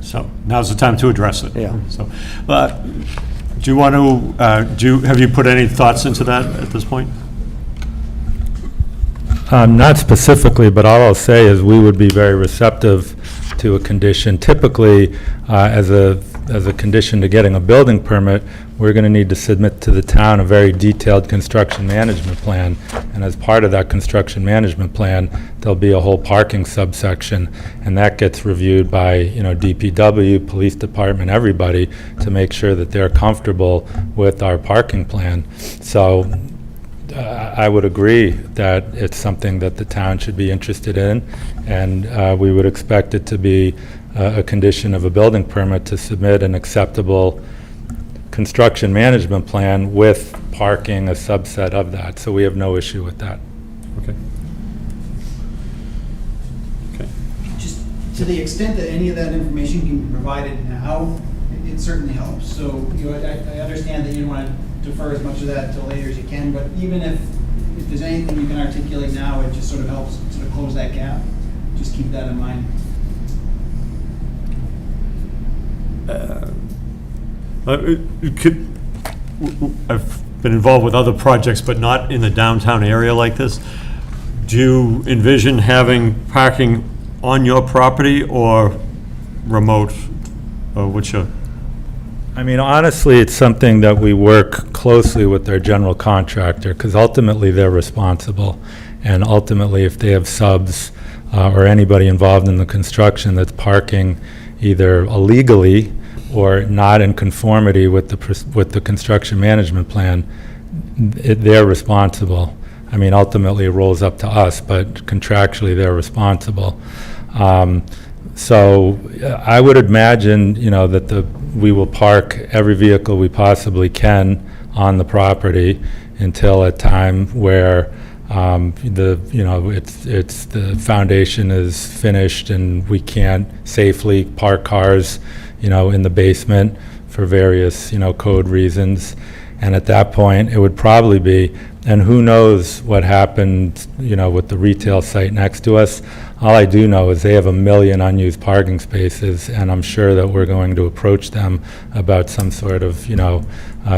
So now's the time to address it. Yeah. So, do you want to, have you put any thoughts into that at this point? Not specifically, but all I'll say is we would be very receptive to a condition. Typically, as a condition to getting a building permit, we're going to need to submit to the town a very detailed construction management plan. And as part of that construction management plan, there'll be a whole parking subsection, and that gets reviewed by, DPW, police department, everybody, to make sure that they're comfortable with our parking plan. So I would agree that it's something that the town should be interested in, and we would expect it to be a condition of a building permit to submit an acceptable construction management plan with parking a subset of that. So we have no issue with that. Okay. Okay. Just to the extent that any of that information can be provided now, it certainly helps. So, I understand that you don't want to defer as much of that till later as you can, but even if there's anything you can articulate now, it just sort of helps sort of close that gap. Just keep that in mind. I've been involved with other projects, but not in the downtown area like this. Do you envision having parking on your property or remote, or which? I mean, honestly, it's something that we work closely with their general contractor, because ultimately they're responsible. And ultimately, if they have subs or anybody involved in the construction that's parking either illegally or not in conformity with the construction management plan, they're responsible. I mean, ultimately it rolls up to us, but contractually they're responsible. So I would imagine, that we will park every vehicle we possibly can on the property until a time where the foundation is finished and we can't safely park cars, in the basement for various, code reasons. And at that point, it would probably be, and who knows what happened, with the retail site next to us. All I do know is they have 1 million unused parking spaces, and I'm sure that we're going to approach them about some sort of,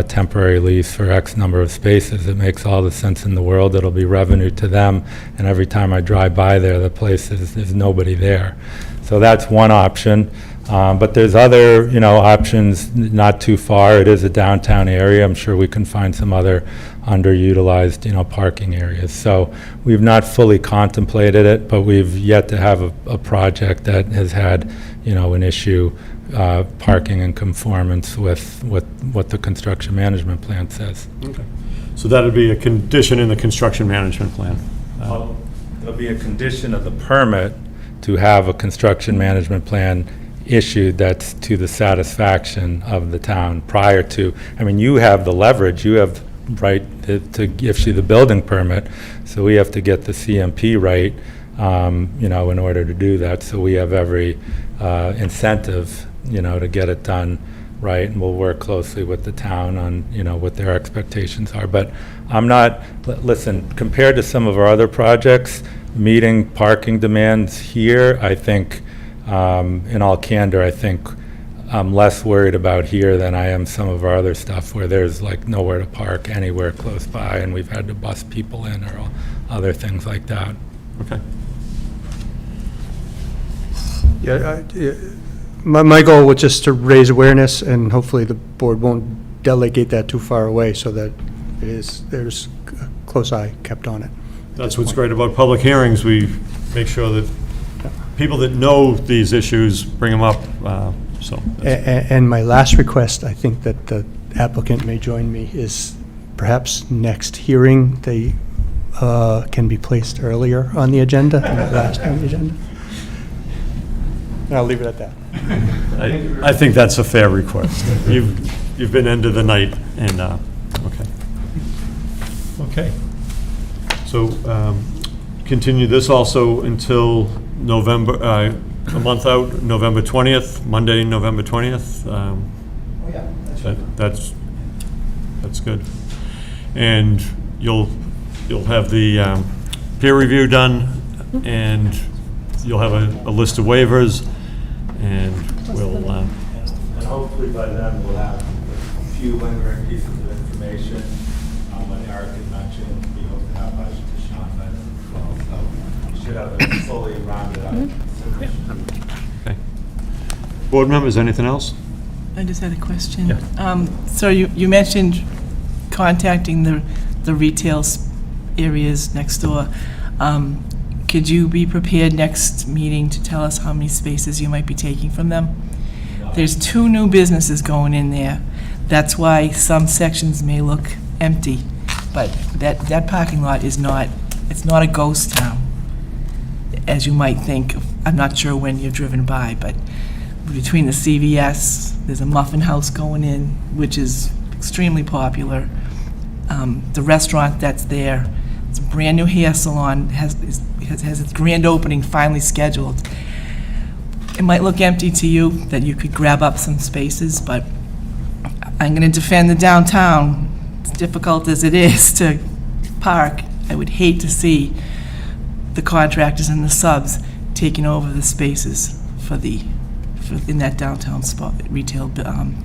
temporary lease for X number of spaces. It makes all the sense in the world. It'll be revenue to them, and every time I drive by there, the place there's nobody there. So that's one option. But there's other, options not too far. It is a downtown area. I'm sure we can find some other underutilized, parking areas. So we've not fully contemplated it, but we've yet to have a project that has had, an issue parking in conformance with what the construction management plan says. Okay. So that'd be a condition in the construction management plan. There'll be a condition of the permit to have a construction management plan issued that's to the satisfaction of the town prior to, you have the leverage, you have right to issue the building permit, so we have to get the CMP right, in order to do that, so we have every incentive, to get it done right, and we'll work closely with the town on, what their expectations are. But I'm not, listen, compared to some of our other projects, meeting parking demands here, I think, in all candor, I think I'm less worried about here than I am some of our other stuff where there's like nowhere to park anywhere close by, and we've had to bus people in or other things like that. Okay. Yeah, my goal was just to raise awareness, and hopefully the board won't delegate that too far away, so that there's a close eye kept on it. That's what's great about public hearings. We make sure that people that know these issues bring them up, so. And my last request, I think that the applicant may join me, is perhaps next hearing, they can be placed earlier on the agenda, not last on the agenda. And I'll leave it at that. I think that's a fair request. You've been into the night, and, okay. Okay. So, continue this also until November, a month out, November 20th, Monday, November 20th. Oh, yeah, that's That's good. And you'll have the peer review done, and you'll have a list of waivers, and we'll... And hopefully by then, we'll have a few lingering pieces of information. When Eric had mentioned, we hope to have budget to Sean by then as well. So we should have a fully rounded out submission. Okay. Board members, anything else? I just had a question. Yeah. So you mentioned contacting the retail areas next door. Could you be prepared next meeting to tell us how many spaces you might be taking from them? There's 2 new businesses going in there. That's why some sections may look empty, but that parking lot is not, it's not a ghost town, as you might think. I'm not sure when you've driven by, but between the CVS, there's a muffin house going in, which is extremely popular. The restaurant that's there, it's a brand-new hair salon, has its grand opening finally scheduled. It might look empty to you, that you could grab up some spaces, but I'm going to defend the downtown. As difficult as it is to park, I would hate to see the contractors and the subs taking over the spaces in that downtown spot, retail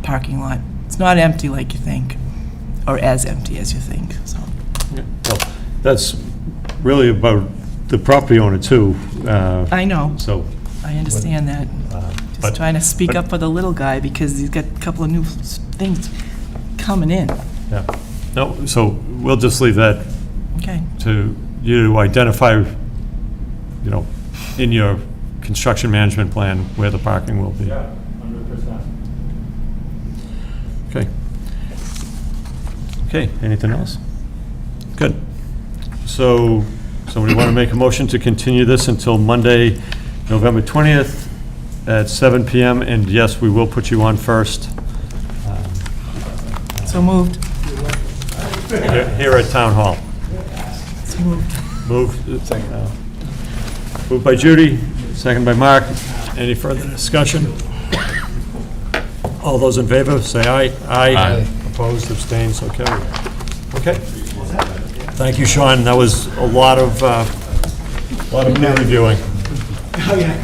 parking lot. It's not empty like you think, or as empty as you think, so. Well, that's really about the property owner, too. I know. So... I understand that. Just trying to speak up for the little guy, because he's got a couple of new things coming in. Yeah. No, so we'll just leave that Okay. to you to identify, in your construction management plan where the parking will be. Yeah, 100%. Okay. Okay, anything else? Good. So, somebody want to make a motion to continue this until Monday, November 20th at 7 PM, and yes, we will put you on first. So moved. Here at Town Hall. So moved. Moved by Judy, second by Mark. Any further discussion? All those in favor, say aye. Aye. Opposed, abstained, so carried. Okay. Thank you, Sean. That was a lot of peer reviewing. Oh, yeah.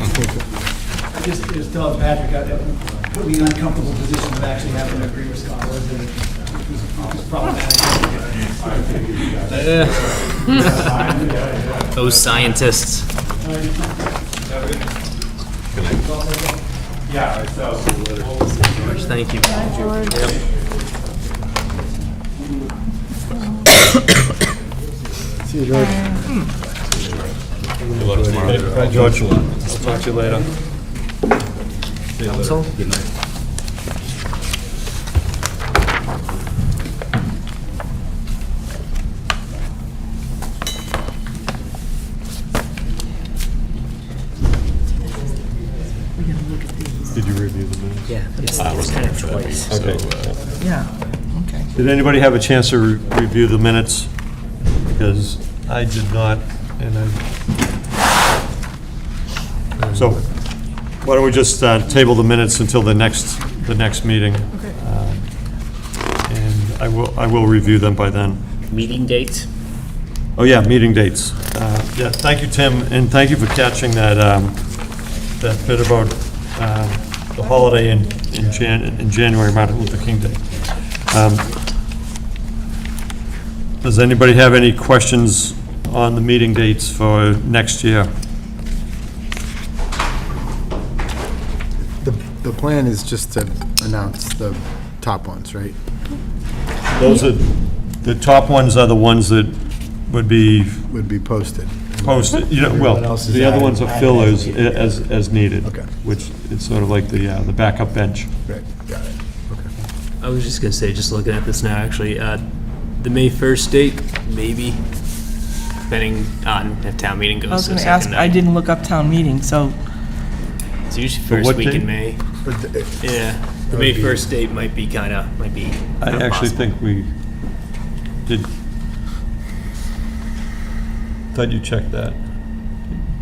I just told Patrick, I put me in an uncomfortable position of actually having to agree with Scott, and it was problematic. Those scientists. Yeah, I saw. George, thank you. See you, George. Good luck tomorrow. Right, George. Talk to you later. Council? Good night. Did you review the minutes? Yeah, it's I was kind of there for that twice. meeting, so, Yeah, okay. Did anybody have a chance to review the minutes? Because I did not, and so, why don't we just table the minutes until the next meeting? Okay. And I will review them by then. Meeting date? Oh, yeah, meeting dates. Yeah, thank you, Tim, and thank you for catching that, that bit about the holiday in January, Martin Luther King Day. Does anybody have any questions on the meeting dates for next year? The plan is just to announce the top ones, right? Those are, the top ones are the ones that would be Would be posted. posted, Everyone well, else is the other added- ones are added fillers as needed. as needed. Okay. Which, it's sort of like the backup bench. Right, got it. I was just gonna say, just looking at this now, actually, the May 1st date, maybe, depending on if town meeting goes. I was to going a to ask, second I night. didn't look up town meeting, so It's usually For first what week in date? May. Yeah, the would May be- 1st date might be I not actually possible. think we did, thought you checked that.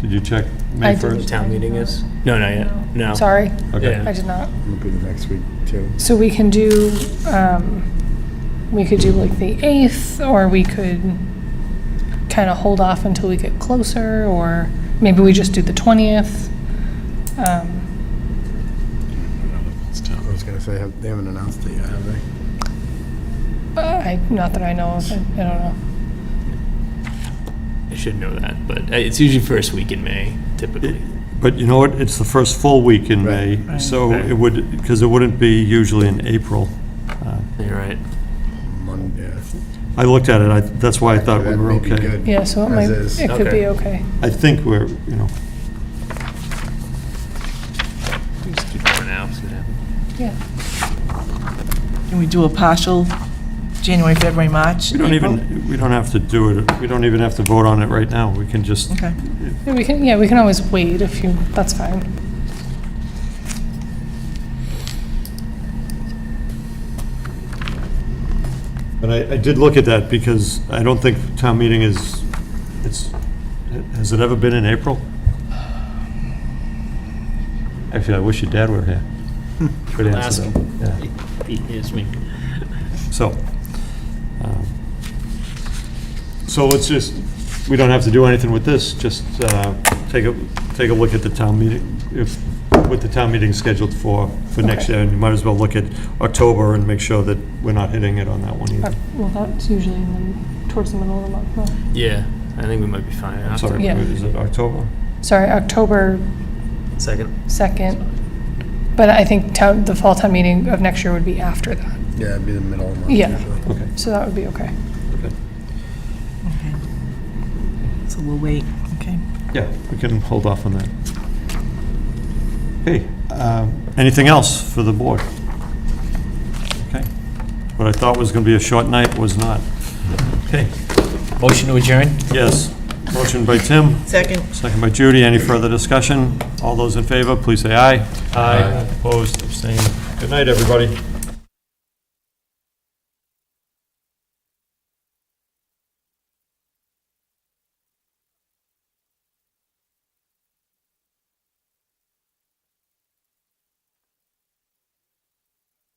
Did you check May I 1st? didn't. Town meeting is? No, not yet, no. Sorry, Okay. Yeah. I did not. It'll be the next week, too. So we can do like the 8th, or we could kind of hold off until we get closer, or maybe we just do the 20th. I was gonna say, they haven't announced it yet, have they? Not that I know of, I don't know. I should know that, but it's usually first week in May, typically. But you know what, it's the first full week in May, Right. so Right. it would, because it wouldn't be usually in April. You're right. Monday, yeah. I looked at it, that's why I thought we That were may be okay. good. Yeah, so it As might, is. it could Okay. be okay. I think we're, you know, We just keep it for now, see what happens. Yeah. can we do a partial January, February, March? we don't April? even, we don't have to do it, we don't even have to vote on it right now, we can just, Okay. Yeah, we can always wait if you, that's fine. but I did look at that because I don't think town meeting is, has it ever been in April? Actually, I wish your dad were here. Good I'll answer, ask though. him. Yeah. He is me. So, so let's just, we don't have to do anything with this, just take a look at the town meeting, what the town meeting's scheduled for next Okay. year, and you might as well look at October and make sure that we're not hitting it on that one either. Well, that's usually towards the middle of the month, no? Yeah, I think we might be fine. I'm sorry, Yeah. is it October? Sorry, October Second. 2nd. But I think the fall town meeting of next year would be after that. Yeah, it'd be the middle of the month Yeah. usually. Okay. So that would be okay. Okay. Okay. So we'll wait, okay. Yeah, we can hold off on that. Okay, anything else for the board? Okay. What I thought was going to be a short night was not. Okay, Motion to adjourn? yes. Motion by Tim, Second. second by Judy. Any further discussion? All those in favor, please say aye. Aye. Opposed, abstained. Good night, everybody.